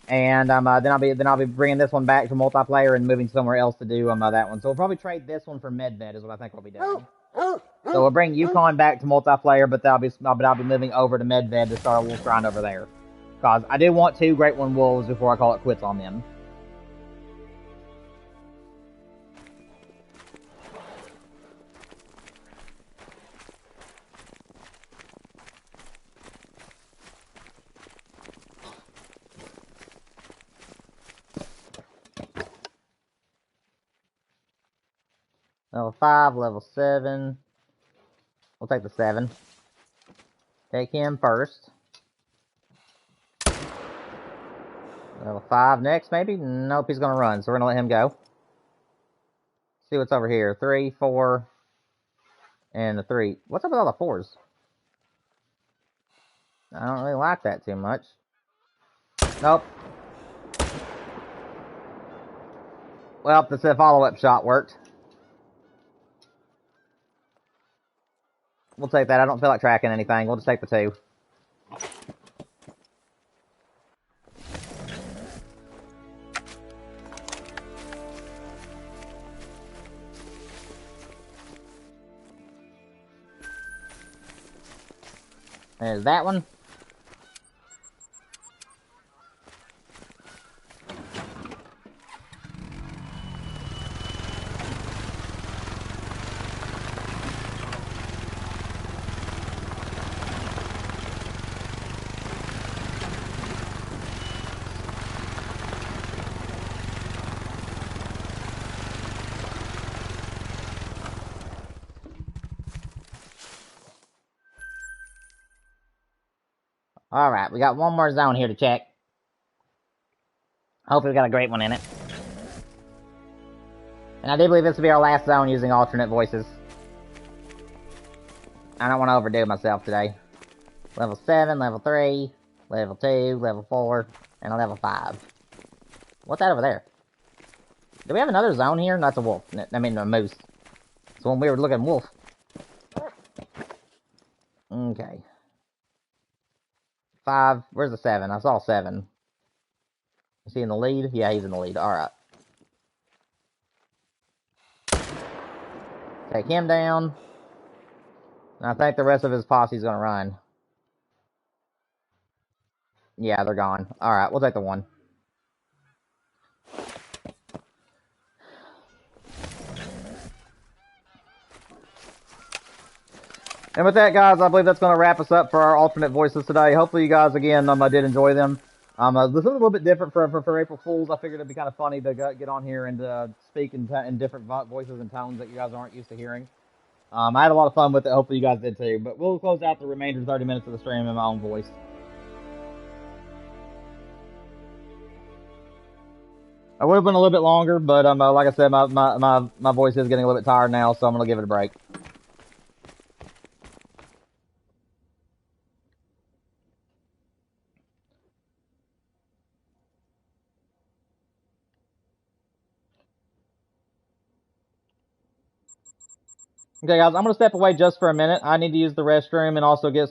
And then I'll be bringing this one back to multiplayer and moving somewhere else to do that one. So we'll probably trade this one for Medved is what I think we'll be doing. So we'll bring Yukon back to multiplayer, but I'll be moving over to Medved to start a wolf grind over there. Cause I do want 2 Great One wolves before I call it quits on them. Level 5, level 7. We'll take the 7. Take him first. Level 5 next, maybe? Nope, he's gonna run, so we're gonna let him go. See what's over here. 3, 4, and the 3. What's up with all the 4s? I don't really like that too much. Nope. Well, the follow-up shot worked. We'll take that. I don't feel like tracking anything. We'll just take the 2. There's that one. Alright, we got one more zone here to check. Hopefully we got a great one in it. And I do believe this will be our last zone using alternate voices. I don't want to overdo myself today. Level 7, level 3, level 2, level 4, and a level 5. What's that over there? Do we have another zone here? No, that's a wolf. I mean, a moose. So when we were looking wolf. Okay. 5. Where's the 7? I saw 7. Is he in the lead? Yeah, he's in the lead. Alright. Take him down. And I think the rest of his posse's gonna run. Yeah, they're gone. Alright, we'll take the 1. And with that, guys, I believe that's going to wrap us up for our alternate voices today. Hopefully you guys, again, I did enjoy them. This is a little bit different for April Fools. I figured it'd be kind of funny to get on here and speak in different voices and tones that you guys aren't used to hearing. I had a lot of fun with it. Hopefully you guys did too. But we'll close out the remainder 30 minutes of the stream in my own voice. I would have been a little bit longer, but like I said, my voice is getting a little bit tired now, so I'm going to give it a break. Okay, guys, I'm going to step away just for a minute. I need to use the restroom and also get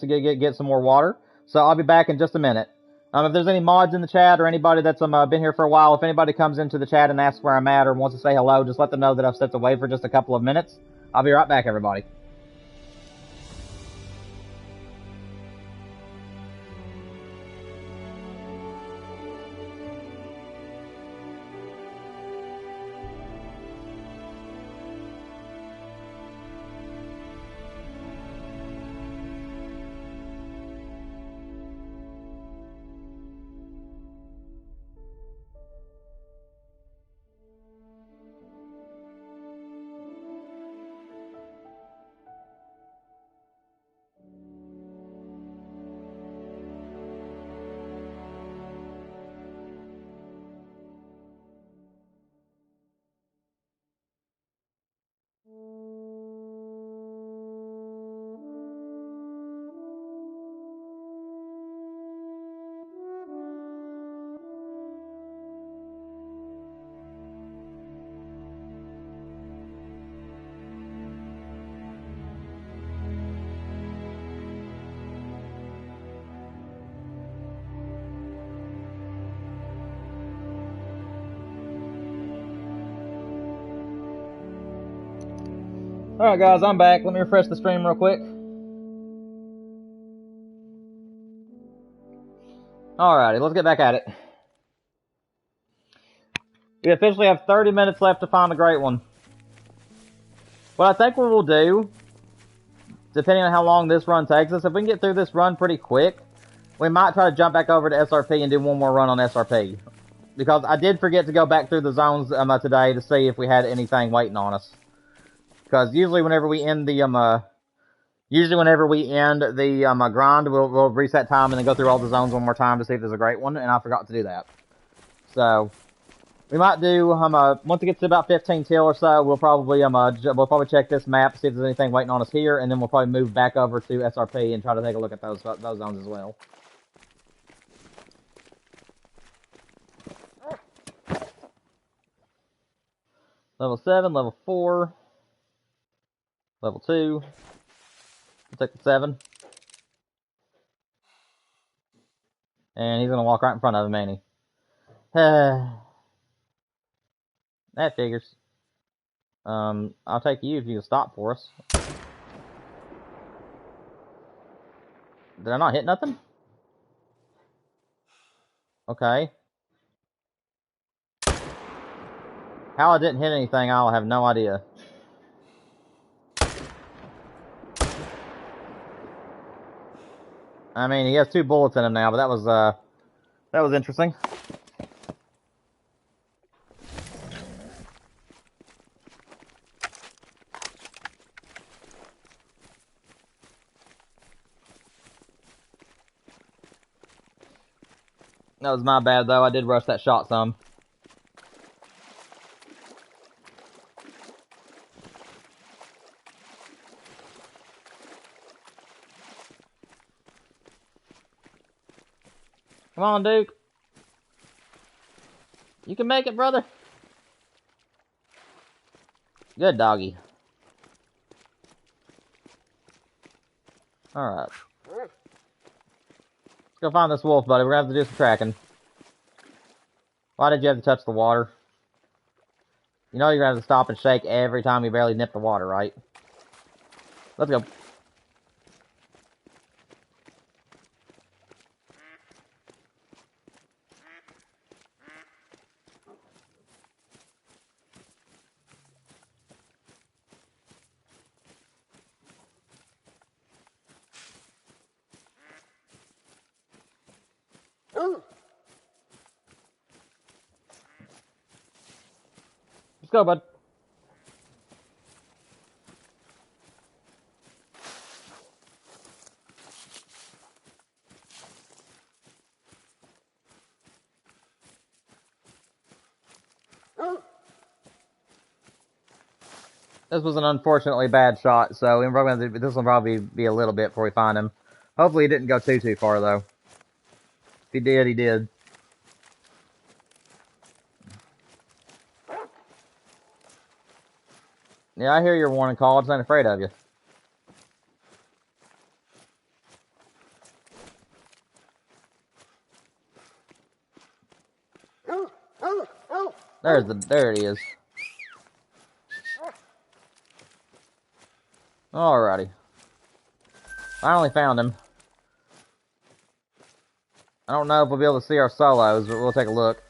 some more water. So I'll be back in just a minute. If there's any mods in the chat or anybody that's been here for a while, if anybody comes into the chat and asks where I'm at or wants to say hello, just let them know that I've stepped away for just a couple of minutes. I'll be right back, everybody. Alright guys, I'm back. Let me refresh the stream real quick. Alrighty, let's get back at it. We officially have 30 minutes left to find a great one. What I think what we'll do, depending on how long this run takes us, if we can get through this run pretty quick, we might try to jump back over to SRP and do one more run on SRP. Because I did forget to go back through the zones today to see if we had anything waiting on us. Because usually whenever we end the grind, we'll reset time and then go through all the zones one more time to see if there's a great one, and I forgot to do that. So we might do once it gets to about 15 till or so, we'll probably check this map, see if there's anything waiting on us here, and then we'll probably move back over to SRP and try to take a look at those zones as well. Level 7, level 4, level 2. We'll take the 7. And he's gonna walk right in front of him, ain't he? That figures. I'll take you if you can stop for us. Did I not hit nothing? Okay. How I didn't hit anything, I'll have no idea. I mean, he has 2 bullets in him now, but that was interesting. That was my bad, though. I did rush that shot some. Come on, Duke. You can make it, brother. Good doggy. Alright. Let's go find this wolf, buddy. We're gonna have to do some tracking. Why did you have to touch the water? You know you're gonna have to stop and shake every time you barely nip the water, right? Let's go. Let's go, bud. This was an unfortunately bad shot, so this will probably be a little bit before we find him. Hopefully he didn't go too far, though. If he did, he did. Yeah, I hear your warning call. I just ain't afraid of you. There it is. Alrighty. Finally found him. I don't know if we'll be able to see our solos, but we'll take a look.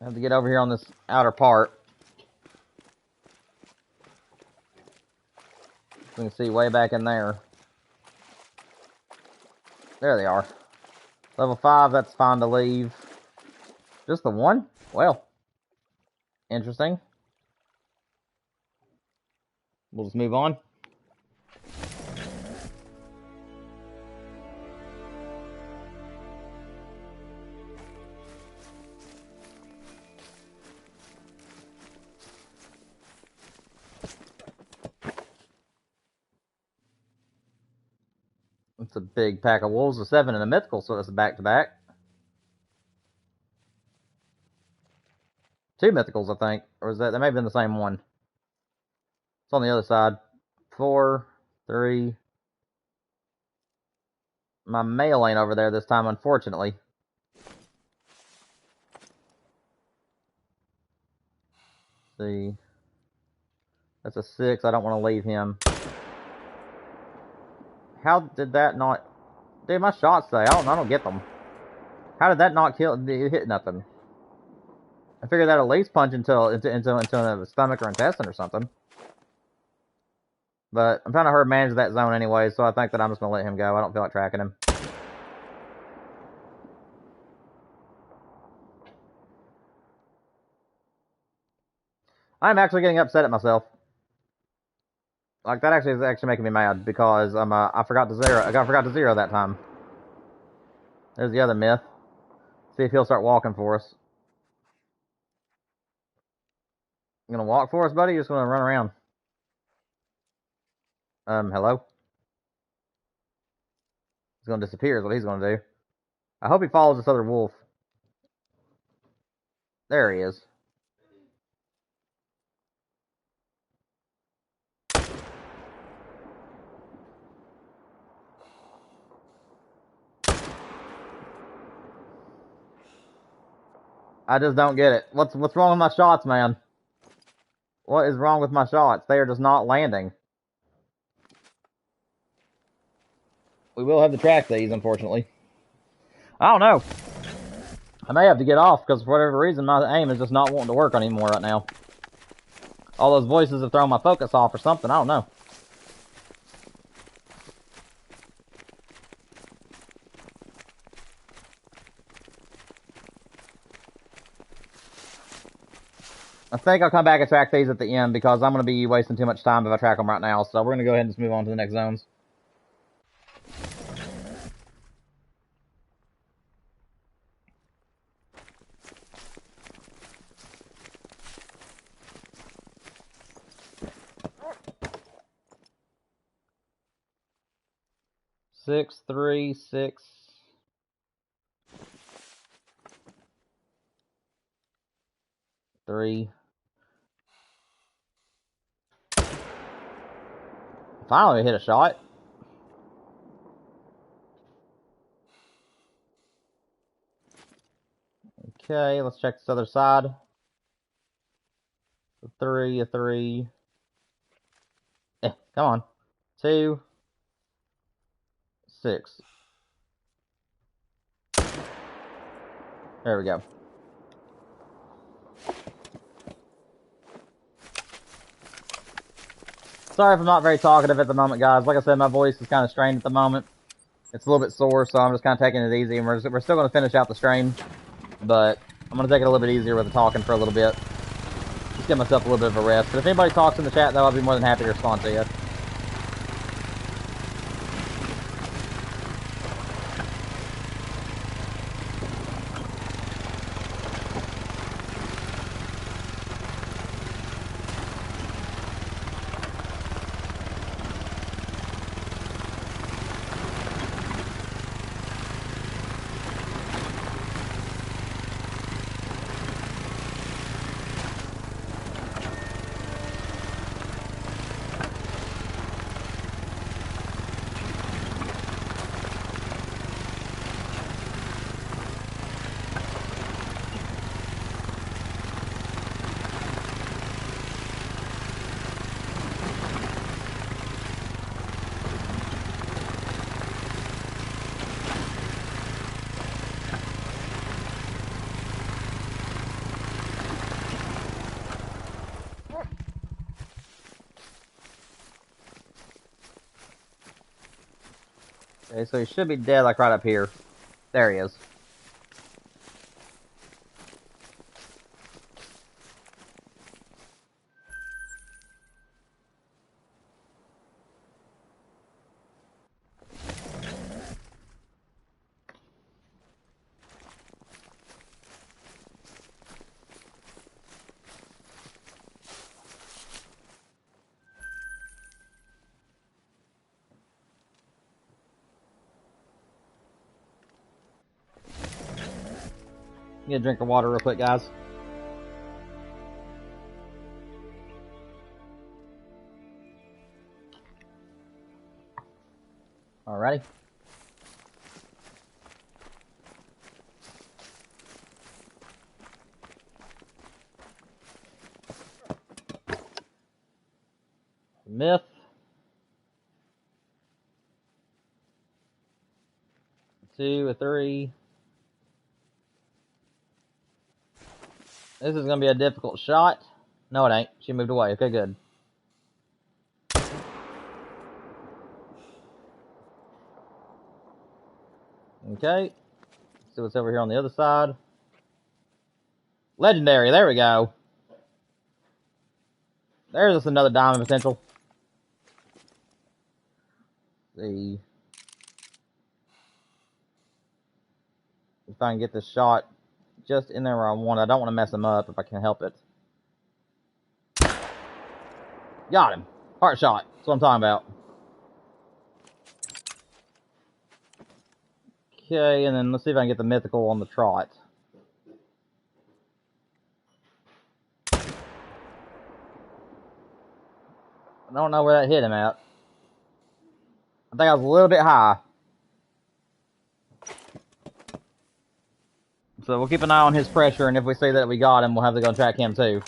I have to get over here on this outer part. We can see way back in there. There they are. Level 5, that's fine to leave. Just the one? Well, interesting. We'll just move on. It's a big pack of wolves, a 7 and a mythical, so it's a back-to-back. 2 mythicals, I think. Or is that may have been the same one. It's on the other side. 4, 3. My mail ain't over there this time, unfortunately. See. That's a 6. I don't want to leave him. How did that not... Dude, my shots say. I don't get them. How did that not kill... It hit nothing. I figured that at least punch into a stomach or intestine or something. But I'm trying to herd manage that zone anyway, so I think that I'm just going to let him go. I don't feel like tracking him. I'm actually getting upset at myself. Like, that actually is actually making me mad, because I forgot to zero that time. There's the other myth. See if he'll start walking for us. You gonna walk for us, buddy? You're just gonna run around. Hello? He's gonna disappear is what he's gonna do. I hope he follows this other wolf. There he is. I just don't get it. What's wrong with my shots, man? What is wrong with my shots? They are just not landing. We will have to track these, unfortunately. I don't know. I may have to get off, because for whatever reason, my aim is just not wanting to work anymore right now. All those voices have thrown my focus off or something. I don't know. I think I'll come back and track these at the end, because I'm going to be wasting too much time if I track them right now. So we're going to go ahead and just move on to the next zones. Six, 3, 6. 3. Finally hit a shot. Okay, let's check this other side. A 3, a 3. Come on. 2, 6. There we go. Sorry if I'm not very talkative at the moment, guys. Like I said, my voice is kind of strained at the moment. It's a little bit sore, so I'm just kind of taking it easy. And we're still going to finish out the stream, but I'm going to take it a little bit easier with the talking for a little bit. Just give myself a little bit of a rest. But if anybody talks in the chat, though, I'll be more than happy to respond to you. Okay, so he should be dead, like, right up here. There he is. Get a drink of water real quick, guys. Alrighty. Myth. 2, a 3. This is going to be a difficult shot. No, it ain't. She moved away. Okay, good. Okay. Let's see what's over here on the other side. Legendary. There we go. There's just another diamond potential. see if I can get this shot just in there where I want it. I don't want to mess him up if I can help it. Got him. Heart shot. That's what I'm talking about. Okay, and then let's see if I can get the mythical on the trot. I don't know where that hit him at. I think I was a little bit high. So we'll keep an eye on his pressure, and if we see that we got him, we'll have to go track him too.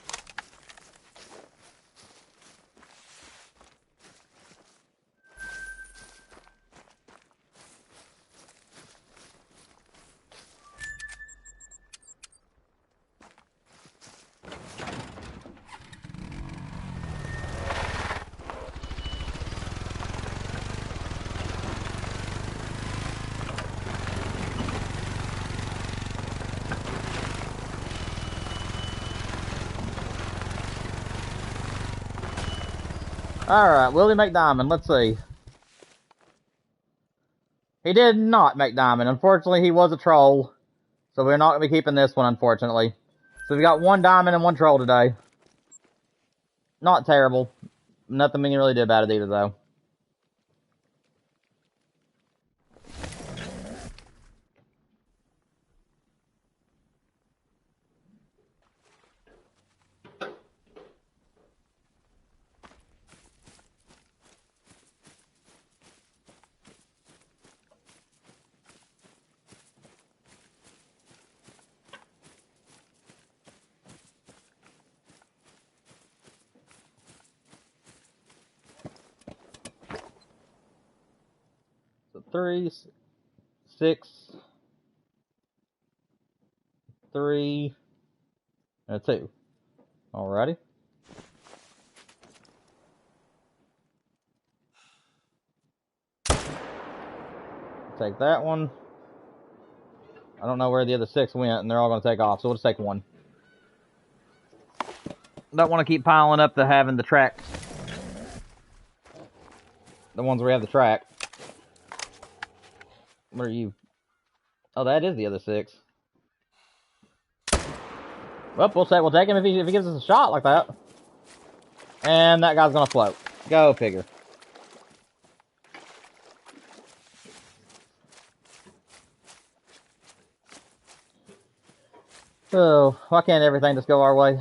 Alright, will he make diamond? Let's see. He did not make diamond. Unfortunately, he was a troll. So we're not going to be keeping this one, unfortunately. So we got 1 diamond and 1 troll today. Not terrible. Nothing we can really do about it either, though. So 3, 6, 3, and a 2. Alrighty. Take that one. I don't know where the other 6 went, and they're all going to take off, so we'll just take 1. Don't want to keep piling up the having the tracks. The ones where we have the track. Where are you? Oh, that is the other 6. Well, we'll take him if he gives us a shot like that. And that guy's gonna float. Go figure. So, why can't everything just go our way?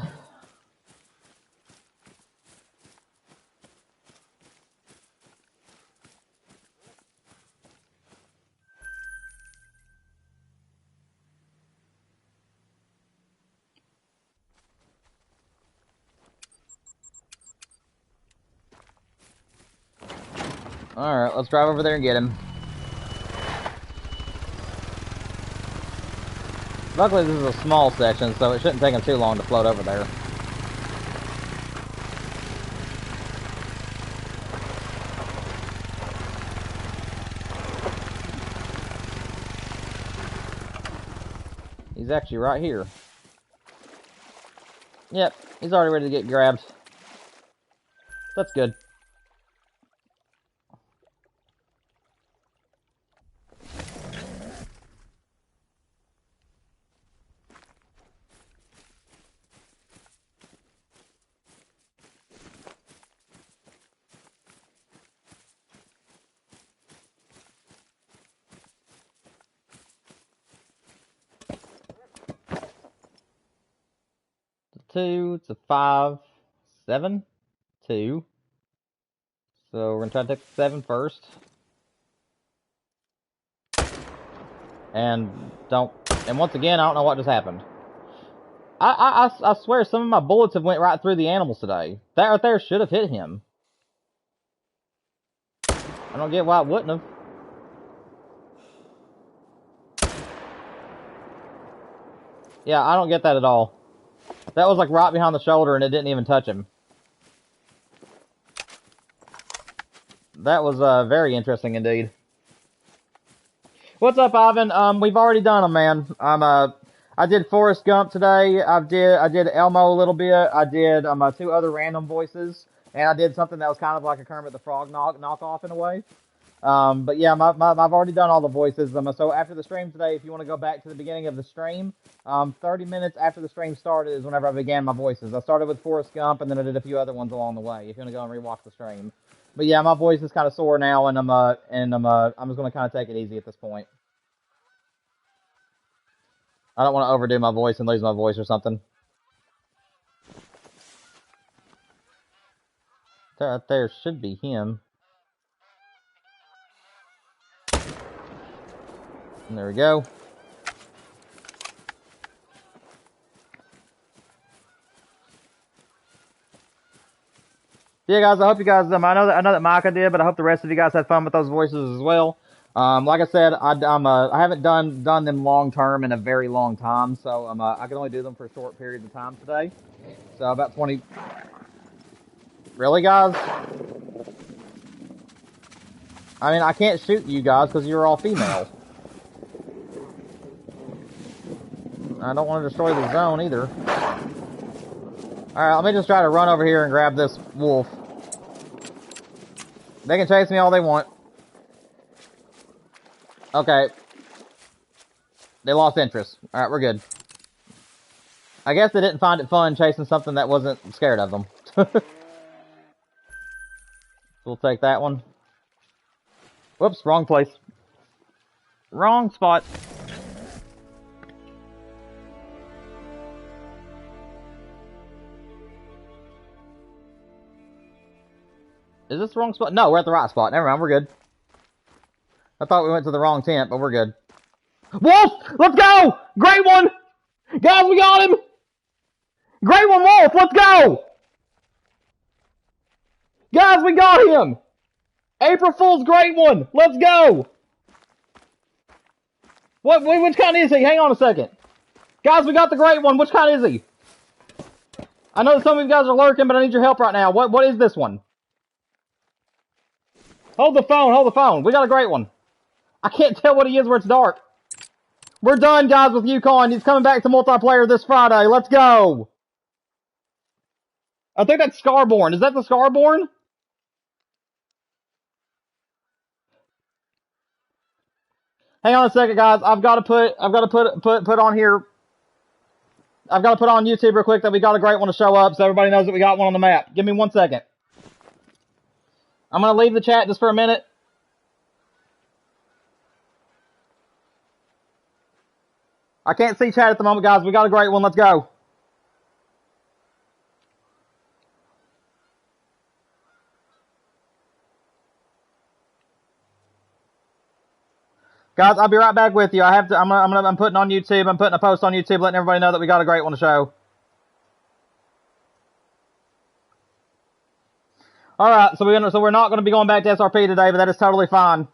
Alright, let's drive over there and get him. Luckily, this is a small section, so it shouldn't take him too long to float over there. He's actually right here. Yep, he's already ready to get grabbed. That's good. It's a 2, it's a 5, 7, 2. So we're gonna try to take the 7 first. And once again, I don't know what just happened. I swear some of my bullets have went right through the animals today. That right there should have hit him. I don't get why it wouldn't have. Yeah, I don't get that at all. That was like right behind the shoulder and it didn't even touch him. That was very interesting indeed. What's up, Ivan? We've already done them, man. I did Forrest Gump today. I did Elmo a little bit. I did 2 other random voices, and I did something that was kind of like a Kermit the Frog knockoff in a way. But yeah, I've already done all the voices. So after the stream today, if you want to go back to the beginning of the stream, 30 minutes after the stream started is whenever I began my voices. I started with Forrest Gump, and then I did a few other ones along the way. If you want to go and rewatch the stream. But yeah, my voice is kind of sore now, and I'm just gonna kind of take it easy at this point. I don't want to overdo my voice and lose my voice or something. There should be him. And there we go. Yeah, guys, I hope you guys. I know that Micah did, but I hope the rest of you guys had fun with those voices as well. Like I said, I haven't done them long term in a very long time, so I can only do them for short periods of time today. So about 20. Really, guys? I mean, I can't shoot you guys because you're all female. I don't want to destroy the zone either. Alright, let me just try to run over here and grab this wolf. They can chase me all they want. Okay. They lost interest. Alright, we're good. I guess they didn't find it fun chasing something that wasn't scared of them. We'll take that one. Whoops, wrong place. Wrong spot. Is this the wrong spot? No, we're at the right spot. Never mind, we're good. I thought we went to the wrong tent, but we're good. Wolf! Let's go! Great one! Guys, we got him! Great one, Wolf! Let's go! Guys, we got him! April Fool's great one! Let's go! Which kind is he? Hang on a second. Guys, we got the great one. Which kind is he? I know that some of you guys are lurking, but I need your help right now. What is this one? Hold the phone, hold the phone. We got a great one. I can't tell what he is where it's dark. We're done, guys, with Yukon. He's coming back to multiplayer this Friday. Let's go. I think that's Scarborn. Is that the Scarborn? Hang on a second, guys. I've got to put on here. I've got to put on YouTube real quick that we got a great one to show up so everybody knows that we got one on the map. Give me 1 second. I'm going to leave the chat just for a minute. I can't see chat at the moment, guys. We got a great one. Let's go. Guys, I'll be right back with you. I'm putting on YouTube. I'm putting a post on YouTube letting everybody know that we got a great one to show. Alright, so we're not going to be going back to SRP today, but that is totally fine.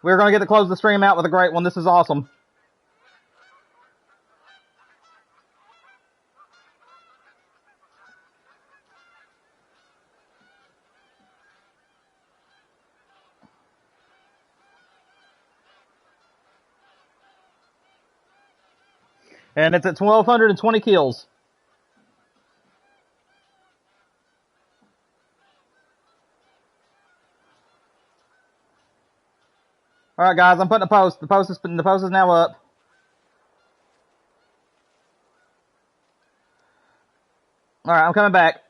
We're going to get to close the stream out with a great one. This is awesome. And it's at 1,220 kills. Alright, guys, I'm putting a post. The post is now up. Alright, I'm coming back.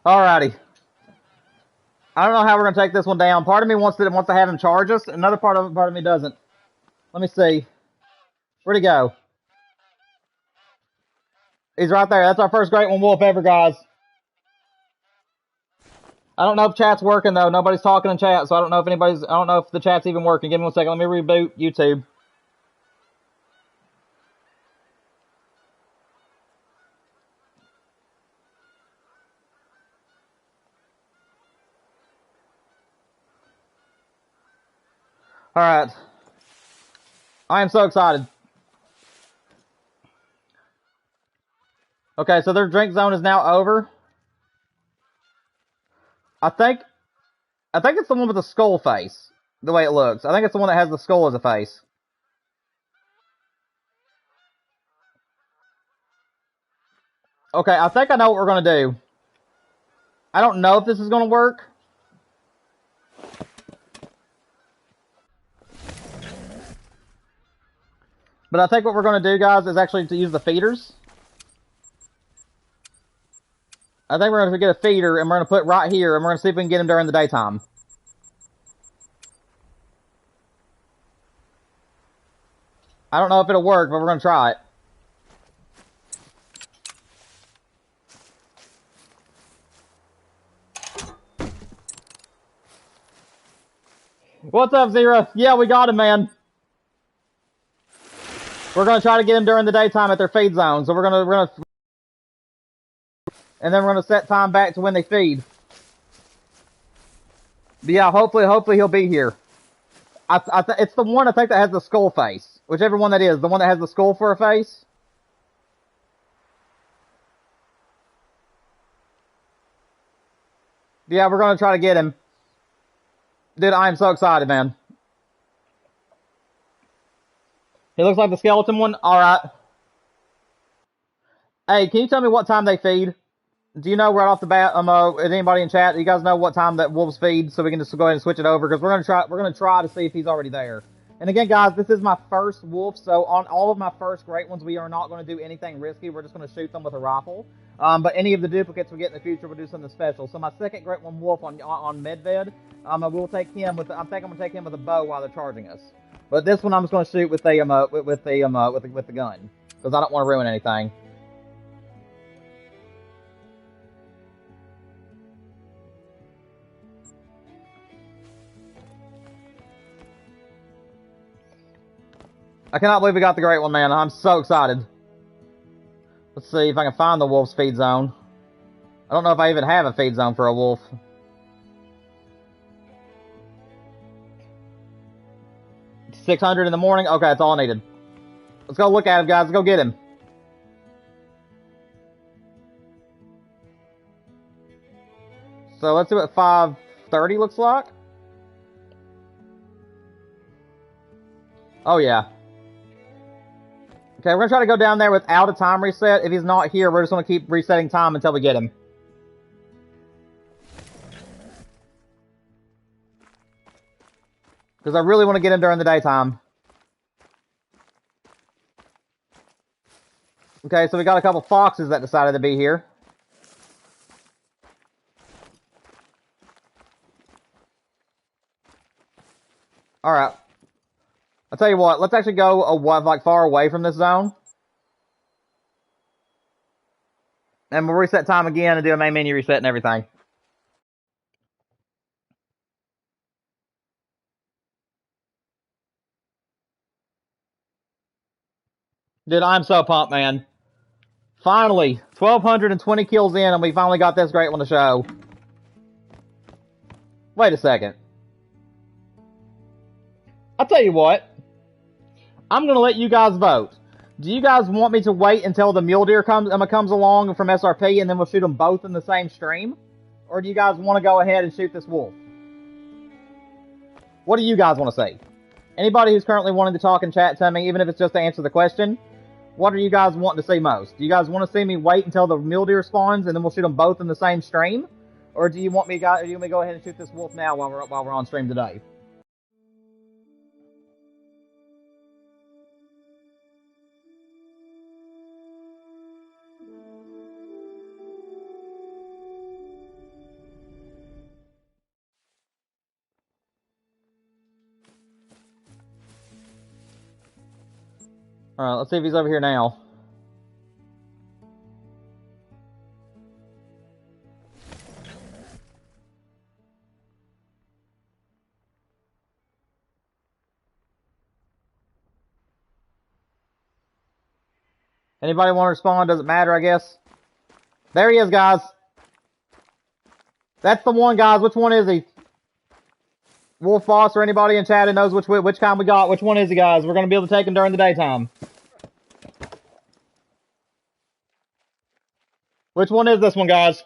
Alrighty. I don't know how we're going to take this one down. Part of me wants to have him charge us. Another part of me doesn't. Let me see. Where'd he go? He's right there. That's our first great one wolf ever, guys. I don't know if chat's working, though. Nobody's talking in chat, so I don't know if the chat's even working. Give me 1 second. Let me reboot YouTube. Alright. I am so excited. Okay, so their drink zone is now over. I think it's the one with the skull face, the way it looks. I think it's the one that has the skull as a face. Okay, I think I know what we're going to do. I don't know if this is going to work. But I think what we're going to do, guys, is actually to use the feeders. I think we're going to get a feeder, and we're going to put it right here, and we're going to see if we can get him during the daytime. I don't know if it'll work, but we're going to try it. What's up, Zero? Yeah, we got him, man. We're going to try to get him during the daytime at their feed zone. So we're going to and then we're going to set time back to when they feed. But yeah, hopefully he'll be here. It's the one I think that has the skull face. Whichever one that is, the one that has the skull for a face. Yeah, we're going to try to get him. Dude, I am so excited, man. He looks like the skeleton one? Alright. Hey, can you tell me what time they feed? Do you know right off the bat, is anybody in chat, do you guys know what time that wolves feed so we can just go ahead and switch it over? Because we're gonna try to see if he's already there. And again, guys, this is my first wolf, so on all of my first great ones, we are not going to do anything risky. We're just going to shoot them with a rifle. But any of the duplicates we get in the future, we'll do something special. So my second great one wolf on Medved, we'll take him with. I think I'm gonna take him with a bow while they're charging us. But this one I'm just going to shoot with the gun because I don't want to ruin anything. I cannot believe we got the great one, man. I'm so excited. Let's see if I can find the wolf's feed zone. I don't know if I even have a feed zone for a wolf. $600 in the morning? Okay, that's all I needed. Let's go look at him, guys. Let's go get him. So let's do it 5:30, looks like. Oh, yeah. Okay, we're going to try to go down there without a time reset. If he's not here, we're just going to keep resetting time until we get him. Because I really want to get him during the daytime. Okay, so we got a couple foxes that decided to be here. Alright. I'll tell you what, let's actually go like far away from this zone. And we'll reset time again and do a main menu reset and everything. Dude, I'm so pumped, man. Finally, 1,220 kills in and we finally got this great one to show. Wait a second. I'll tell you what. I'm going to let you guys vote. Do you guys want me to wait until the mule deer comes along from SRP and then we'll shoot them both in the same stream? Or do you guys want to go ahead and shoot this wolf? What do you guys want to say? Anybody who's currently wanting to talk in chat, tell me, even if it's just to answer the question, what are you guys wanting to see most? Do you guys want to see me wait until the mule deer spawns and then we'll shoot them both in the same stream? Or do you want me to go ahead and shoot this wolf now while we're on stream today? Alright, let's see if he's over here now. Anybody want to respond? Doesn't matter, I guess. There he is, guys. That's the one, guys. Which one is he? Wolf Boss or anybody in chat who knows which kind we got? Which one is he, guys? We're going to be able to take him during the daytime. Which one is this one, guys?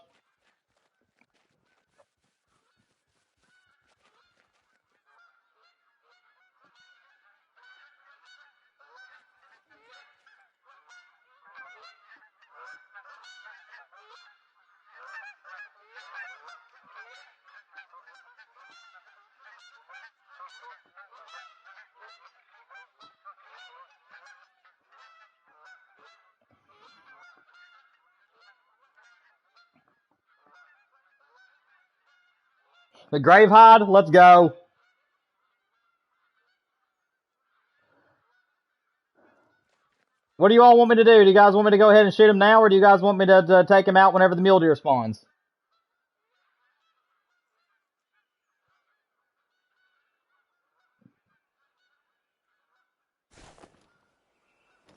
The Gravehide, let's go. What do you all want me to do? Do you guys want me to go ahead and shoot him now, or do you guys want me to take him out whenever the mule deer spawns?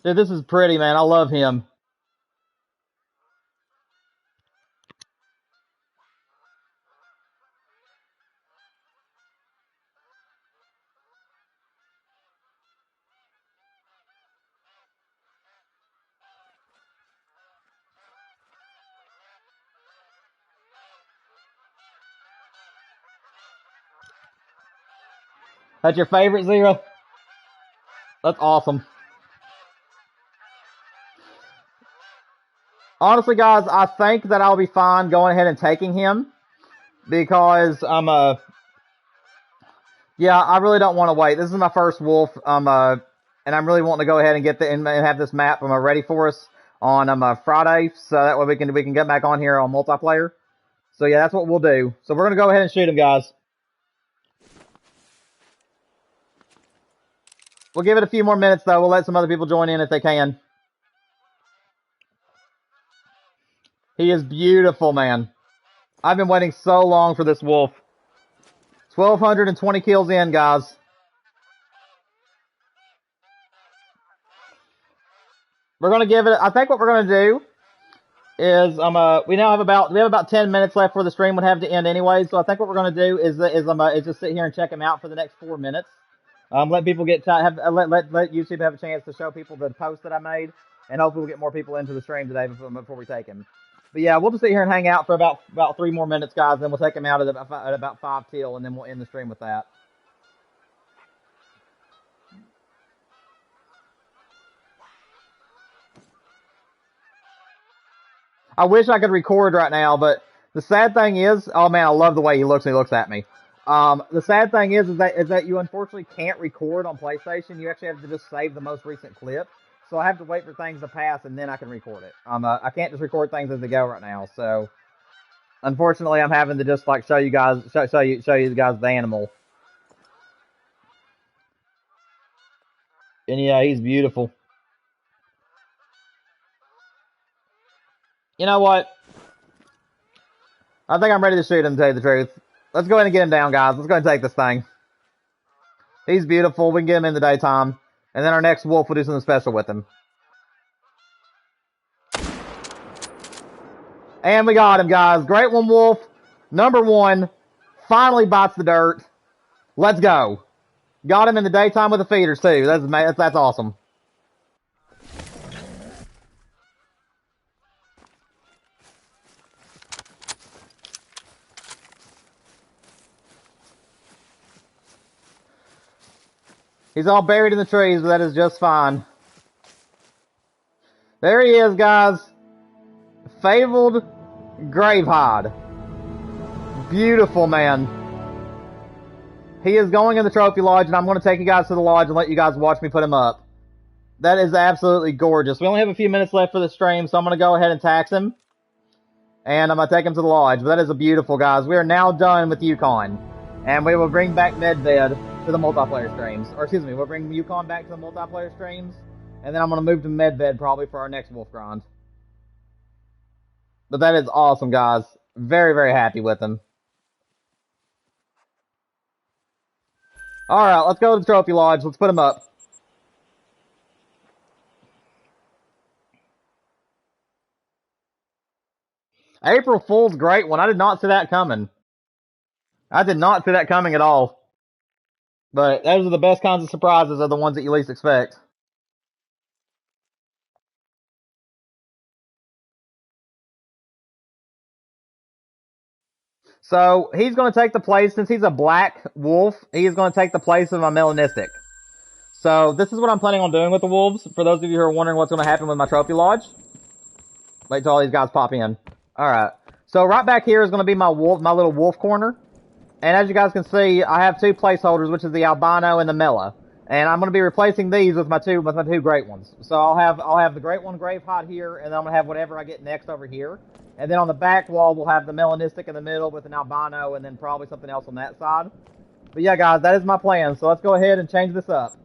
Dude, this is pretty, man. I love him. That's your favorite, Zero? That's awesome. Honestly, guys, I think that I'll be fine going ahead and taking him because yeah, I really don't want to wait. This is my first wolf, and I'm really wanting to go ahead and get and have this map ready for us on Friday, so that way we can get back on here on multiplayer. So yeah, that's what we'll do. So we're gonna go ahead and shoot him, guys. We'll give it a few more minutes though. We'll let some other people join in if they can. He is beautiful, man. I've been waiting so long for this wolf. 1,220 kills in, guys. We're gonna give it. I think what we're gonna do is we have about 10 minutes left for the stream would have to end anyway. So I think what we're gonna do is just sit here and check him out for the next 4 minutes. Let people let YouTube have a chance to show people the post that I made, and hopefully we'll get more people into the stream today before we take him. But yeah, we'll just sit here and hang out for about 3 more minutes, guys. Then we'll take him out at about 5 till, and then we'll end the stream with that. I wish I could record right now, but the sad thing is, oh man, I love the way he looks when he looks at me. The sad thing is that you unfortunately can't record on PlayStation. You actually have to just save the most recent clip. So I have to wait for things to pass and then I can record it. I can't just record things as they go right now. So unfortunately, I'm having to just like show you guys the animal. And yeah, he's beautiful. You know what? I think I'm ready to shoot him, to tell you the truth. Let's go ahead and get him down, guys. Let's go ahead and take this thing. He's beautiful. We can get him in the daytime. And then our next wolf will do something special with him. And we got him, guys. Great one, wolf. Number 1. Finally bites the dirt. Let's go. Got him in the daytime with the feeders, too. That's awesome. He's all buried in the trees, but that is just fine. There he is, guys. Fabled Gravehide. Beautiful, man. He is going in the trophy lodge, and I'm going to take you guys to the lodge and let you guys watch me put him up. That is absolutely gorgeous. We only have a few minutes left for the stream, so I'm going to go ahead and tax him. And I'm going to take him to the lodge. But that is a beautiful, guys. We are now done with Yukon. And we will bring back Medved to the multiplayer streams. Or excuse me, we'll bring Yukon back to the multiplayer streams. And then I'm going to move to Medved probably for our next wolf grind. But that is awesome, guys. Very, very happy with him. Alright, let's go to the trophy lodge. Let's put him up. April Fool's great one. I did not see that coming. I did not see that coming at all. But those are the best kinds of surprises, are the ones that you least expect. So, he's going to take the place, since he's a black wolf, he is going to take the place of my melanistic. So, this is what I'm planning on doing with the wolves, for those of you who are wondering what's going to happen with my trophy lodge. Wait till all these guys pop in. Alright. So, right back here is going to be my little wolf corner. And as you guys can see, I have 2 placeholders, which is the albino and the mela. And I'm going to be replacing these with my two great ones. So I'll have the great one grave hot here, and then I'm going to have whatever I get next over here. And then on the back wall, we'll have the melanistic in the middle with an albino, and then probably something else on that side. But yeah, guys, that is my plan. So let's go ahead and change this up.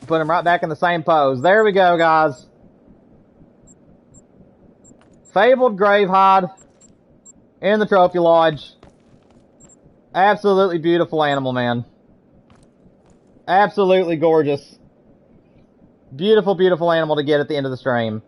Put him right back in the same pose. There we go, guys. Fabled Gravehide in the Trophy Lodge. Absolutely beautiful animal, man. Absolutely gorgeous. Beautiful, beautiful animal to get at the end of the stream.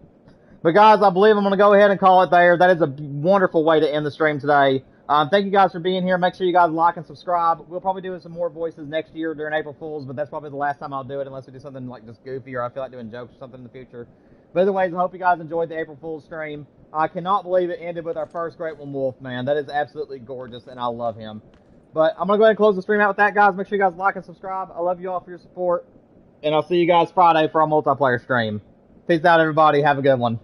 But guys, I believe I'm going to go ahead and call it there. That is a wonderful way to end the stream today. Thank you guys for being here. Make sure you guys like and subscribe. We'll probably do some more voices next year during April Fools, but that's probably the last time I'll do it unless we do something like just goofy or I feel like doing jokes or something in the future. But anyways, I hope you guys enjoyed the April Fool's stream. I cannot believe it ended with our first Great One Wolf, man. That is absolutely gorgeous, and I love him. But I'm going to go ahead and close the stream out with that, guys. Make sure you guys like and subscribe. I love you all for your support. And I'll see you guys Friday for our multiplayer stream. Peace out, everybody. Have a good one.